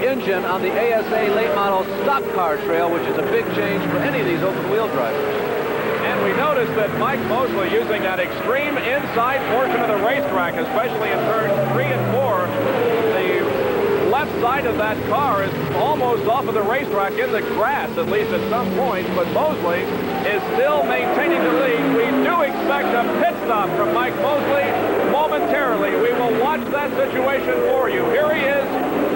engine on the ASA late model stock car trail, which is a big change for any of these open wheel drivers. And we noticed that Mike Mosley, using that extreme inside portion of the racetrack, especially in turns 3 and 4, the left left side of that car is almost off of the racetrack in the grass, at least at some point, but Mosley is still maintaining the lead. We do expect a pit stop from Mike Mosley momentarily. We will watch that situation for you. Here he is,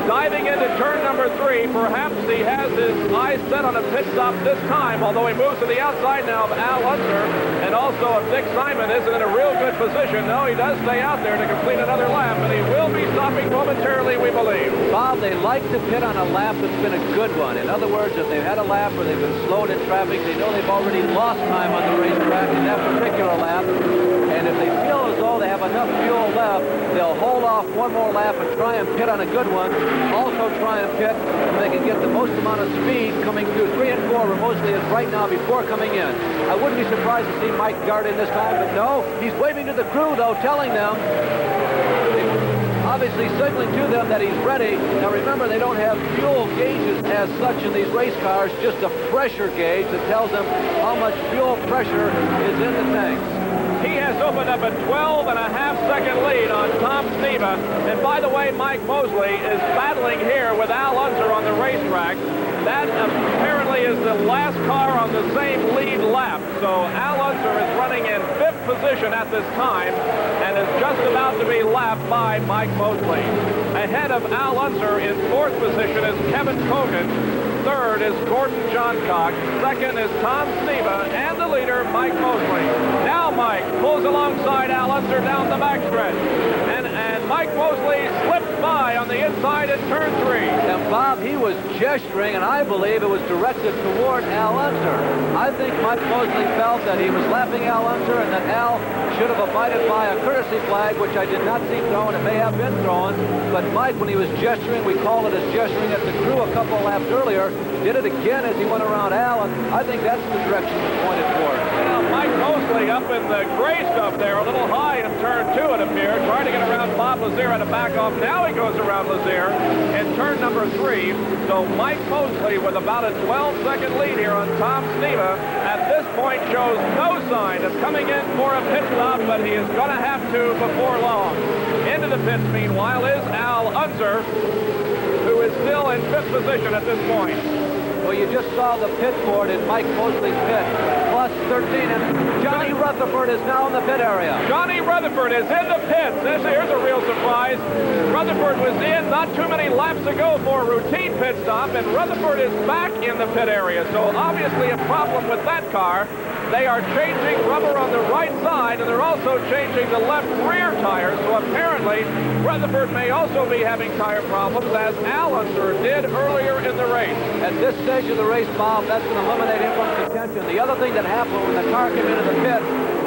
diving into turn number 3. Perhaps he has his eyes set on a pit stop this time, although he moves to the outside now of Al Unser, and also if Dick Simon isn't in a real good position. No, he does stay out there to complete another lap, and he will be stopping momentarily, we believe. Bob, they like to pit on a lap that's been a good one. In other words, if they've had a lap where they've been slowed in traffic, they know they've already lost time on the racetrack in that particular lap. And if they feel as though they have enough fuel left, they'll hold off one more lap and try and pit on a good one. Also try and pit if they can get the most amount of speed coming through 3 and 4 where Mosley is right now before coming in. I wouldn't be surprised to see Mike Gard in this time, but no, he's waving to the crew, though, telling them, obviously signaling to them that he's ready. Now remember, they don't have fuel gauges as such in these race cars, just a pressure gauge that tells them how much fuel pressure is in the tanks. He has opened up a 12.5-second lead on Tom Sneva. And by the way, Mike Mosley is battling here with Al Unser on the racetrack. That apparently is the last car on the same lead lap. So Al Unser is running in 5th position at this time and is just about to be lapped by Mike Mosley. Ahead of Al Unser in 4th position is Kevin Cogan. 3rd is Gordon Johncock. 2nd is Tom Sneva, and the leader, Mike Mosley. Now Mike pulls alongside Al Unser down the backstretch. And Mike Mosley slips by on the inside at turn 3. And Bob, he was gesturing, and I believe it was directed toward Al Unser. I think Mike Mosley felt that he was lapping Al Unser and that Al should have abided by a courtesy flag, which I did not see thrown. It may have been thrown. But Mike, when he was gesturing, we called it as gesturing at the crew a couple of laps earlier, did it again as he went around Al, and I think that's the direction he pointed toward. Now, Mike Mosley up in the gray stuff there, a little high in turn 2, it appeared, trying to get around Bob Lazier at a back off. Now he goes around Lazier in turn number 3. So Mike Mosley with about a 12-second lead here on Tom Sneva at this point shows no sign of coming in for a pit stop, but he is going to have to before long. Into the pits, meanwhile, is Al Unser, who is still in 5th position at this point. Well, you just saw the pit board in Mike Mosley's pit. Plus 13, and Johnny Rutherford is now in the pit area. Johnny Rutherford is in the pits. Here's a real surprise. Rutherford was in not too many laps ago for a routine pit stop, and Rutherford is back in the pit area. So obviously a problem with that car. They are changing rubber on the right side, and they're also changing the left rear tires. So apparently, Rutherford may also be having tire problems, as Al Unser did earlier in the race. At this stage of the race, Bob, that's going to eliminate him from contention. The other thing that happened when the car came into the pit,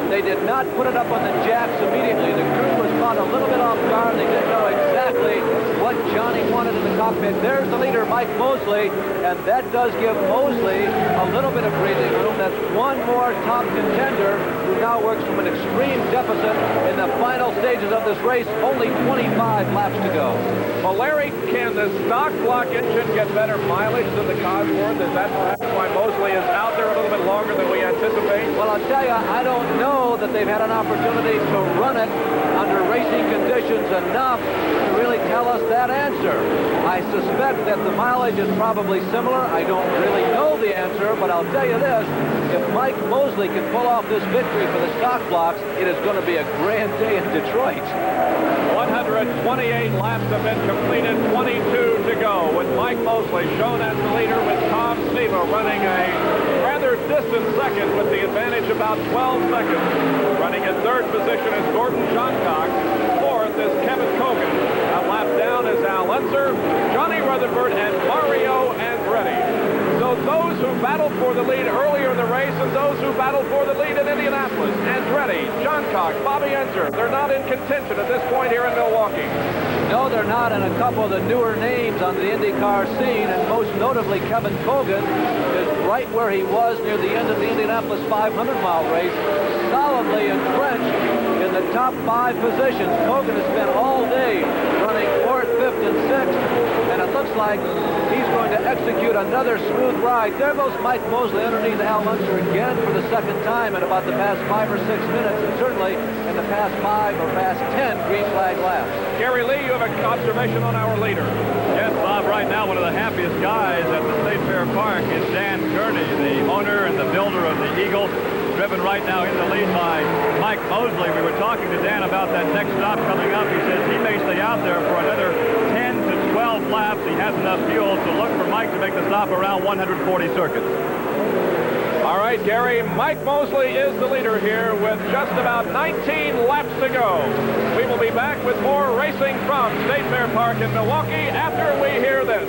they did not put it up on the jacks immediately. The crew was caught a little bit off guard. They didn't know exactly what Johnny wanted in the cockpit. There's the leader, Mike Mosley, and that does give Mosley a little bit of breathing room. That's one more top contender who now works from an extreme deficit in the final stages of this race. Only 25 laps to go. Well, Larry, can the stock block engine get better mileage than the Cosworth? Is that perhaps why Mosley is out there a little bit longer than we anticipate? Well, I'll tell you, I don't know that they've had an opportunity to run it under racing conditions enough to really tell us that answer. I suspect that the mileage is probably similar. I don't really know the answer, but I'll tell you this. If Mike Mosley can pull off this victory for the stock blocks, it is going to be a grand day in Detroit. 128 laps have been completed, 22 to go, with Mike Mosley shown as the leader, with Tom Sneva running a rather distant second with the advantage about 12 seconds. Running in 3rd position is Gordon Johncock. 4th is Kevin Cogan. A lap down is Al Unser, Johnny Rutherford, and Mario Andretti. So those who battled for the lead earlier in the race and those who battled for the lead in Indianapolis, Andretti, Johncock, Bobby Unser, they're not in contention at this point here in Milwaukee. No, they're not, and a couple of the newer names on the Indycar scene, and most notably Kevin Cogan, is right where he was near the end of the Indianapolis 500-mile race, solidly entrenched in the top 5 positions. Cogan has spent all day running 4th, 5th, and 6th, and it looks like he's going to execute another smooth ride. There goes Mike Mosley underneath Al Unser again for the 2nd time in about the past 5 or 6 minutes, and certainly in the past 5 or past 10 green flag laps. Gary Lee, you have an observation on our leader. Yes, Bob, right now one of the happiest guys at the State Fair Park is Dan Gurney, the owner and the builder of the Eagle, driven right now in the lead by Mike Mosley. We were talking to Dan about that next stop coming up. He says he may stay out there for another 10 to 12 laps. He has enough fuel to look for Mike to make the stop around 140 circuits. All right, Gary, Mike Mosley is the leader here with just about 19 laps to go. We will be back with more racing from State Fair Park in Milwaukee after we hear this.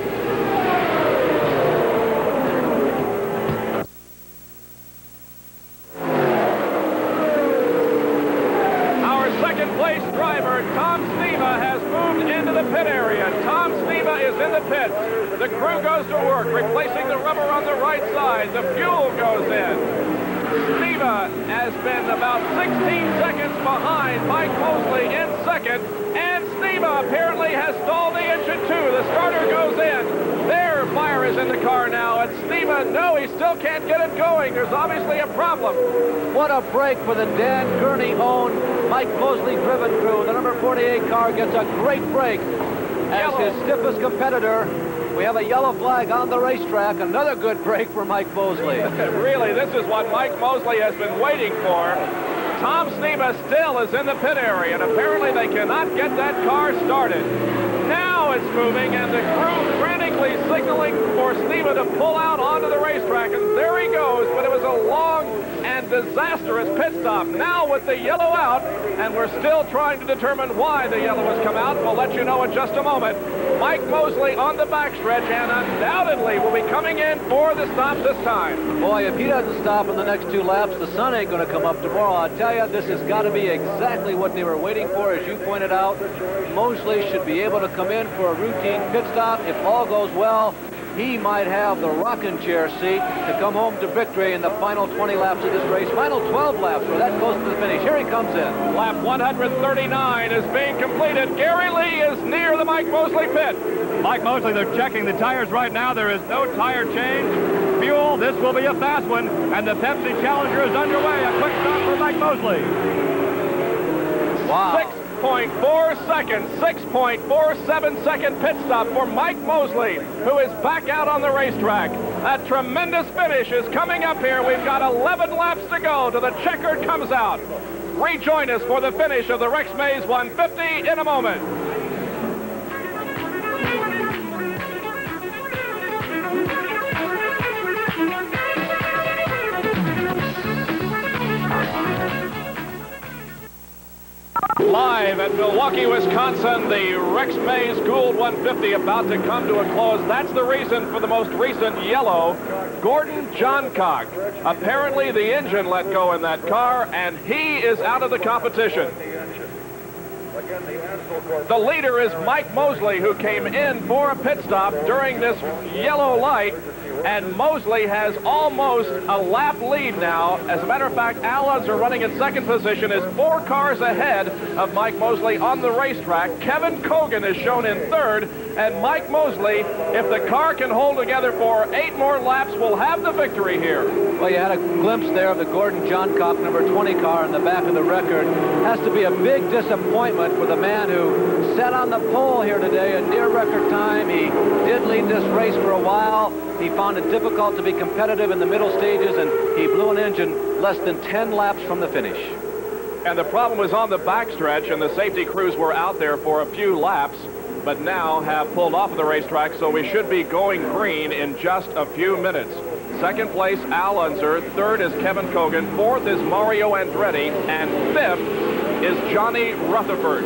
Our second place driver, Tom Sneva, has moved into the pit area. Tom Sneva is in the pits. The crew goes to work, replacing the rubber on the right side. The fuel goes in. Sneva has been about 16 seconds behind Mike Mosley in second, and Sneva apparently has stalled the engine too. The starter goes in. There, fire is in the car now, and Sneva, no, he still can't get it going. There's obviously a problem. What a break for the Dan Gurney-owned Mike Mosley-driven crew. The number 48 car gets a great break as his stiffest competitor. We have a yellow flag on the racetrack. Another good break for Mike Mosley. Really, this is what Mike Mosley has been waiting for. Tom Sneva still is in the pit area, and apparently they cannot get that car started. Now it's moving, and the crew frantically signaling for Sneva to pull out onto the racetrack, and there he goes, but it was a long and disastrous pit stop. Now with the yellow out, and we're still trying to determine why the yellow has come out. We'll let you know in just a moment. Mike Mosley on the backstretch, and undoubtedly will be coming in for the stop this time. Boy, if he doesn't stop in the next 2 laps, the sun ain't going to come up tomorrow. I'll tell you, this has got to be exactly what they were waiting for, as you pointed out. Mosley should be able to come in for a routine pit stop. If all goes well, he might have the rocking chair seat to come home to victory in the final 20 laps of this race. Final 12 laps, we're that close to the finish. Here he comes in. Lap 139 is being completed. Gary Lee is near the Mike Mosley pit. Mike Mosley, they're checking the tires right now. There is no tire change. Fuel, this will be a fast one. And the Pepsi Challenger is underway. A quick stop for Mike Mosley. Wow. 6.4 seconds, 6.47 second pit stop for Mike Mosley, who is back out on the racetrack. A tremendous finish is coming up here. We've got 11 laps to go till the checkered comes out. Rejoin us for the finish of the Rex Mays 150 in a moment. Live at Milwaukee, Wisconsin, the Rex Mays Gould 150 about to come to a close. That's the reason for the most recent yellow. Gordon Johncock. Apparently the engine let go in that car, and he is out of the competition. The leader is Mike Mosley, who came in for a pit stop during this yellow light, and Mosley has almost a lap lead now. As a matter of fact, Al Unser, running in second position, is 4 cars ahead of Mike Mosley on the racetrack. Kevin Cogan is shown in third, and Mike Mosley, if the car can hold together for 8 more laps, will have the victory here. Well, you had a glimpse there of the Gordon Johncock number 20 car in the back of the record. Has to be a big disappointment for the man who sat on the pole here today, a near record time. He did lead this race for a while. He found it difficult to be competitive in the middle stages, and he blew an engine less than 10 laps from the finish. And the problem was on the backstretch, and the safety crews were out there for a few laps, but now have pulled off of the racetrack, so we should be going green in just a few minutes. Second place, Al Unser. Third is Kevin Cogan. Fourth is Mario Andretti. And fifth is Johnny Rutherford.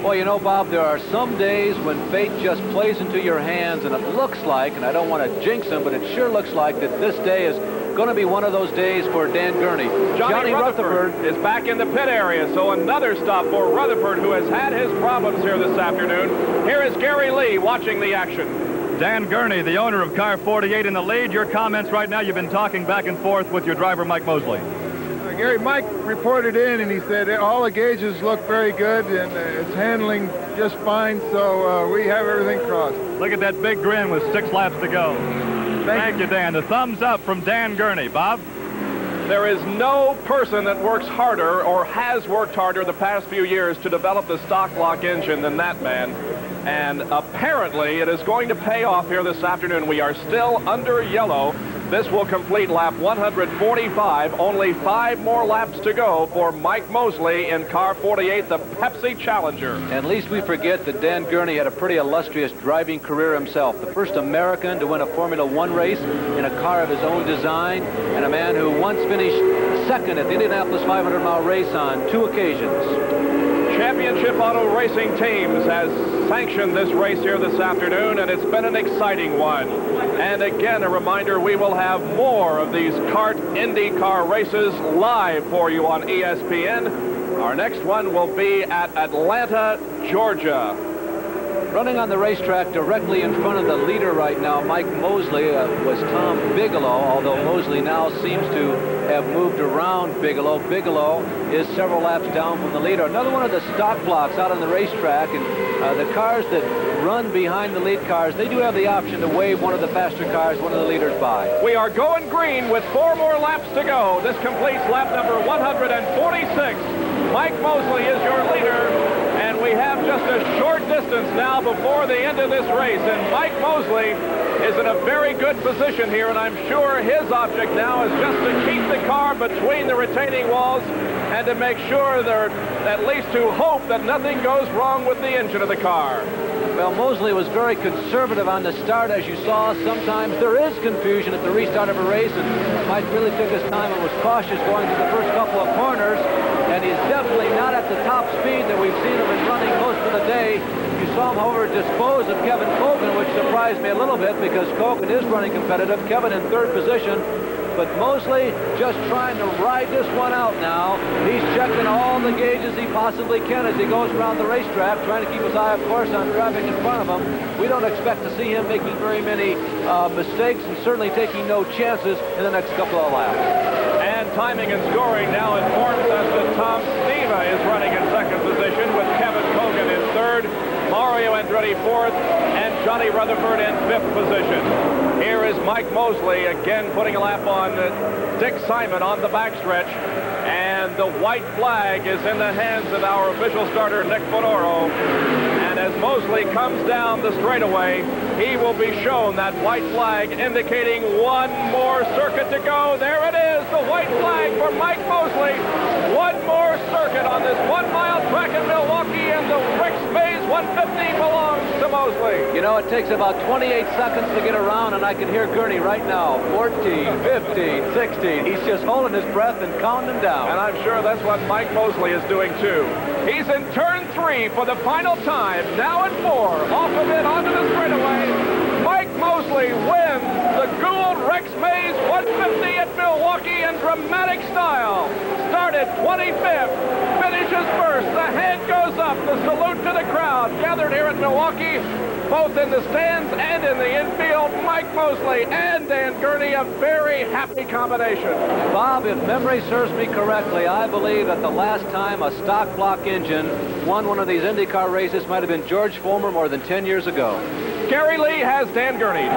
Well, you know, Bob, there are some days when fate just plays into your hands, and it looks like, and I don't want to jinx him, but it sure looks like that this day is going to be one of those days for Dan Gurney. Johnny Rutherford is back in the pit area, so another stop for Rutherford, who has had his problems here this afternoon. Here is Gary Lee watching the action. Dan Gurney, the owner of car 48, in the lead. Your comments right now, you've been talking back and forth with your driver, Mike Mosley. Gary, Mike reported in, and he said all the gauges look very good, and it's handling just fine, so we have everything crossed. Look at that big grin with 6 laps to go. Thank you, Dan. The thumbs up from Dan Gurney. Bob? There is no person that works harder or has worked harder the past few years to develop the stock block engine than that man. And apparently it is going to pay off here this afternoon. We are still under yellow. This will complete lap 145. Only 5 more laps to go for Mike Mosley in car 48, the Pepsi Challenger. At least we forget that Dan Gurney had a pretty illustrious driving career himself. The first American to win a Formula One race in a car of his own design, and a man who once finished second at the Indianapolis 500-mile race on 2 occasions. Championship Auto Racing Teams has sanctioned this race here this afternoon, and it's been an exciting one. And again, a reminder, we will have more of these kart IndyCar races live for you on ESPN. Our next one will be at Atlanta, Georgia. Running on the racetrack directly in front of the leader right now, Mike Mosley, was Tom Bigelow, although Mosley now seems to have moved around Bigelow. Bigelow is several laps down from the leader. Another one of the stock blocks out on the racetrack, and the cars that run behind the lead cars, they do have the option to wave one of the faster cars, one of the leaders by. We are going green with 4 more laps to go. This completes lap number 146. Mike Mosley is your leader, and we have just a short distance now before the end of this race, and Mike Mosley is in a very good position here, and I'm sure his object now is just to keep the car between the retaining walls and to make sure they're at least to hope that nothing goes wrong with the engine of the car. Well, Mosley was very conservative on the start, as you saw. Sometimes there is confusion at the restart of a race, and Mike really took his time and was cautious going through the first couple of corners, and he's definitely not at the top speed that we've seen him in running most of the day. You saw him, however, dispose of Kevin Kogan, which surprised me a little bit because Kogan is running competitive. Kevin in 3rd position. But Mosley just trying to ride this one out now. He's checking all the gauges he possibly can as he goes around the racetrack, trying to keep his eye, of course, on traffic in front of him. We don't expect to see him making very many mistakes and certainly taking no chances in the next couple of laps. And timing and scoring now informs us that Tom Sneva is running in 2nd position with Kevin Kogan in 3rd, Mario Andretti 4th, and Johnny Rutherford in 5th position. Here is Mike Mosley again putting a lap on Dick Simon on the backstretch, and the white flag is in the hands of our official starter Nick Fodoro. And as Mosley comes down the straightaway, he will be shown that white flag indicating 1 more circuit to go. There it is, the white flag for Mike Mosley. 1 more circuit on this 1-mile track in Milwaukee, and the Rex Mays 150 belongs to Mosley. You know, it takes about 28 seconds to get around, and I can hear Gurney right now. 14, 15, 16. He's just holding his breath and counting them down. And I'm sure that's what Mike Mosley is doing, too. He's in turn 3 for the final time. Now at 4. Off of it, onto the straightaway. Mike Mosley wins the Gould Rex Mays 150 at Milwaukee in dramatic style. Started 25th, finishes 1st. The hand goes up. The salute to the crowd gathered here at Milwaukee, both in the stands and in the infield. Mike Mosley and Dan Gurney, a very happy combination. Bob, if memory serves me correctly, I believe that the last time a stock block engine won one of these IndyCar races might have been George Foreman more than 10 years ago. Gary Lee has Dan Gurney.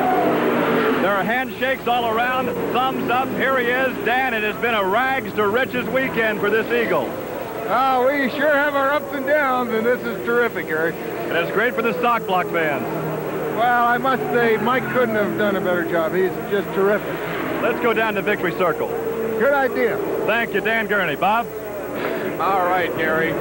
There are handshakes all around. Thumbs up. Here he is, Dan. It has been a rags to riches weekend for this Eagle. Oh, we sure have our ups and downs, and this is terrific, Eric. And it's great for the stock block fans. Well, I must say, Mike couldn't have done a better job. He's just terrific. Let's go down to Victory Circle. Good idea. Thank you, Dan Gurney. Bob? All right, Gary.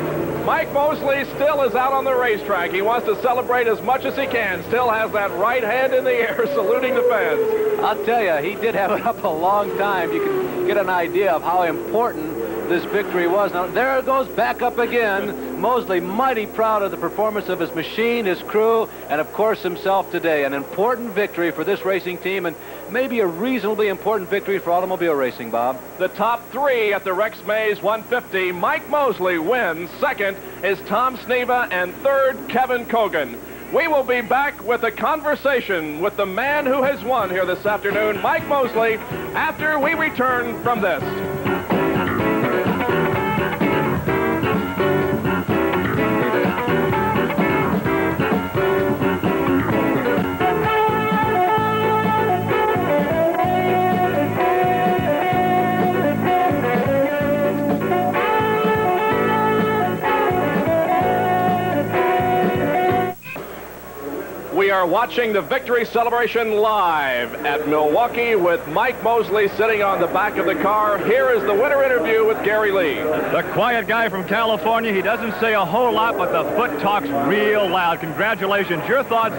Mike Mosley still is out on the racetrack. He wants to celebrate as much as he can. Still has that right hand in the air, saluting the fans. I'll tell you, he did have it up a long time. You can get an idea of how important this victory was. Now, there it goes back up again. Mosley mighty proud of the performance of his machine, his crew, and of course himself today. An important victory for this racing team, and maybe a reasonably important victory for automobile racing, Bob. The top 3 at the Rex Mays 150. Mike Mosley wins. 2nd is Tom Sneva, and 3rd, Kevin Kogan. We will be back with a conversation with the man who has won here this afternoon, Mike Mosley, after we return from this. are watching the victory celebration live at Milwaukee with Mike Mosley sitting on the back of the car. Here is the winter interview with Gary Lee. The quiet guy from California. He doesn't say a whole lot, but the foot talks real loud. Congratulations. Your thoughts?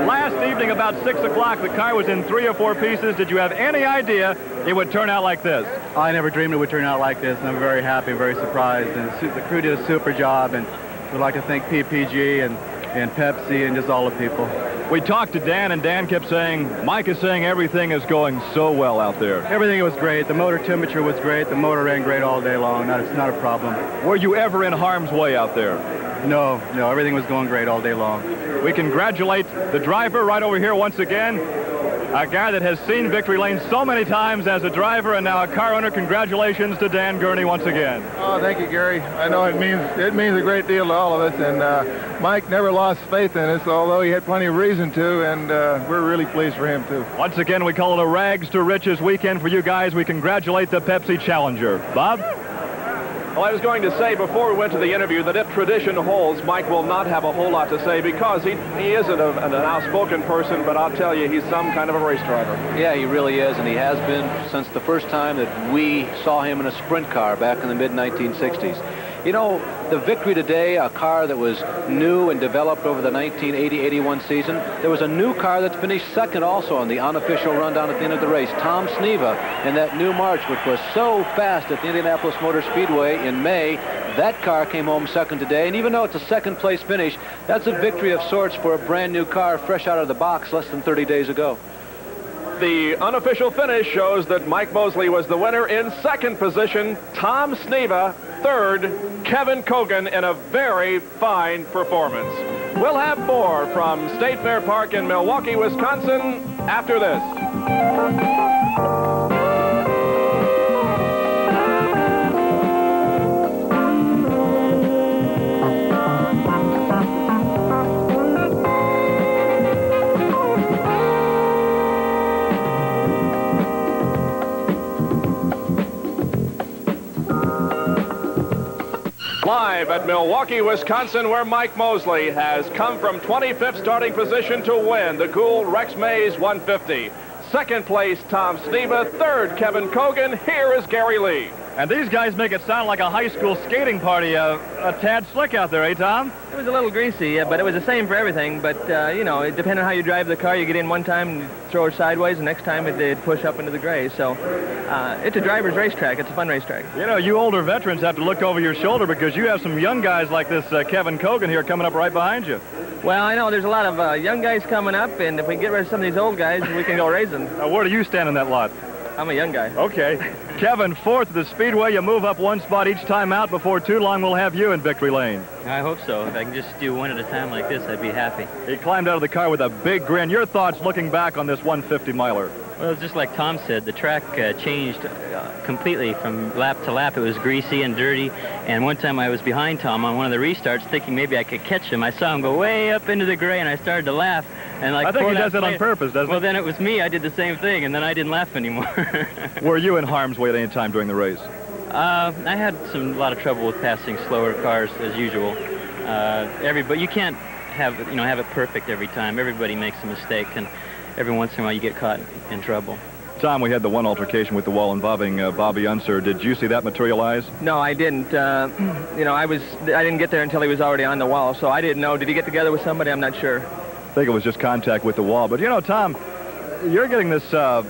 Last evening about 6 o'clock, the car was in 3 or 4 pieces. Did you have any idea it would turn out like this? I never dreamed it would turn out like this, and I'm very happy, very surprised. And the crew did a super job, and we'd like to thank PPG and Pepsi and just all the people. We talked to Dan, and Dan kept saying, Mike is saying everything is going so well out there. Everything was great. The motor temperature was great. The motor ran great all day long. It's not a problem. Were you ever in harm's way out there? No, everything was going great all day long. We congratulate the driver right over here once again. A guy that has seen victory lane so many times as a driver and now a car owner. Congratulations to Dan Gurney once again. Oh, thank you, Gary. I know it means a great deal to all of us, and Mike never lost faith in us, although he had plenty of reason to, and we're really pleased for him, too. Once again, we call it a rags to riches weekend for you guys. We congratulate the Pepsi Challenger. Bob? Well, I was going to say before we went to the interview that if tradition holds, Mike will not have a whole lot to say because he isn't an outspoken person, but I'll tell you, he's some kind of a race driver. Yeah, he really is, and he has been since the first time that we saw him in a sprint car back in the mid-1960s. You know, the victory today, a car that was new and developed over the 1980-81 season, there was a new car that finished second also on the unofficial rundown at the end of the race, Tom Sneva, in that new March, which was so fast at the Indianapolis Motor Speedway in May. That car came home second today, and even though it's a second-place finish, that's a victory of sorts for a brand-new car fresh out of the box less than 30 days ago. The unofficial finish shows that Mike Mosley was the winner. In second position, Tom Sneva. Third, Kevin Cogan in a very fine performance. We'll have more from State Fair Park in Milwaukee, Wisconsin after this. Live at Milwaukee, Wisconsin, where Mike Mosley has come from 25th starting position to win the cool Rex Mays 150. Second place, Tom Sneva. Third, Kevin Cogan. Here is Gary Lee. And these guys make it sound like a high school skating party, a tad slick out there, eh, Tom? It was a little greasy, yeah, but it was the same for everything. But, you know, it depending on how you drive the car, you get in one time and throw her sideways, and next time it'd push up into the gray. So it's a driver's racetrack. It's a fun racetrack. You know, you older veterans have to look over your shoulder because you have some young guys like this Kevin Cogan here coming up right behind you. Well, I know there's a lot of young guys coming up, and if we get rid of some of these old guys, we can go racing. Where do you stand in that lot? I'm a young guy. Okay. Kevin, fourth at the Speedway. You move up one spot each time out. Before too long, we'll have you in victory lane. I hope so. If I can just do one at a time like this, I'd be happy. He climbed out of the car with a big grin. Your thoughts looking back on this 150-miler? Well, just like Tom said, the track changed completely from lap to lap. It was greasy and dirty. And one time I was behind Tom on one of the restarts thinking maybe I could catch him. I saw him go way up into the gray, and I started to laugh. And like I think he does that on purpose, doesn't he? Well, then it was me. I did the same thing, and then I didn't laugh anymore. Were you in harm's way at any time during the race? I had a lot of trouble with passing slower cars as usual. But you can't have it perfect every time. Everybody makes a mistake, and every once in a while you get caught in trouble. Tom, we had the one altercation with the wall involving Bobby Unser. Did you see that materialize? No, I didn't. I didn't get there until he was already on the wall, so I didn't know. Did he get together with somebody? I'm not sure. I think it was just contact with the wall. But, you know, Tom, you're getting this, the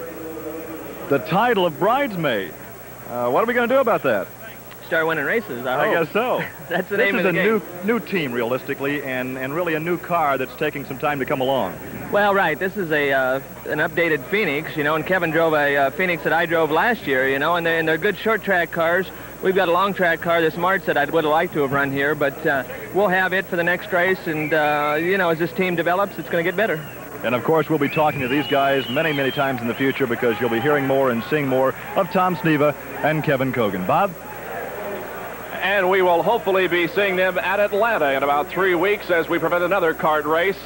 title of bridesmaid. What are we going to do about that? Start winning races, I hope. I guess so. That's the name of the game. This is a new team, realistically, and really a new car that's taking some time to come along. Well, right. This is an updated Phoenix, you know, and Kevin drove a Phoenix that I drove last year, you know, and they're good short track cars. We've got a long track car, this March, that I would have liked to have run here, but we'll have it for the next race, and, you know, as this team develops, it's going to get better. And, of course, we'll be talking to these guys many, many times in the future because you'll be hearing more and seeing more of Tom Sneva and Kevin Cogan. Bob? And we will hopefully be seeing them at Atlanta in about 3 weeks as we prevent another kart race.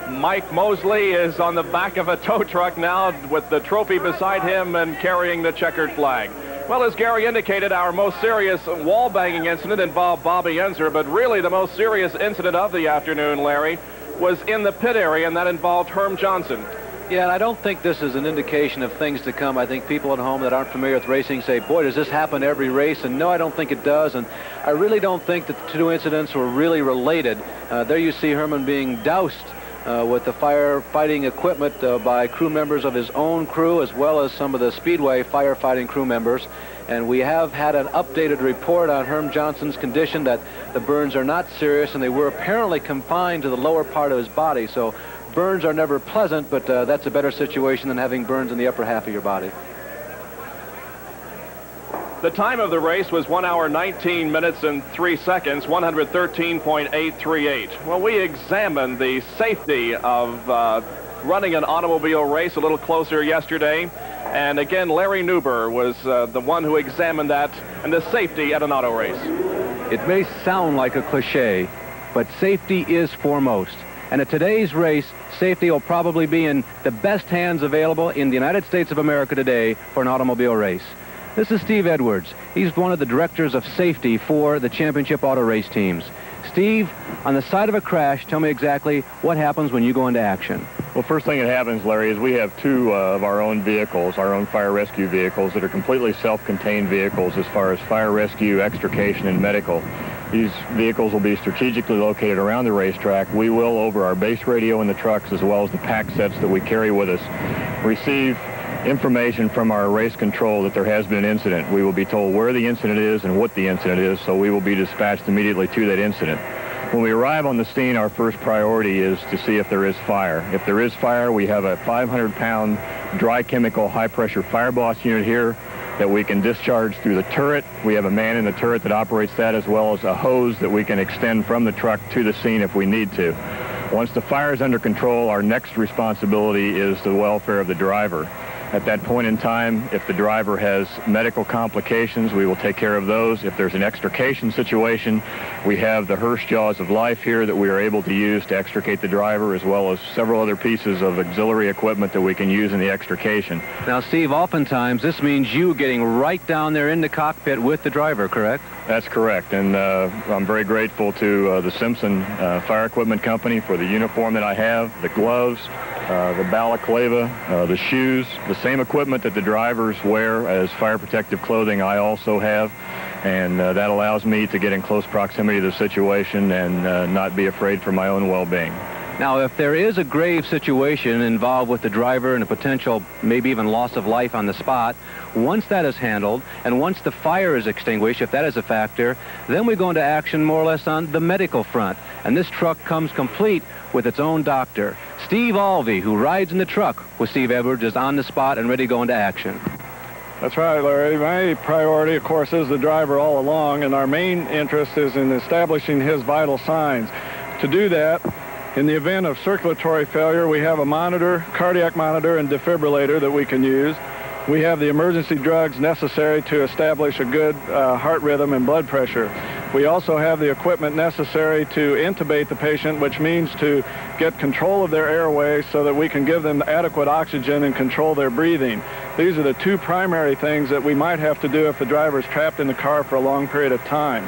Mike Mosley is on the back of a tow truck now with the trophy beside him and carrying the checkered flag. Well, as Gary indicated, our most serious wall-banging incident involved Bobby Unser, but really the most serious incident of the afternoon, Larry, was in the pit area, and that involved Herm Johnson. Yeah, and I don't think this is an indication of things to come. I think people at home that aren't familiar with racing say, boy, does this happen every race? And no, I don't think it does. And I really don't think that the two incidents were really related. There you see Herman being doused with the firefighting equipment by crew members of his own crew, as well as some of the Speedway firefighting crew members. And we have had an updated report on Herm Johnson's condition, that the burns are not serious, and they were apparently confined to the lower part of his body. So burns are never pleasant, but that's a better situation than having burns in the upper half of your body. The time of the race was 1 hour, 19 minutes, and 3 seconds, 113.838. Well, we examined the safety of running an automobile race a little closer yesterday. And again, Larry Newber was the one who examined that and the safety at an auto race. It may sound like a cliche, but safety is foremost. And at today's race, safety will probably be in the best hands available in the United States of America today for an automobile race. This is Steve Edwards. He's one of the directors of safety for the championship auto race teams. Steve, on the side of a crash, tell me exactly what happens when you go into action. Well, first thing that happens, Larry, is we have two of our own vehicles, our own fire rescue vehicles, that are completely self-contained vehicles as far as fire rescue, extrication, and medical. These vehicles will be strategically located around the racetrack. We will, over our base radio in the trucks, as well as the pack sets that we carry with us, receive information from our race control that there has been an incident. We will be told where the incident is and what the incident is, so we will be dispatched immediately to that incident. When we arrive on the scene, our first priority is to see if there is fire. If there is fire, we have a 500-pound dry chemical high-pressure fire boss unit here that we can discharge through the turret. We have a man in the turret that operates that, as well as a hose that we can extend from the truck to the scene if we need to. Once the fire is under control, our next responsibility is the welfare of the driver. At that point in time, if the driver has medical complications, we will take care of those. If there's an extrication situation, we have the Hirsch jaws of life here that we are able to use to extricate the driver, as well as several other pieces of auxiliary equipment that we can use in the extrication. Now, Steve, oftentimes this means you getting right down there in the cockpit with the driver, correct? That's correct, and I'm very grateful to the Simpson Fire Equipment Company for the uniform that I have, the gloves, the balaclava, the shoes, the same equipment that the drivers wear as fire protective clothing I also have, and that allows me to get in close proximity to the situation and not be afraid for my own well-being. Now, if there is a grave situation involved with the driver and a potential, maybe even loss of life on the spot, once that is handled and once the fire is extinguished, if that is a factor, then we go into action more or less on the medical front. And this truck comes complete with its own doctor. Steve Alvey, who rides in the truck with Steve Edwards, is on the spot and ready to go into action. That's right, Larry. My priority, of course, is the driver all along, and our main interest is in establishing his vital signs. To do that, in the event of circulatory failure, we have a monitor, cardiac monitor, and defibrillator that we can use. We have the emergency drugs necessary to establish a good heart rhythm and blood pressure. We also have the equipment necessary to intubate the patient, which means to get control of their airway so that we can give them adequate oxygen and control their breathing. These are the two primary things that we might have to do if the driver is trapped in the car for a long period of time.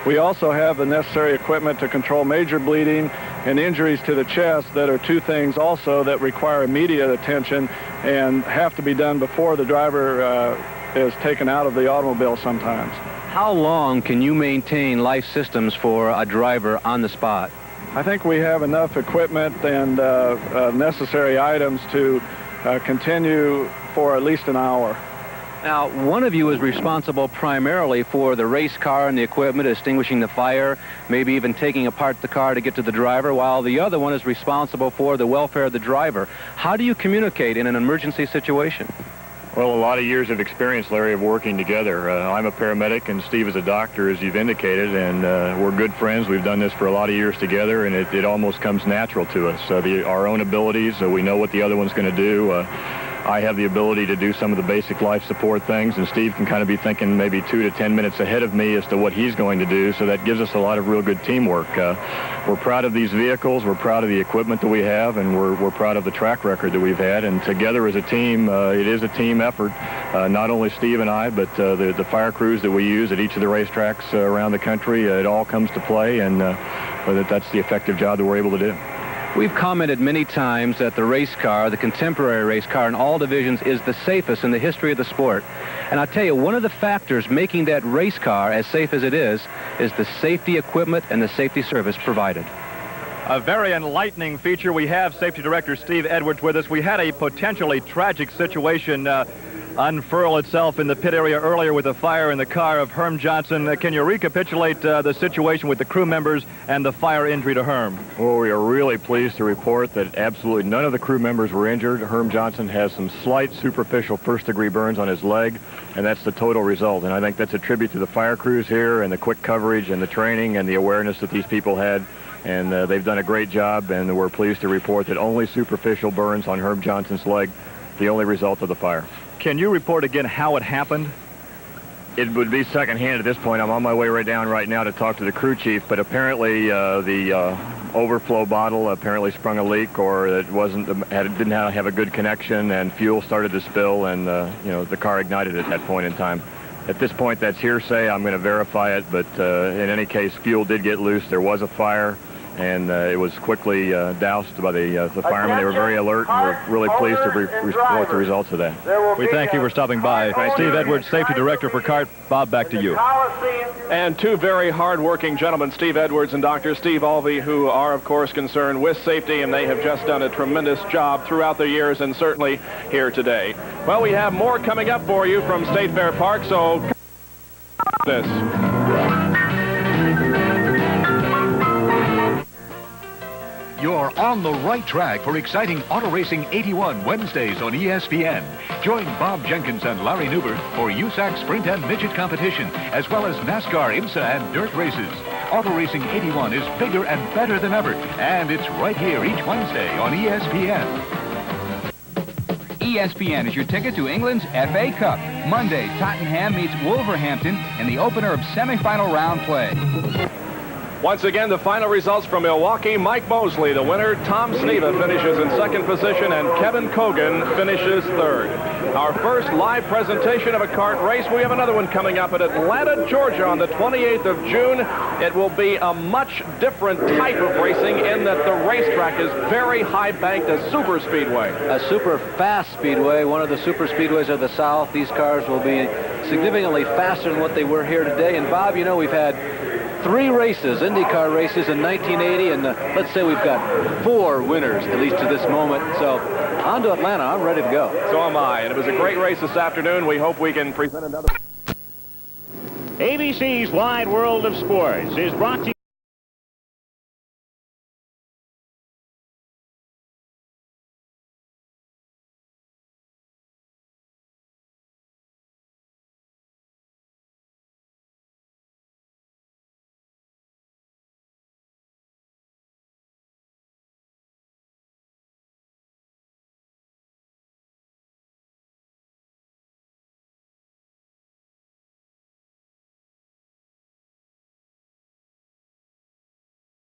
We also have the necessary equipment to control major bleeding and injuries to the chest that are two things also that require immediate attention and have to be done before the driver is taken out of the automobile sometimes. How long can you maintain life systems for a driver on the spot? I think we have enough equipment and necessary items to continue for at least an hour. Now, one of you is responsible primarily for the race car and the equipment, extinguishing the fire, maybe even taking apart the car to get to the driver, while the other one is responsible for the welfare of the driver. How do you communicate in an emergency situation? Well, a lot of years of experience, Larry, of working together. I'm a paramedic and Steve is a doctor, as you've indicated, and we're good friends. We've done this for a lot of years together, and it almost comes natural to us. Our own abilities, we know what the other one's going to do. I have the ability to do some of the basic life support things, and Steve can kind of be thinking maybe 2 to 10 minutes ahead of me as to what he's going to do, so that gives us a lot of real good teamwork. We're proud of these vehicles, we're proud of the equipment that we have, and we're proud of the track record that we've had, and together as a team, it is a team effort. Not only Steve and I, but the fire crews that we use at each of the racetracks around the country, it all comes to play, and that's the effective job that we're able to do. We've commented many times that the race car, the contemporary race car in all divisions, is the safest in the history of the sport. And I'll tell you, one of the factors making that race car as safe as it is the safety equipment and the safety service provided. A very enlightening feature. We have Safety Director Steve Edwards with us. We had a potentially tragic situation unfurl itself in the pit area earlier with a fire in the car of Herm Johnson. Can you recapitulate the situation with the crew members and the fire injury to Herm? Well, we are really pleased to report that absolutely none of the crew members were injured. Herm Johnson has some slight superficial first-degree burns on his leg, and that's the total result. And I think that's a tribute to the fire crews here and the quick coverage and the training and the awareness that these people had. And they've done a great job, and we're pleased to report that only superficial burns on Herm Johnson's leg, the only result of the fire. Can you report again how it happened? It would be secondhand at this point. I'm on my way right now to talk to the crew chief, but apparently the overflow bottle apparently sprung a leak, or it didn't have a good connection, and fuel started to spill, and the car ignited at that point in time. At this point, that's hearsay. I'm going to verify it, but in any case, fuel did get loose. There was a fire, and it was quickly doused by the firemen. They were very alert, and we're really pleased to report the results of that. We thank you for stopping by. Steve Edwards, Safety Director for CART. Bob, back to you. And two very hard-working gentlemen, Steve Edwards and Dr. Steve Alvey, who are, of course, concerned with safety, and they have just done a tremendous job throughout the years and certainly here today. Well, we have more coming up for you from State Fair Park, so this. You're on the right track for exciting Auto Racing 81 Wednesdays on ESPN. Join Bob Jenkins and Larry Newbert for USAC Sprint and Midget competition, as well as NASCAR IMSA and dirt races. Auto Racing 81 is bigger and better than ever, and it's right here each Wednesday on ESPN. ESPN is your ticket to England's FA Cup. Monday, Tottenham meets Wolverhampton in the opener of semifinal round play. Once again, the final results from Milwaukee. Mike Mosley, the winner. Tom Sneva finishes in second position, and Kevin Cogan finishes third. Our first live presentation of a kart race. We have another one coming up at Atlanta, Georgia on the 28th of June. It will be a much different type of racing in that the racetrack is very high-banked, a super speedway. A super fast speedway, one of the super speedways of the South. These cars will be significantly faster than what they were here today. And Bob, you know, we've had 3 races, Indycar races in 1980, and let's say we've got 4 winners, at least to this moment. So on to Atlanta. I'm ready to go. So am I. And it was a great race this afternoon. We hope we can present another. ABC's Wide World of Sports is brought to you.